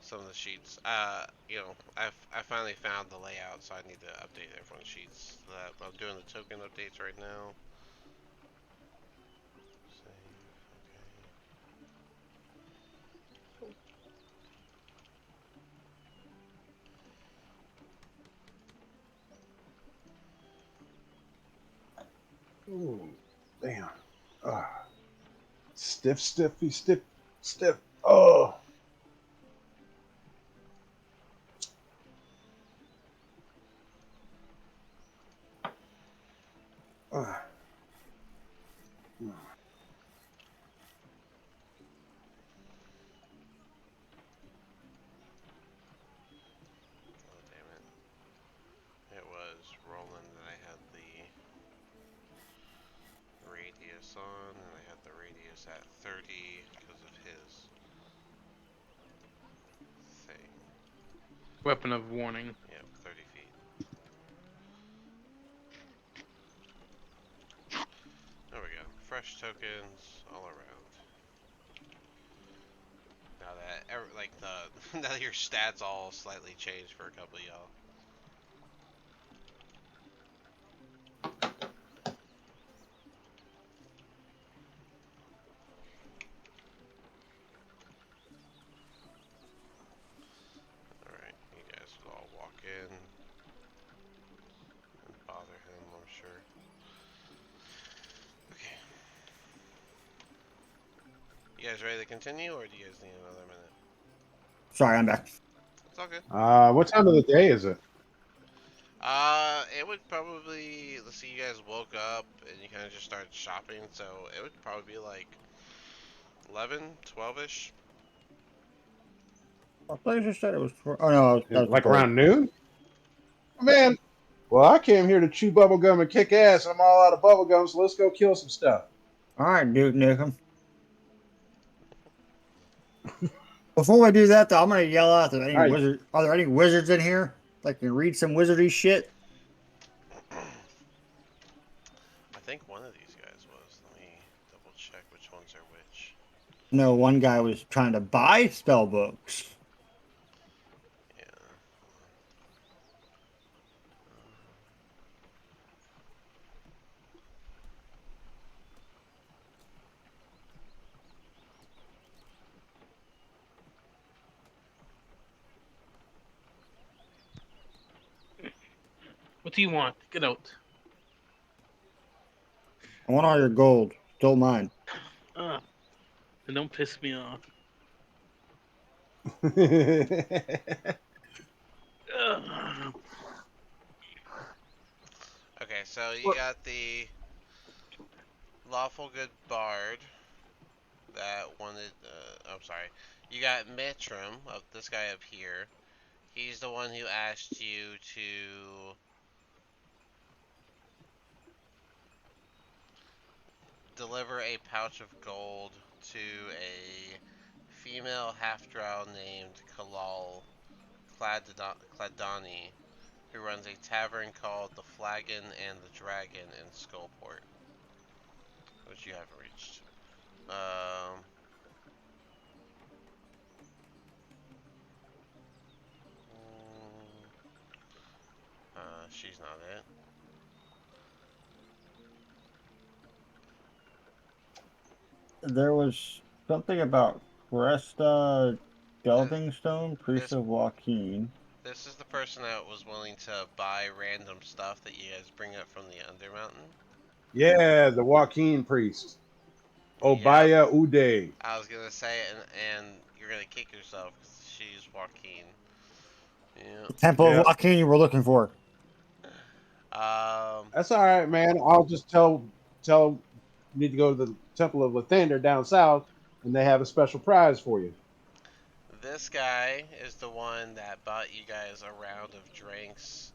some of the sheets. I finally found the layout, so I need to update everyone's sheets. I'm doing the token updates right now. Save. Cool. Ooh, damn. Ah, stiff, stiffy, stiff, stiff. Oh. Ah. Oh damn it! It was Roland that I had the radius on, and I had the radius at 30 because of his thing. Weapon of warning. Yep, 30 feet. There we go. Fresh tokens all around. Now that like the now that your stats all slightly changed for a couple of y'all. All right, you guys will all walk in and bother him, I'm sure. Okay. You guys ready to continue, or do you guys need another minute? Sorry, I'm back. It's all good. What time of the day is it? It would probably, let's see, you guys woke up and you kind of just started shopping, so it would probably be like 11, 12-ish. I thought you just said it was. Oh no, that was the Like gold. around noon? Man, well, I came here to chew bubble gum and kick ass, and I'm all out of bubble gum, so let's go kill some stuff. All right, Duke Nukem. Before we do that, though, I'm gonna yell out: "Are there any All right. wizard? Are there any wizards in here that can read some wizardy shit?" I think one of these guys was. Let me double check which ones are which. No, one guy was trying to buy spell books. Yeah. What do you want? Get out. I want all your gold. Stole mine. And don't piss me off. Ugh. Okay, so you What? got the lawful good bard that wanted. I'm sorry. You got Mitram, of this guy up here. He's the one who asked you to deliver a pouch of gold to a female half-drow named Kalal Cladani, who runs a tavern called the Flagon and the Dragon in Skullport, which you haven't reached. She's not it. There was something about Cresta Th- Delving Stone, Priest This of Joaquin. this is the person that was willing to buy random stuff that you guys bring up from the Undermountain. Yeah, the Joaquin priest. Yep, Obaya Uday. I was gonna say it, and you're gonna kick yourself because she's Joaquin. Yeah. The Temple of Yeah. Joaquin you were looking for. Um, That's all right, man. I'll just tell you need to go to the Temple of Lathander down south, and they have a special prize for you. this guy is the one that bought you guys a round of drinks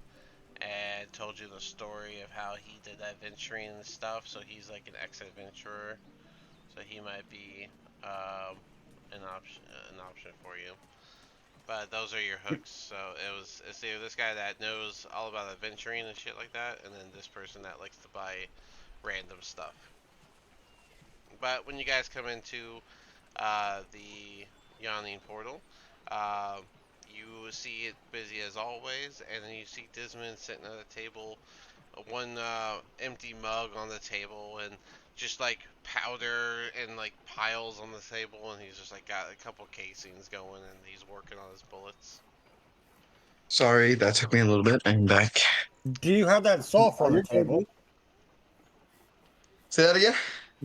and told you the story of how he did that venturing and stuff. So he's like an ex-adventurer. So he might be an option for you. But those are your hooks. So it's either this guy that knows all about adventuring and shit like that, and then this person that likes to buy random stuff. But when you guys come into the yawning portal, uh, you see it busy as always, and then you see Dismond sitting at a table, one empty mug on the table, and just like powder and like piles on the table, and he's just like got a couple casings going, and he's working on his bullets. Sorry, that took me a little bit. I'm back. Do you have that sulfur Oh, on the you're good, table? dude. Say that again?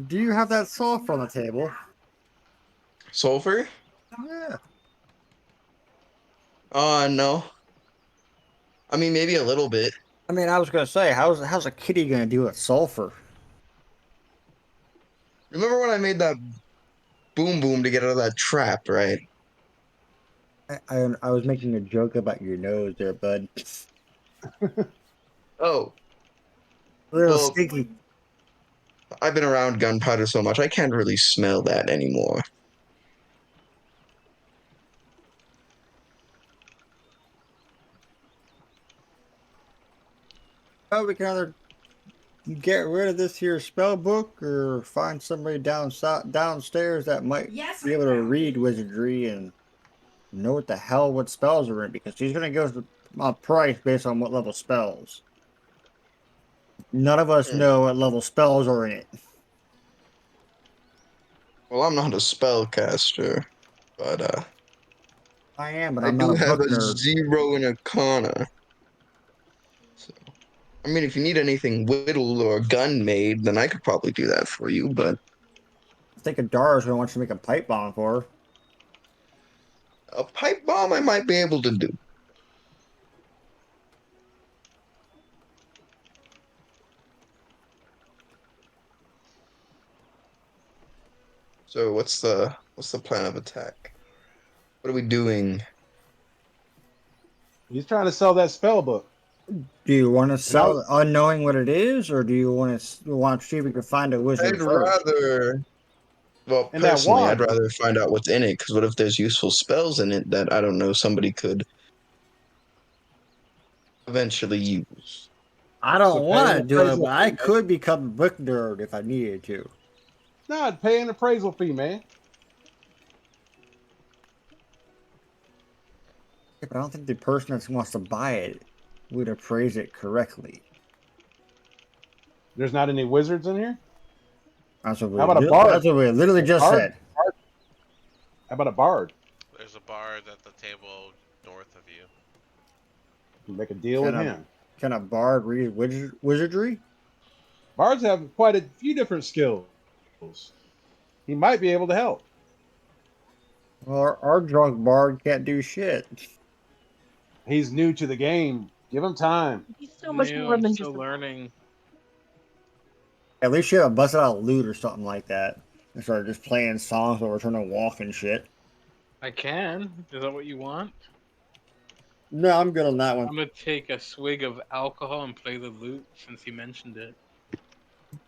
Do you have that sulfur on the table? Sulfur? Yeah. No. I mean, maybe a little bit. I mean, I was gonna say, how's a kitty gonna deal with sulfur? Remember when I made that boom boom to get out of that trap, right? I was making a joke about your nose there, bud. Oh, A little well, stinky. I've been around gunpowder so much, I can't really smell that anymore. Oh, we can either get rid of this here spell book or find somebody downstairs that might be able to read wizardry and know what spells are in, because she's gonna give us a price based on what level spells. None of us Hmm. know what level spells are in it. Well, I'm not a spellcaster, but I am, but I I'm not do a have book a nerd. 0 in Arcana. So, I mean, if you need anything whittled or gun made, then I could probably do that for you, but I think Adara's gonna want you to make a pipe bomb for her. a pipe bomb I might be able to do. So what's the plan of attack? What are we doing? He's trying to sell that spell book. Do you want to And I, sell it unknowing what it is, or do you want to see if we can find a wizard I'd first? rather Well, And that personally, I'd wand. rather find out what's in it, because what if there's useful spells in it that, I don't know, somebody could eventually use? I So don't pay want an to do it, appraisal but I fee, man. could become a book nerd if I needed to. No, I'd pay an appraisal fee, man. Yeah, but I don't think the person that wants to buy it would appraise it correctly. There's not any wizards in here. That's what How about a bard? that's what we literally A just bard? said. How about a bard? There's a bard at the table north of you. Make a deal with Can a him. can a bard read wizardry? Bards have quite a few different skills. He might be able to help. Well, our drunk bard can't do shit. He's new to the game. Give him time. He's so much New, more I'm than still just a bard. learning. At least you have busted out loot or something like that. Instead of just playing songs while we're trying to walk and shit. I can. Is that what you want? No, I'm good on that one. I'm gonna take a swig of alcohol and play the lute since you mentioned it.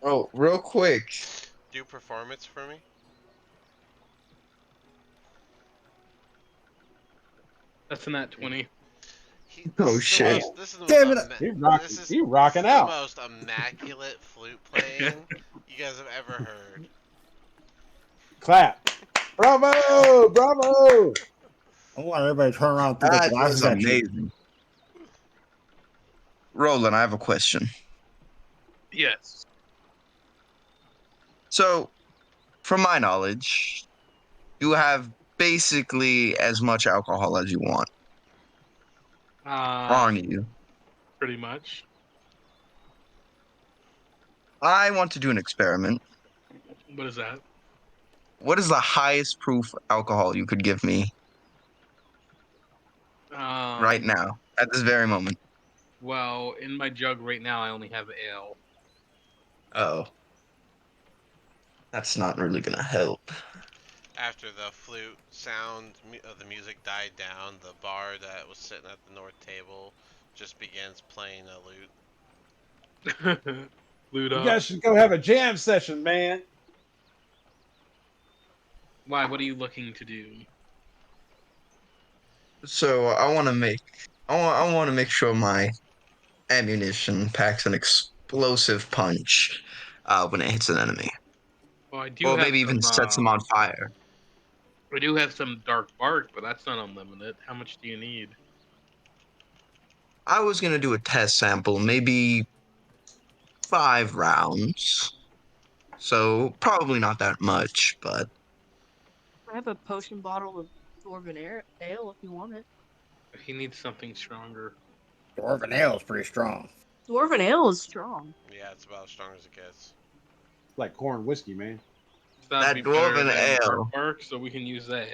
Oh, real quick. Do performance for me. That's in that 20. Oh, shit. This is the Damn most it. He rocking the out. most immaculate flute playing you guys have ever heard. Clap. Bravo! Bravo! I want everybody to turn around through the That was glasses at you. amazing. Roland, I have a question. Yes. So, from my knowledge, you have basically as much alcohol as you want, aren't you? Pretty much. I want to do an experiment. What is that? What is the highest proof alcohol you could give me right Um. now, at this very moment? Well, in my jug right now, I only have ale. Oh, that's not really gonna help. After the flute sound of the music died down, the bar that was sitting at the north table just begins playing a lute. Lute You up. guys should go have a jam session, man. Why? What are you looking to do? So I want to make sure my ammunition packs an explosive punch when it hits an enemy, Well, I do or have maybe even some. sets them on fire. I do have some dark bark, but that's not unlimited. How much do you need? I was gonna do a test sample, maybe 5 rounds. So probably not that much, but I have a potion bottle of dwarven ale if you want it. He needs something stronger. Dwarven ale is pretty strong. Dwarven ale is strong. Yeah, it's about as strong as it gets. Like corn whiskey, man. So that'd that be better dwarven than dark ale. bark, so we can use that.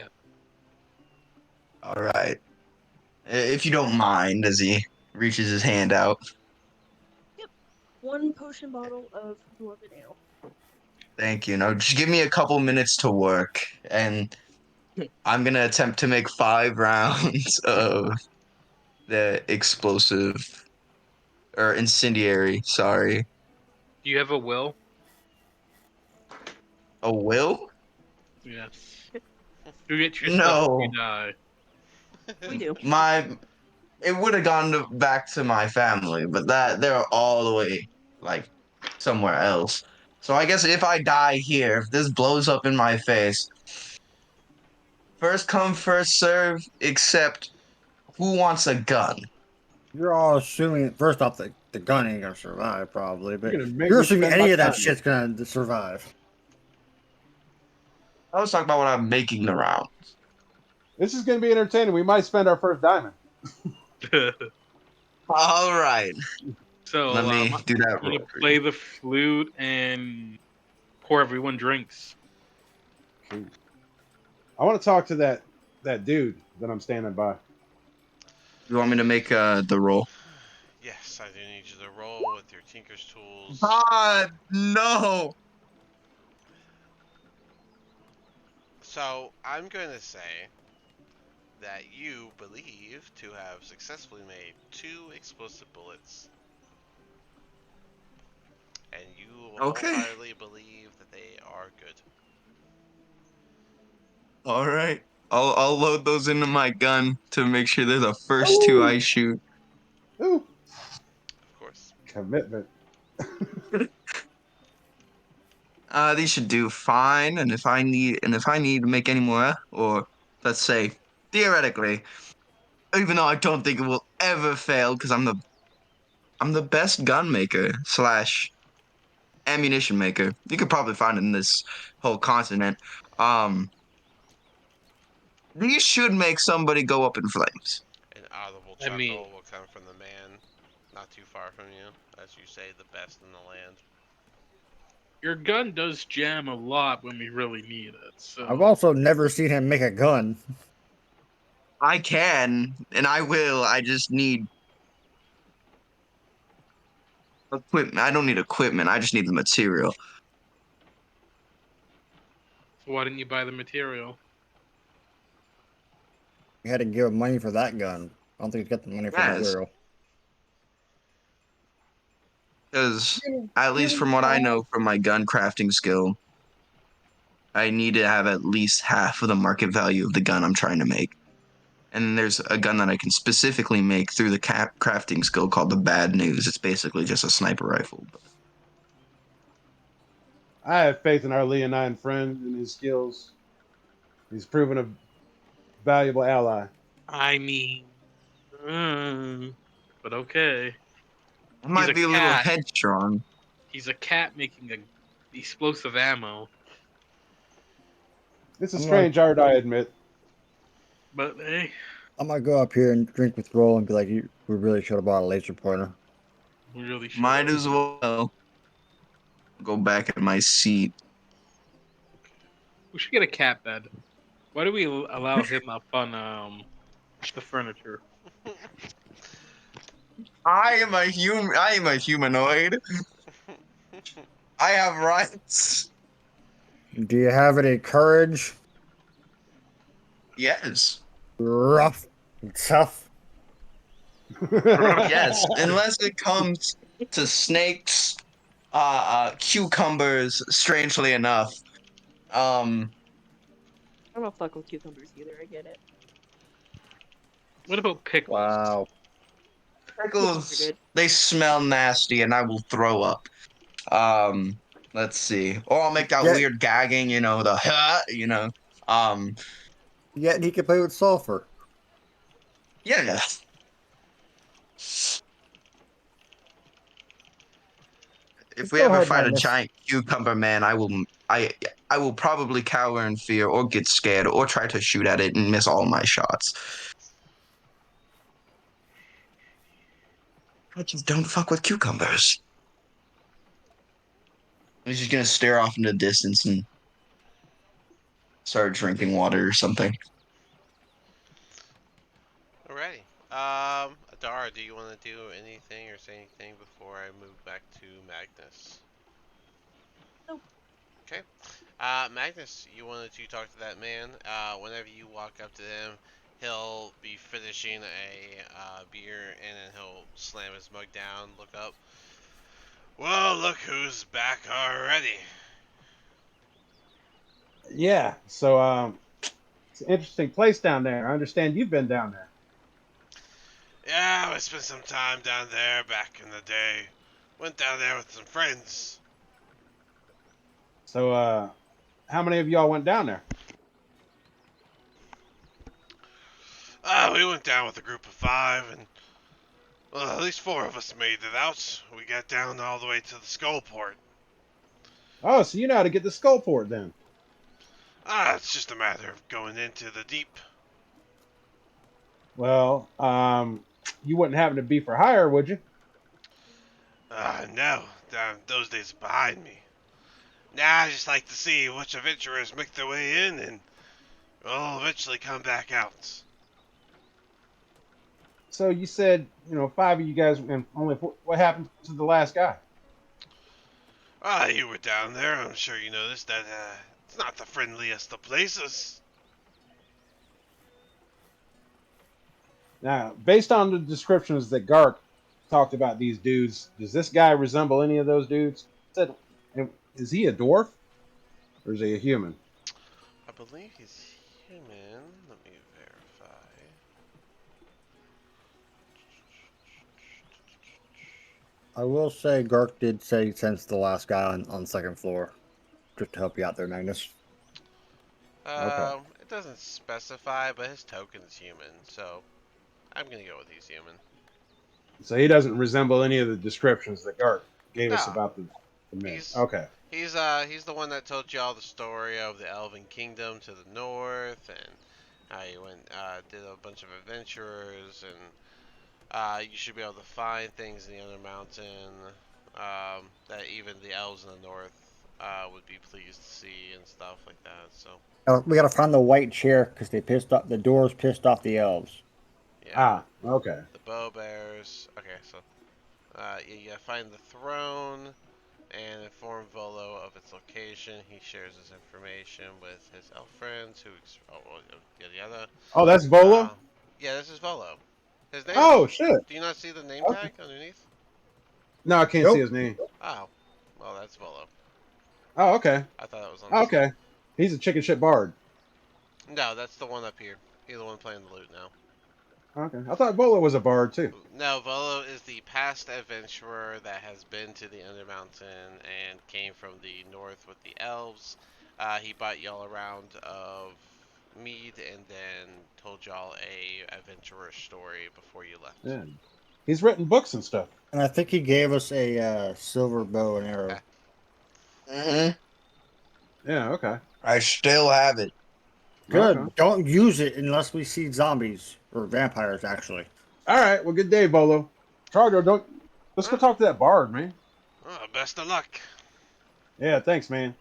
All right, if you don't mind, as he reaches his hand out. Yep. One potion bottle of dwarven ale. Thank you. Now just give me a couple minutes to work, and I'm gonna attempt to make 5 rounds of the explosive or incendiary. Sorry, Do you have a will? a will? Yes. You get your stuff if No, you die. We do. my it would have gone back to my family, but that they're all the way like somewhere else. So I guess if I die here, if this blows up in my face, first come, first serve. Except who wants a gun? You're all assuming first off the gun ain't gonna survive probably, You're but gonna make you're me assuming spend my any of that time. shit's gonna survive. I was talking about when I'm making the round. This is gonna be entertaining. We might spend our first diamond. All right, let So me do that I'm roll gonna for you. play the flute and pour everyone drinks. Cool. I want to talk to that dude that I'm standing by. You want me to make the roll? Yes, I do need you to roll with your Tinker's tools. God, no. So, I'm going to say that you believe to have successfully made 2 explosive bullets. And you Okay. wholeheartedly believe that they are good. All right. I'll load those into my gun to make sure they're the first two Ooh, I shoot. ooh, Of course. commitment. These should do fine, and if I need to make any more, or let's say theoretically, even though I don't think it will ever fail, because I'm the best gun maker slash ammunition maker you could probably find in this whole continent. Um, these should make somebody go up in flames. An audible I mean, chuckle will come from the man not too far from you, as you say, the best in the land. your gun does jam a lot when we really need it. I've So also never seen him make a gun. I can, and I will. I just need equipment. I don't need equipment. I just need the material. why didn't you buy the material? You had to give him money for that gun. I don't think he's got the money for the Yes, material. because Give at least him from what I five. know from my gun crafting skill, I need to have at least half of the market value of the gun I'm trying to make. And there's a gun that I can specifically make through the crafting skill called the Bad News. It's basically just a sniper rifle. I have faith in our Leonine friend and his skills. He's proven a valuable ally. I mean, but okay. I He's might a be a little cat. headstrong. He's a cat making a explosive ammo. It's a I'm gonna strange art, I admit. But hey, I'm gonna go up here and drink with Roll and be like, we really should have bought a laser pointer. we really should Might have. as well go back at my seat. We should get a cat bed. Why do we allow him up on the furniture? I am a human. I am a humanoid. I have rights. Do you have any courage? Yes. Rough and tough. Yes. Unless it comes to snakes, cucumbers. Strangely enough, um, I don't fuck with cucumbers either. I get it. What about pickles? Wow. Pickles are pickles. good. They smell nasty, and I will throw up. Let's see. Or I'll make that Yet, weird gagging. the. Um, yet he can play with sulfur. yeah. If we Go ever ahead, fight a Magnus. giant cucumber man, I will probably cower in fear or get scared or try to shoot at it and miss all my shots. I just don't fuck with cucumbers. He's just gonna stare off into the distance and start drinking water or something. Alrighty. Adara, do you want to do anything or say anything before I move back to Magnus? Nope. Okay. Magnus, you wanted to talk to that man. Whenever you walk up to him, he'll be finishing a beer and then he'll slam his mug down, look up. Well, look who's back already. Yeah, so it's an interesting place down there. I understand you've been down there. Yeah, I spent some time down there back in the day. Went down there with some friends. So how many of y'all went down there? We went down with a group of 5, and well, at least 4 of us made it out. We got down all the way to the Skullport. Oh, so you know how to get to Skullport then. It's just a matter of going into the deep. Well, you wouldn't happen to be for hire, would you? No, those days are behind me. Now I just like to see which adventurers make their way in and will eventually come back out. So you said, 5 of you guys, and only 4, what happened to the last guy? You were down there. I'm sure you noticed that it's not the friendliest of places. Now, based on the descriptions that Gark talked about these dudes, does this guy resemble any of those dudes? Is he a dwarf or is he a human? I believe he's came in. Let me verify. I will say Gark did say he sends the last guy on the second floor. Just to help you out there, Magnus. Okay. It doesn't specify, but his token is human, so I'm gonna go with he's human. So he doesn't resemble any of the descriptions that Gark gave us No, about the men. he's Okay. he's the one that told you all the story of the Elven Kingdom to the north, and how he went did a bunch of adventurers, and you should be able to find things in the other mountain that even the elves in the north would be pleased to see and stuff like that. So We gotta find the white chair because they pissed off the doors. Pissed off the elves. yeah, Ah, okay. the bow bears. Okay, so you gotta find the throne and inform Volo of its location. He shares his information with his elf friends who yada yada. Oh, that's Volo? Uh, yeah, this is Volo. His name is. Oh, shit. Do you not see the name Okay. tag underneath? No, I can't see Nope. his name. Oh, well, that's Volo. Oh, okay. I thought it was on the side. Okay. He's a chicken shit bard. No, that's the one up here. He's the one playing the lute now. Okay. I thought Volo was a bard, too. No, Volo is the past adventurer that has been to the Undermountain and came from the north with the elves. He bought y'all a round of mead and then told y'all a adventurer story before you left. Yeah. He's written books and stuff. And I think he gave us a silver bow and arrow. Hmm. Yeah, okay. I still have it. Good. Okay. Don't use it unless we see zombies or vampires, actually. All right. Well, good day, Volo. Chargo, don't. Let's go talk to that bard, man. Oh, best of luck. Yeah, thanks, man.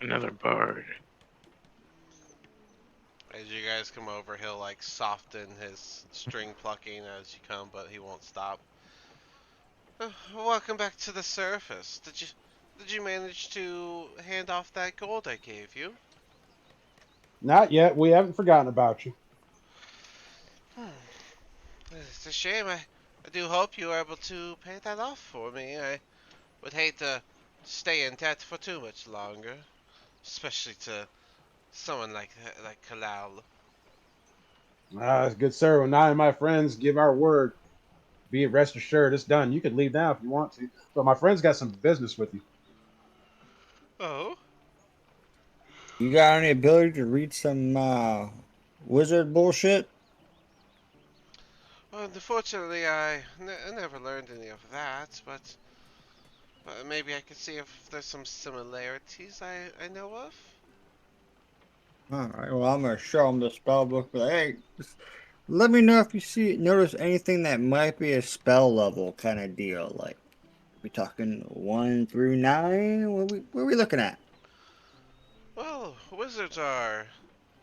Another bard. As you guys come over, he'll like soften his string plucking as you come, but he won't stop. Welcome back to the surface. Did you manage to hand off that gold I gave you? Not yet. We haven't forgotten about you. It's a shame. I do hope you are able to pay that off for me. I would hate to stay in debt for too much longer, especially to someone like Kalal. Good sir. When I and my friends give our word, be rest assured it's done. You can leave now if you want to. But my friend's got some business with you. Oh? You got any ability to read some wizard bullshit? Well, unfortunately, I never learned any of that, but maybe I could see if there's some similarities I know of. Alright, well, I'm gonna show him the spell book. But hey, just let me know if you notice anything that might be a spell level kind of deal. Like, we talking 1 through 9? What are we looking at? Well, wizards are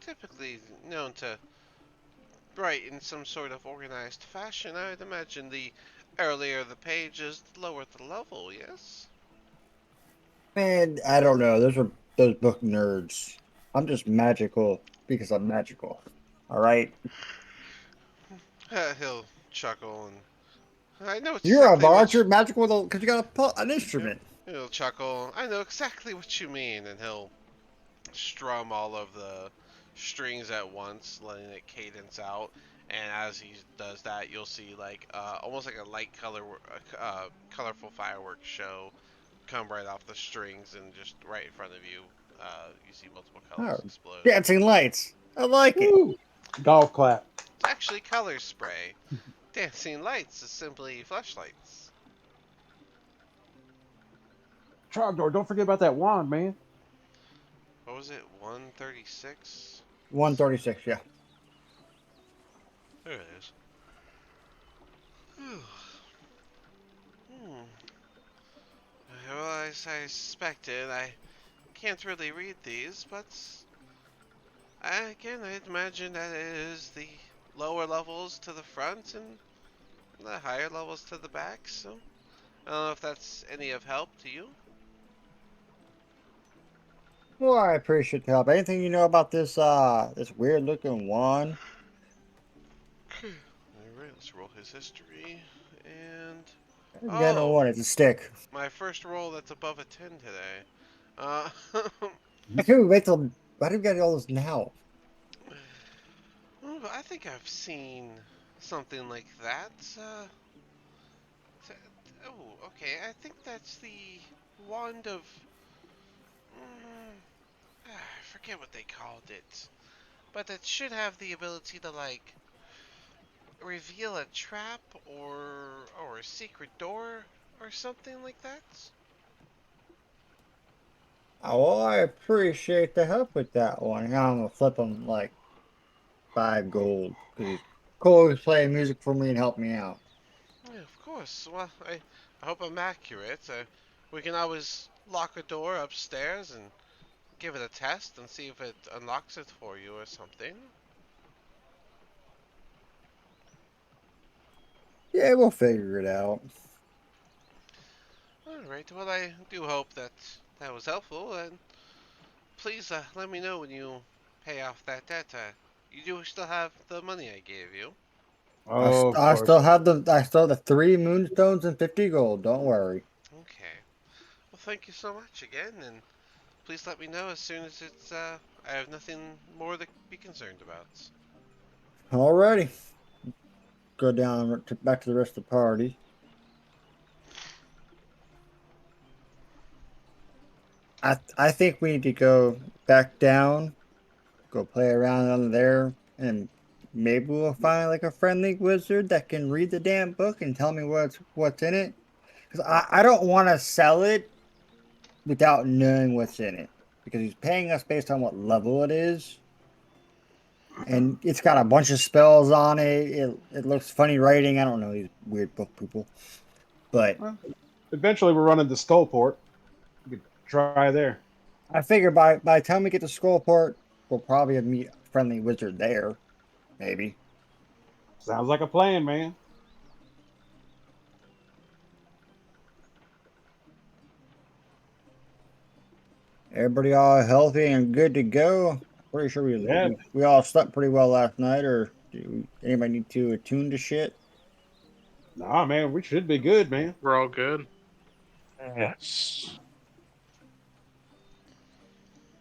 typically known to write in some sort of organized fashion. I'd imagine the earlier the pages, the lower the level, yes? Man, I don't know. Those book nerds. I'm just magical because I'm magical. All right. He'll chuckle and I know You're a exactly bard. what You're magical because you got an yeah, instrument. he'll chuckle. I know exactly what you mean, and he'll strum all of the strings at once, letting it cadence out. And as he does that, you'll see like almost like a light colorful fireworks show come right off the strings and just right in front of you. You see multiple Oh, colors explode. dancing lights. I like it. Woo! Golf clap. It's actually color spray. Dancing lights is simply flashlights. Trogdor, don't forget about that wand, man. What was it? 136? 136. Yeah. There it is. Hmm. Well, as I suspected, I can't really read these, but I'd imagine that it is the lower levels to the front and the higher levels to the back, so I don't know if that's any of help to you. Well, I appreciate the help. Anything you know about this weird looking wand? Alright, let's roll his history. And I got no oh, one. It's a stick. my first roll that's above a 10 today. Uh, I can't wait till Why do we got all this now? Oh, I think I've seen something like that. Okay. I think that's the wand of. I forget what they called it, but it should have the ability to like reveal a trap or a secret door or something like that. Oh, well, I appreciate the help with that one. I'm gonna flip him like 5 gold because he's cool. He's playing music for me and help me out. Yeah, of course. Well, I hope I'm accurate. We can always lock a door upstairs and give it a test and see if it unlocks it for you or something. Yeah, we'll figure it out. Alright, well, I do hope that that was helpful, and please let me know when you pay off that debt. You do still have the money I gave you. Oh, of I course. still have the 3 moonstones and 50 gold. Don't worry. Okay. Well, thank you so much again, and please let me know as soon as I have nothing more to be concerned about. Alrighty. Go down back to the rest of the party. I think we need to go back down, go play around under there, and maybe we'll find like a friendly wizard that can read the damn book and tell me what's in it. Because I don't want to sell it without knowing what's in it. Because he's paying us based on what level it is. And it's got a bunch of spells on it. It looks funny writing. I don't know these weird book people. But Well, eventually, we're running to Skullport. We could try there. I figure by the time we get to Skullport, we'll probably meet a friendly wizard there. Maybe. Sounds like a plan, man. Everybody all healthy and good to go. Pretty sure Yeah. we all slept pretty well last night. Or do anybody need to attune to shit? Nah, man, we should be good, man. We're all good. Yes.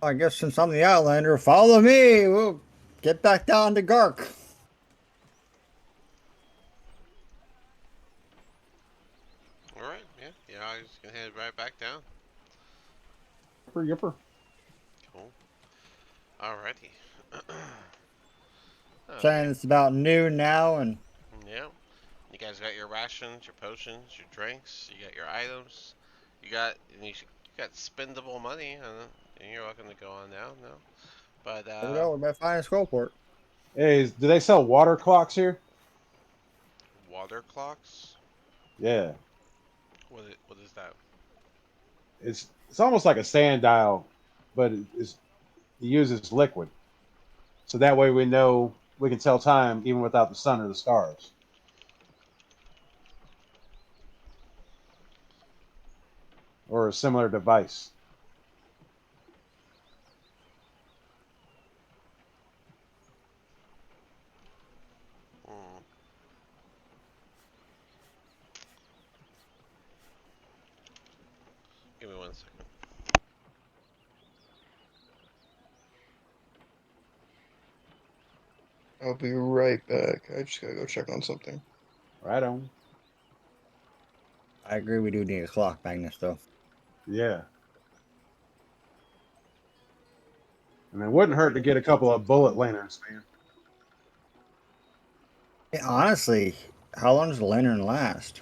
I guess since I'm the Outlander, follow me. We'll get back down to Gark. Alright, yeah, I was gonna head right back down. Yipper, yipper. Cool. Alrighty. Saying Okay. it's about noon now, and Yeah. You guys got your rations, your potions, your drinks. You got your items. You got spendable money. And you're welcome to go on now. No, but there we go. We're about to find a Skullport. Hey, do they sell water clocks here? water clocks. Yeah. What is that? It's almost like a sand dial, but it uses liquid. So that way we know we can tell time even without the sun or the stars. Or a similar device. Hmm. Give me 1 second. I'll be right back. I just gotta go check on something. Right on. I agree. We do need a clock, Magnus, though. Yeah. And it wouldn't hurt to get a couple of bullet lanterns, man. Yeah, honestly, how long does the lantern last?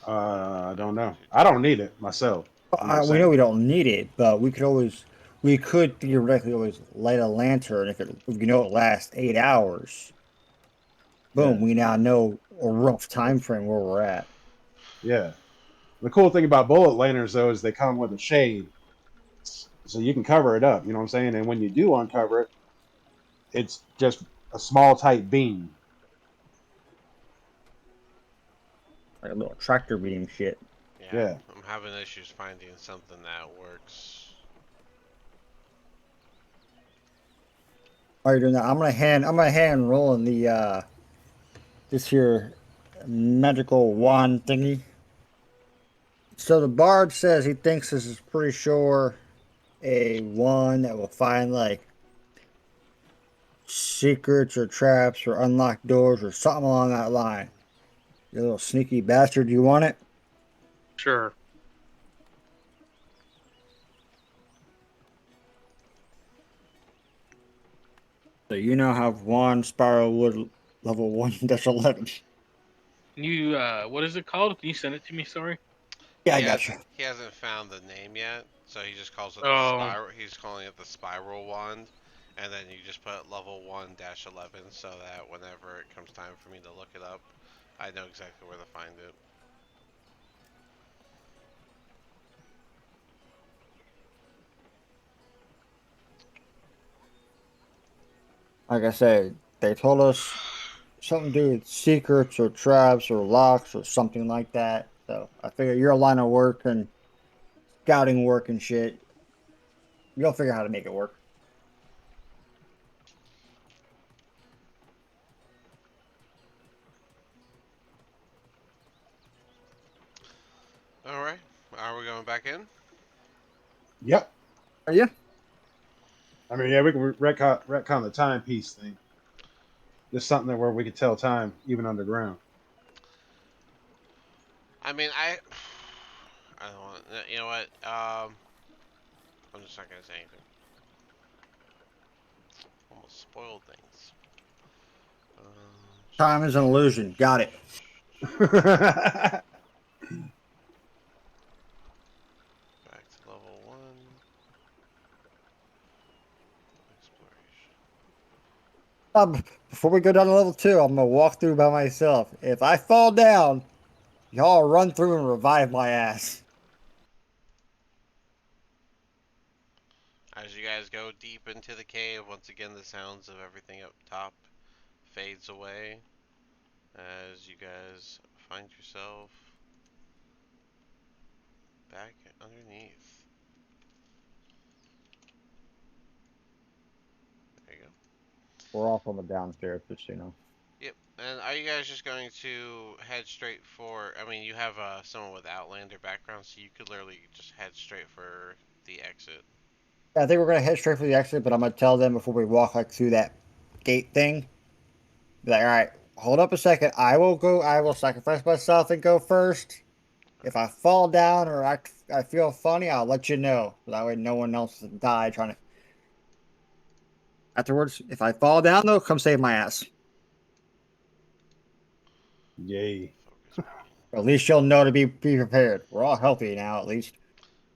I don't know. I don't need it myself. I'm just We know saying. we don't need it, but we could theoretically always light a lantern if you know it lasts 8 hours. Yeah. Boom, we now know a rough time frame where we're at. Yeah. The cool thing about bullet lanterns, though, is they come with a shade. So you can cover it up. You know what I'm saying? And when you do uncover it, it's just a small, tight beam. Like a little tractor beam shit. Yeah, Yeah. I'm having issues finding something that works. While you're doing that, I'm gonna hand rolling the this here magical wand thingy. So the bard says he thinks this is pretty sure a one that will find like secrets or traps or unlocked doors or something along that line. You little sneaky bastard, you want it? Sure. So you now have one spiral wood level 1-11. You what is it called? Can you send it to me? Sorry. Yeah, I got you. He hasn't found the name yet, so he just calls it the Oh, spiral. He's calling it the spiral wand, and then you just put level 1-11 so that whenever it comes time for me to look it up, I know exactly where to find it. Like I said, they told us something to do with secrets or traps or locks or something like that. So I figure your line of work and scouting work and shit, you'll figure out how to make it work. All right, are we going back in? Yep. Are you? I mean, yeah, we can retcon the timepiece thing. Just something that where we could tell time even underground. I mean, I don't want. You know what? I'm just not gonna say anything. Almost spoiled things. Time is an illusion. Got it. Back to level 1. Exploration. Before we go down to level 2, I'm gonna walk through by myself. If I fall down, y'all run through and revive my ass. As you guys go deep into the cave, once again the sounds of everything up top fades away as you guys find yourself back underneath. There you go. We're off on the downstairs, just so you know. Yep. And are you guys just going to head straight for? I mean, you have someone with Outlander background, so you could literally just head straight for the exit. Yeah, I think we're gonna head straight for the exit, but I'm gonna tell them before we walk like through that gate thing. Be like, all right, hold up a second. I will go. I will sacrifice myself and go first. If I fall down or I feel funny, I'll let you know. That way, no one else will die trying to. Afterwards, if I fall down though, come save my ass. Yay. Focus beacon. Or at least you'll know to be prepared. We're all healthy now, at least.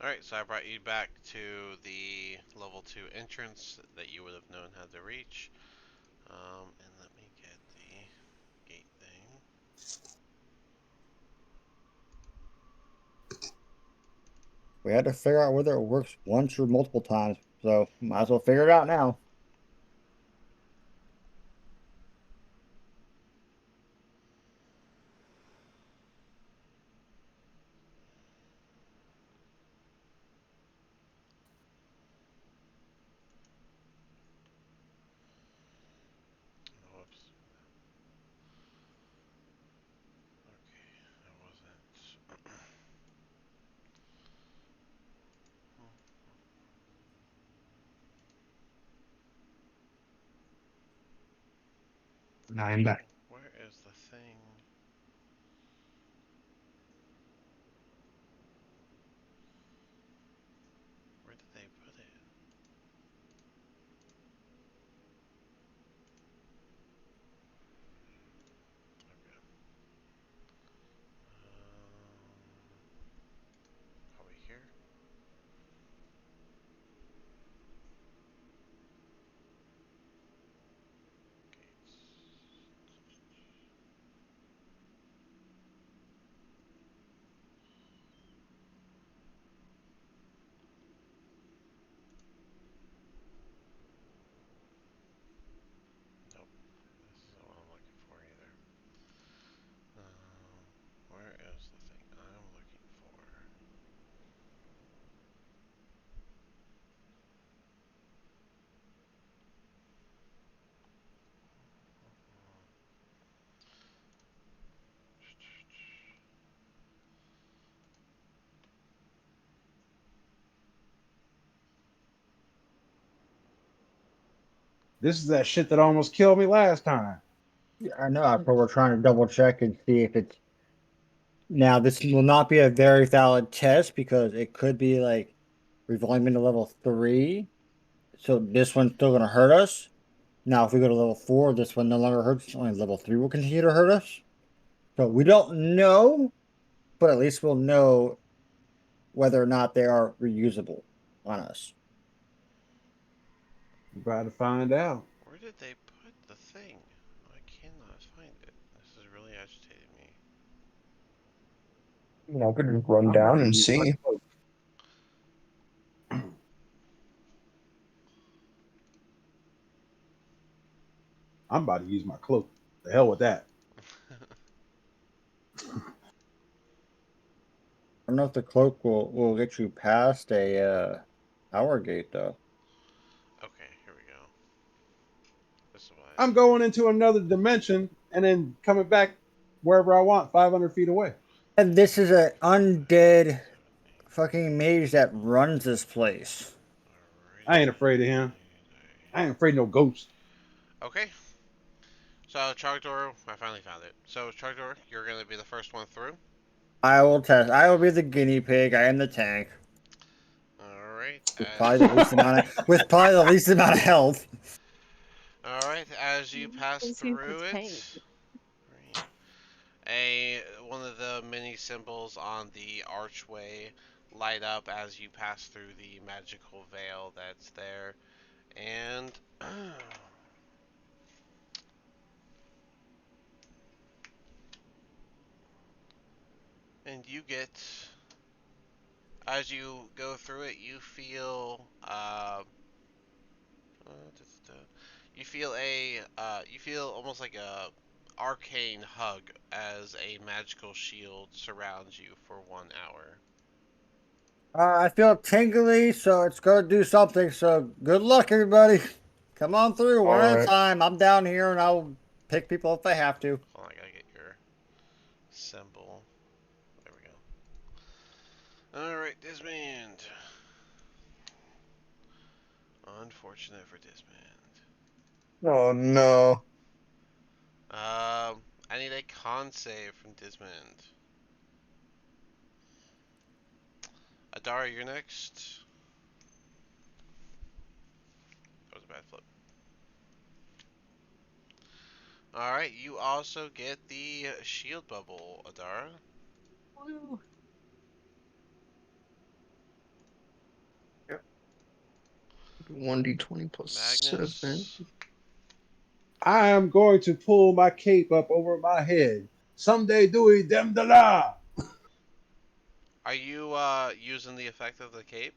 Alright, so I brought you back to the level 2 entrance that you would have known how to reach. And let me get the gate thing. We had to figure out whether it works once or multiple times, so might as well figure it out now. Whoops. Okay, that wasn't. 9 back. Where is the thing? Where did they put it? Okay. Probably here. Gates. This is that shit that almost killed me last time. Yeah, I know. That's what we're trying to double check and see if it's. Now, this will not be a very valid test because it could be like we've only been to level 3, so this one's still going to hurt us. Now, if we go to level 4, this one no longer hurts. Only level 3 will continue to hurt us. So we don't know, but at least we'll know whether or not they are reusable on us. I'm about to find out. Where did they put the thing? I cannot find it. This is really agitating me. I could just run I'm about down to and use my see. cloak. I'm about to use my cloak. The hell with that. I don't know if the cloak will get you past a power gate though. Okay, here we go. This is what I I'm need. going into another dimension and then coming back wherever I want, 500 feet away. And this is an 5, undead 7, 8. fucking mage that runs this place. I ain't afraid of him. I ain't afraid of no ghost. Okay. So, Trogdor, I finally found it. So, Trogdor, you're going to be the first one through. I will test. I will be the guinea pig. I am the tank Alright, with probably the least amount of health. Alright, as you pass Since he's the through it, tank. one of the many symbols on the archway light up as you pass through the magical veil that's there. And and you get, as you go through it, you feel you feel almost like a arcane hug as a magical shield surrounds you for 1 hour. I feel tingly, so it's gonna do something. So good luck, everybody. Come on through, one All at a right. time. I'm down here, and I'll pick people if I have to. Hold on, I gotta get your symbol. There we go. Alright, Disband. Unfortunate for Disband. Oh no. I need a con save from Dismond. Adara, you're next. That was a bad flip. Alright, you also get the shield bubble, Adara. Woo. 1d20 plus 7. Magnus. I am going to pull my cape up over my head. Someday Dewey dem da la. Are you using the effect of the cape?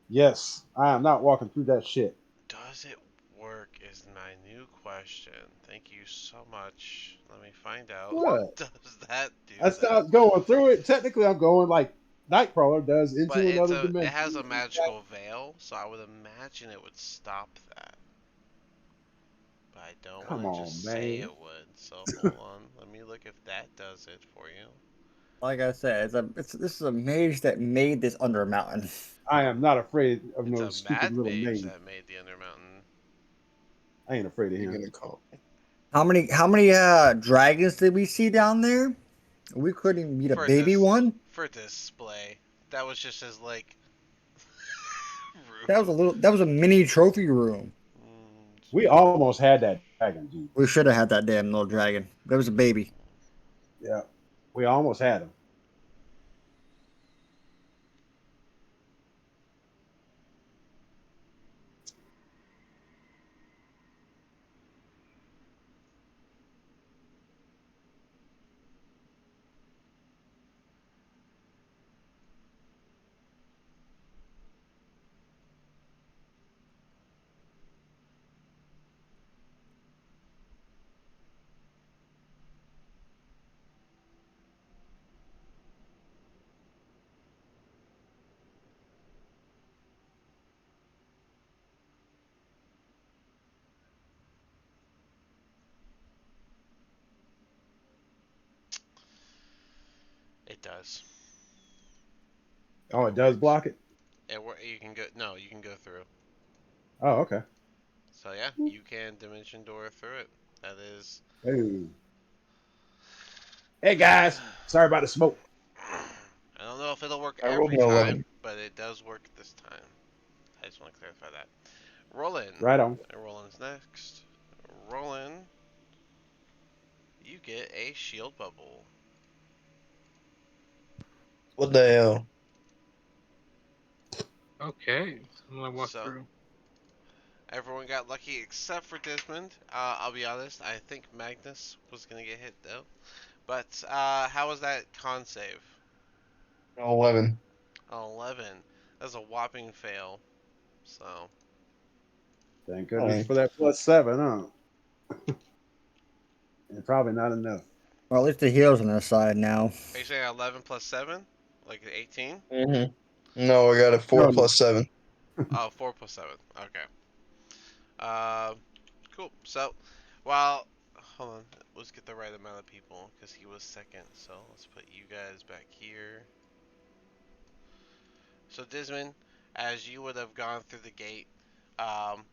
Yes, I am not walking through that shit. Does it work is my new question. Thank you so much. Let me find out. What? Does that do I that? stopped going through it. Technically, I'm going like Nightcrawler does But into another it dimension. has a magical veil, so I would imagine it would stop that. But I don't Come want to on, just say man. it would. So hold on, let me look if that does it for you. Like I said, this is a mage that made this under a mountain. I am not afraid of It's no a stupid mad little mage maid. that made the Undermountain. I ain't afraid of You're him. gonna call. How many dragons did we see down there? We couldn't even meet a For baby this one. for display. That was just his like That was a room. little. That was a mini trophy room. We almost had that dragon, dude. We should have had that damn little dragon. That was a baby. Yeah, we almost had him. It does. Oh, It it does works. block it. You can go. No, you can go through. Oh, okay. So yeah, you can dimension door through it. That is. Hey. Hey guys, sorry about the smoke. I don't know if it'll work I rolled every an time, 11. but it does work this time. I just want to clarify that. Roland. Right on. And Roland's next. Roland, you get a shield bubble. What the hell? Okay, I'm gonna walk So, through. everyone got lucky except for Desmond. I'll be honest, I think Magnus was going to get hit though. But, how was that con save? 11. 11. That's a whopping fail. So, Thank goodness Alright. for that +7, huh? And probably not enough. Well, at least the heal's on this side now. are you saying 11 plus 7? Like 18? Mm-hmm. No, I got a 4 No, plus 7. Oh, 4 plus 7. Okay. Uh, cool. So, well, hold on. Let's get the right amount of people because he was second. So let's put you guys back here. So Desmond, as you would have gone through the gate, um,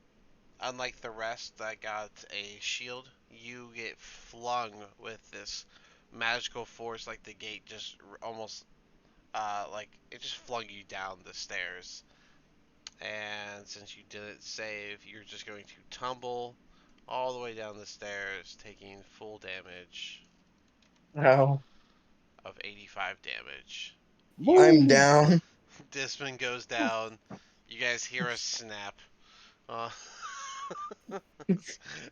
unlike the rest that got a shield, you get flung with this magical force. Like the gate just almost, like it just flung you down the stairs. And since you didn't save, you're just going to tumble all the way down the stairs, taking full damage How? of 85 damage. I'm Woo! down. Desmond goes down. You guys hear a snap uh,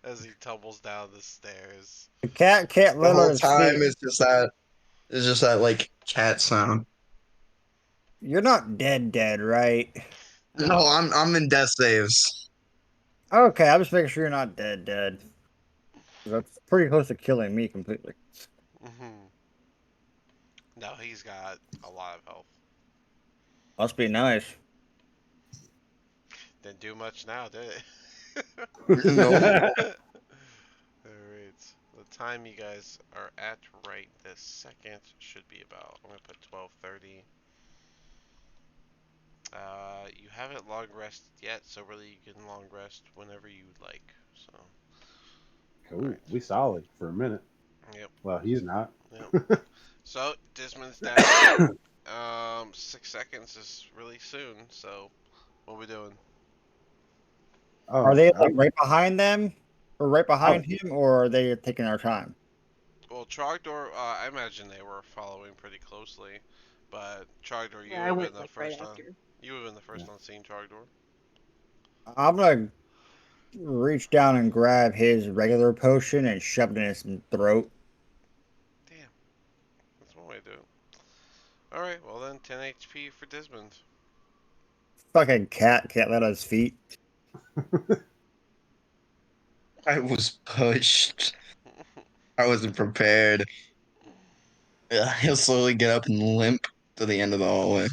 as he tumbles down the stairs. The cat can't The land on whole his time feet. it's just that like cat sound. You're not dead, right? No, No. I'm in death saves. Okay, I'm just making sure you're not dead. That's pretty close to killing me completely. Hmm. No, he's got a lot of health. Must be nice. Didn't do much now, did it? No. Alright. The time you guys are at right this second should be about, I'm going to put 12:30. You haven't long rested yet, so really you can long rest whenever you like. So, Cool. alright. We solid for a minute. Yep, Well, he's not. yep. So, Desmond's down. 6 seconds is really soon, so what are we doing? Are Oh, they like right behind them, or right behind him, or are they taking their time? Well, Trogdor, I imagine they were following pretty closely, but Trogdor, you Yeah, would I have went been the like right first on. after. You would have been the yeah. first on seeing Trogdor. I'm gonna reach down and grab his regular potion and shove it in his throat. Damn, that's one way to do it. All right, well then, 10 HP for Desmond. Fucking cat can't let on his feet. I was pushed. I wasn't prepared. He'll slowly get up and limp to the end of the hallway.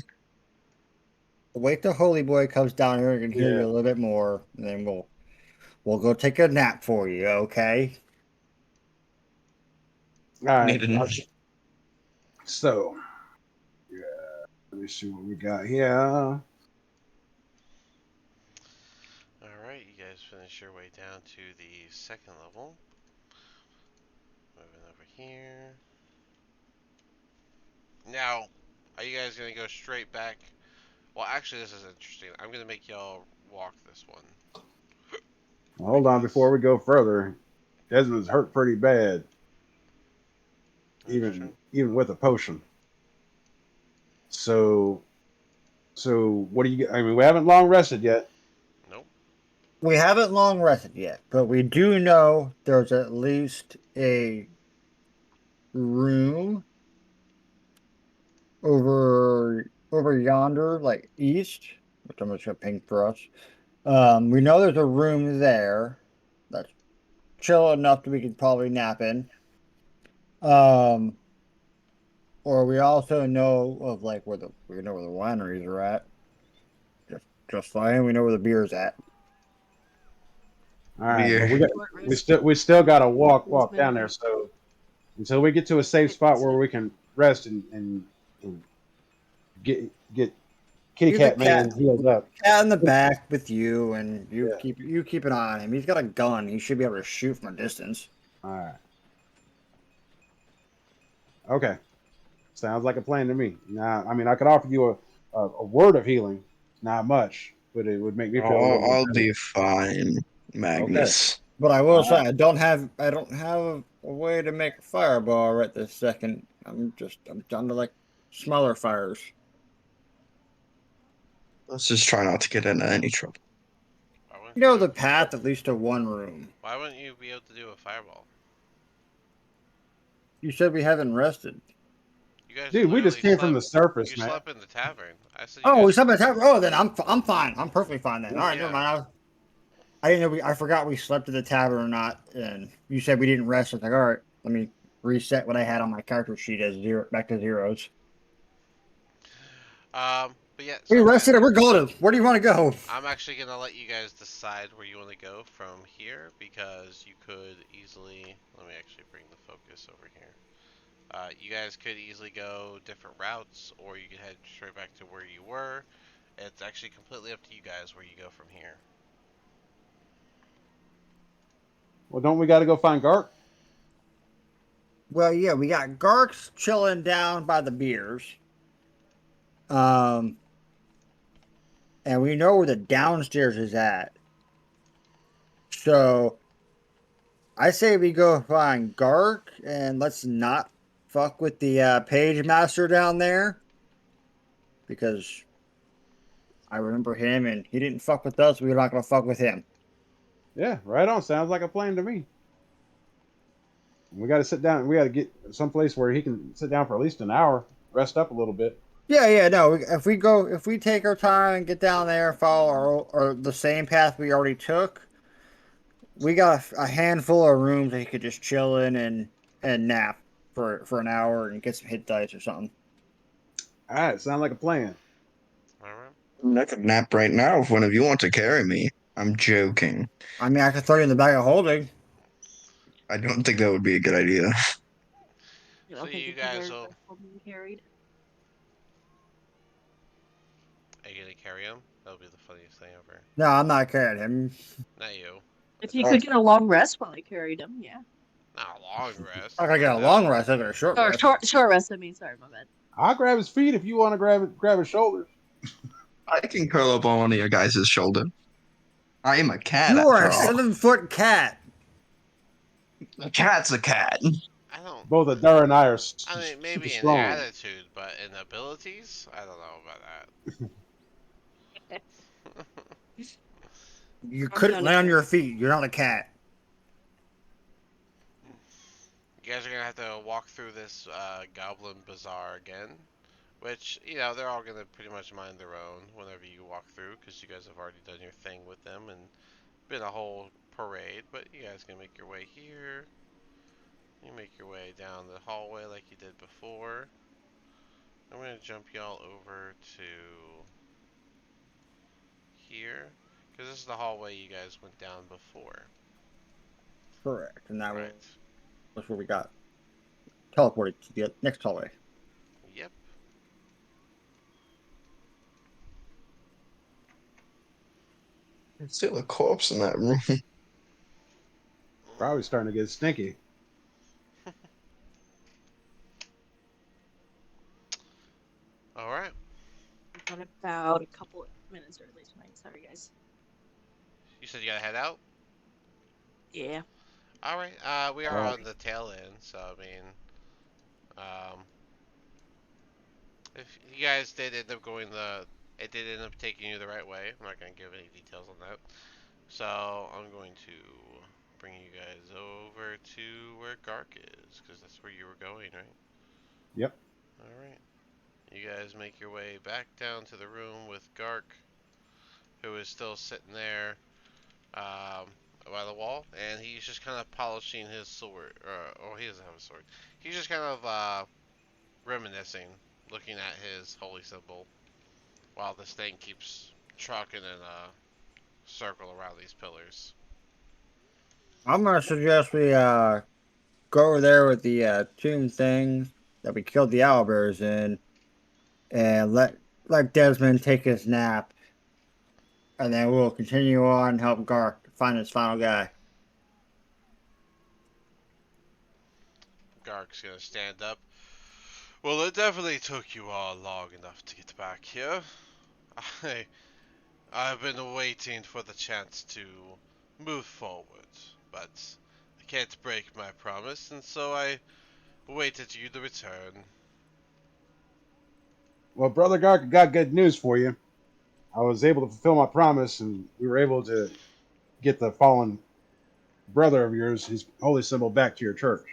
Wait till Holy Boy comes down here and can heal Yeah. you a little bit more, and then we'll go take a nap for you, okay? All right. Need an So, yeah. Let me see what we got here. Alright, you guys finish your way down to the second level. Moving over here. Now, are you guys going to go straight back? Well, actually, this is interesting. I'm going to make y'all walk this one. Well, hold on Because. before we go further. Desmond's hurt pretty bad, That's true. even with a potion. So, what do you get? I mean, we haven't long rested yet. Nope. We haven't long rested yet, but we do know there's at least a room over yonder, like east, which I'm just gonna ping for us. We know there's a room there that's chill enough that we could probably nap in. Um, or we also know of like we know where the wineries are at. Just fine. We know where the beer's at. All right, but beer. Short rest we still got to is walk down there. midnight. So until we get to a safe spot where we can rest and get kitty He's a cat man heals up. cat in the back with you, and you Yeah. keep an eye on him. He's got a gun. He should be able to shoot from a distance. All right. Okay. Sounds like a plan to me. Now, I mean, I could offer you a word of healing, not much, but it would make me feel a little more I'll better. be fine, Okay. Magnus. But I will All say right. I don't have a way to make a fireball right this second. I'm down to like smaller fires. Let's just try not to get into any trouble. Why wouldn't You know you, the path that leads to one room. why wouldn't you be able to do a fireball? You said we haven't rested. You guys Dude, we just literally came from the surface, you man. slept in the tavern. I said you Oh, we guys. slept at tavern. Oh, then I'm fine. I'm perfectly fine then. All right, Yeah. never mind. I didn't know I forgot we slept at the tavern or not. And you said we didn't rest. I was like, all right, let me reset what I had on my character sheet as back to zeros. But yeah. We So rested and we're golden. Where do you want to go? I'm actually gonna let you guys decide where you want to go from here because you could easily. Let me actually bring the focus over here. You guys could easily go different routes, or you could head straight back to where you were. It's actually completely up to you guys where you go from here. Well, don't we got to go find Gark? Well, yeah, we got Garks chilling down by the beers. And we know where the downstairs is at. So I say we go find Gark and let's not fuck with the page master down there. Because I remember him and he didn't fuck with us. We're not gonna fuck with him. Yeah, right on. Sounds like a plan to me. We got to sit down. We got to get someplace where he can sit down for at least an hour, rest up a little bit. Yeah, no. If we take our time and get down there and follow or the same path we already took, we got a handful of rooms that he could just chill in and nap for an hour and get some hit dice or something. All right, sound like a plan. All right. I could nap right now if one of you want to carry me. I'm joking. I mean, I could throw you in the bag of holding. I don't think that would be a good idea. You So don't think you it'd be guys very will. restful being carried? Are you gonna carry him? That'll be the funniest thing ever. No, I'm not carrying him. Not you. If you could get a long rest while I carried him, yeah. Not a long rest. I'm not gonna get a Fuck long that. rest. I got a short Or rest. short rest. I mean, sorry, my bad. I'll grab his feet if you want to grab his shoulders. I can curl up on one of your guys' shoulder. I am a cat You are after a all. 7-foot cat. A cat's a cat. I don't. Both Adara and I are I mean, super maybe in strong. attitude, but in abilities, I don't know about that. You I'm couldn't done lay on with your feet. You're not a cat. You guys are gonna have to walk through this goblin bazaar again, which they're all gonna pretty much mind their own whenever you walk through, because you guys have already done your thing with them and been a whole parade. But you guys can make your way here. You make your way down the hallway like you did before. I'm gonna jump y'all over to here, because this is the hallway you guys went down before. Correct. And that Right. was where we got teleported to the next hallway. Yep. There's still a corpse in that room. Probably starting to get stinky. All right. I'm done about a couple of minutes early tonight. Sorry, guys. You said you gotta head out. Yeah. All right. We are Right. on the tail end, so I mean, if you guys did end up going it did end up taking you the right way. I'm not gonna give any details on that. So I'm going to bring you guys over to where Gark is, because that's where you were going, right? Yep. All right. You guys make your way back down to the room with Gark, who is still sitting there by the wall, and he's just kind of polishing his sword. Oh, he doesn't have a sword. He's just kind of reminiscing, looking at his holy symbol, while this thing keeps trucking in a circle around these pillars. I'm gonna suggest we go over there with the tomb thing that we killed the owlbears in, and let let Desmond take his nap, and then we'll continue on and help Gark find his final guy. Gark's gonna stand up. Well, it definitely took you all long enough to get back here. I, I've been waiting for the chance to move forward, but I can't break my promise, and so I waited you to return. Well, Brother Gark, I got good news for you. I was able to fulfill my promise, and we were able to get the fallen brother of yours, his holy symbol, back to your church.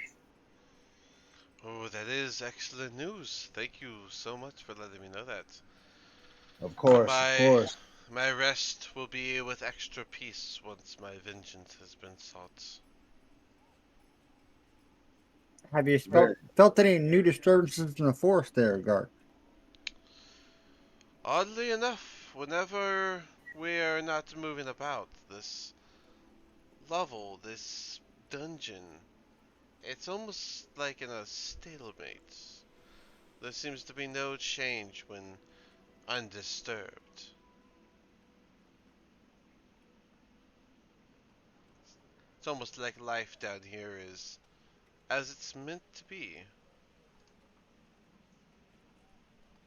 Oh, that is excellent news. Thank you so much for letting me know that. Of course, of My course. my rest will be with extra peace once my vengeance has been sought. Have you Very. felt any new disturbances in the forest there, Gark? Oddly enough, whenever we're not moving about, this level, this dungeon, it's almost like in a stalemate. There seems to be no change when undisturbed. It's almost like life down here is as it's meant to be.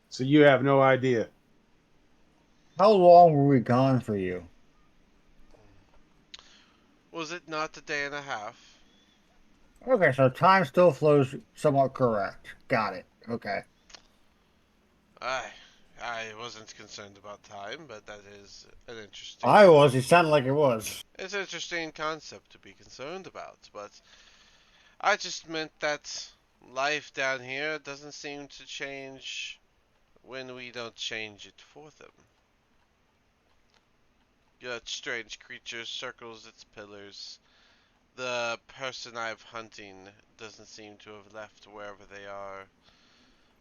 So you have no idea. How long were we gone for you? Was it not a day and a half? Okay, so time still flows somewhat correct. Got it. Okay. I I wasn't concerned about time, but that is an interesting. I was. It sounded like it was. It's an interesting concept to be concerned about, but I just meant that life down here doesn't seem to change when we don't change it for them. That strange creature circles its pillars. The person I've hunting doesn't seem to have left wherever they are.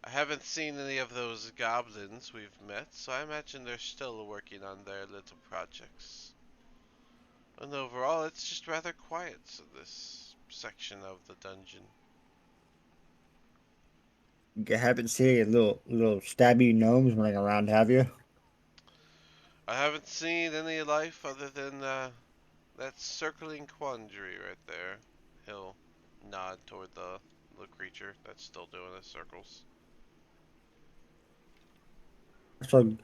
I haven't seen any of those goblins we've met, so I imagine they're still working on their little projects. And overall, it's just rather quiet in this section of the dungeon. You haven't seen any little stabby gnomes running around, have you? I haven't seen any life other than that circling quandary right there. He'll nod toward the little creature that's still doing his circles. So,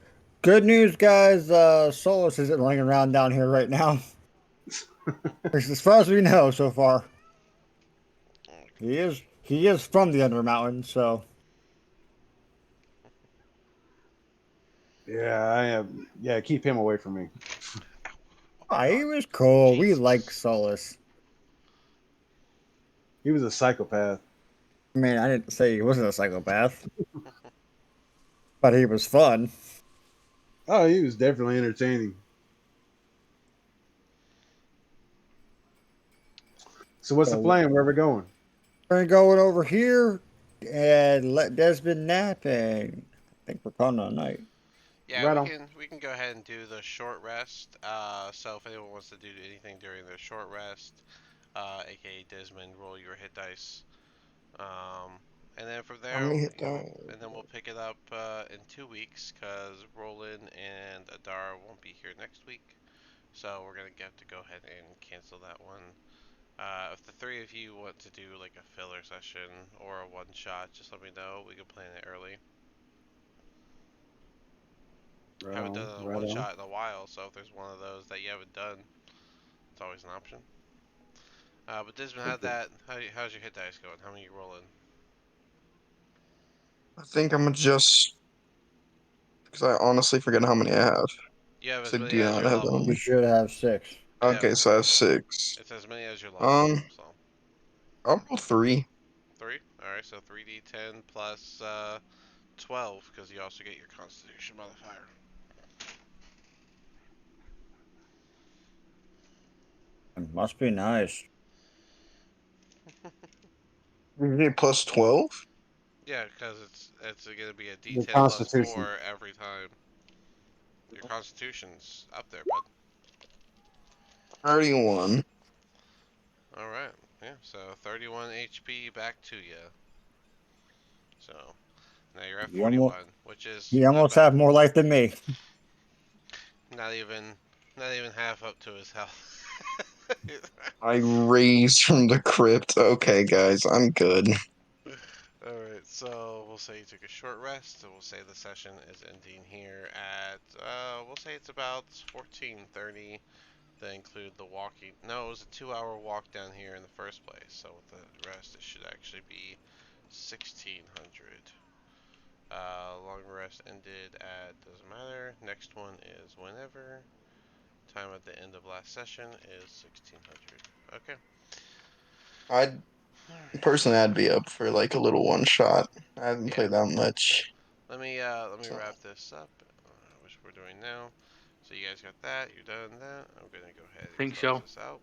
good news, guys. Solus isn't running around down here right now. As far as we know so far, he is from the Undermountain, so Yeah, I am. Yeah, keep him away from me. he was cool. We like Jesus. Solus. He was a psychopath. I mean, I didn't say he wasn't a psychopath, but he was fun. Oh, he was definitely entertaining. So what's the So plan? Where are we going? we're going over here and let Desmond nap, and I think we're calling it a night. Yeah, Right we on. can go ahead and do the short rest. So if anyone wants to do anything during their short rest, aka Desmond, roll your hit dice. Um, and then from How there, many hit you know, die? and then we'll pick it up in 2 weeks because Roland and Adara won't be here next week. So we're gonna have to go ahead and cancel that one. If the three of you want to do like a filler session or a one shot, just let me know. We can plan it early. Right Haven't on. done a Right one on. shot in a while, so if there's one of those that you haven't done, it's always an option. But Desmond, Okay. how's your hit dice going? How many you rolling? I think I'm gonna just because I honestly forget how many I have. You have 'Cause as I many do as not your have that level. You many. should have 6. Yeah, Okay, so I have 6. it's as many as your level. Um, So I'll roll 3. three. All right, so 3d10 plus 12 because you also get your Constitution modifier. It must be nice. You get plus 12. Yeah, because it's gonna be a The d10 plus Constitution. 4 every time. Your Constitution's up there, bud. 31. All right, yeah. So 31 HP back to you. So Now you're at You almost, 41, which is you not almost bad. have Which is you 41, almost which is you not almost bad. have more life than me. Not even, not even half up to his health. I raised from the crypt. Okay, guys, I'm good. Alright, so we'll say you took a short rest, so we'll say the session is ending here at, we'll say it's about 14:30. That include the walking. No, it was a 2-hour walk down here in the first place, so with the rest, it should actually be 1600. Long rest ended at, doesn't matter. Next one is whenever. Time at the end of last session is 1600. Okay. I'd personally, I'd be up for like a little one shot. I haven't Yeah. played that much. Let me So wrap this up. Which we're doing now. So you guys got that. You're done that. I'm gonna go ahead and Think close so. this out.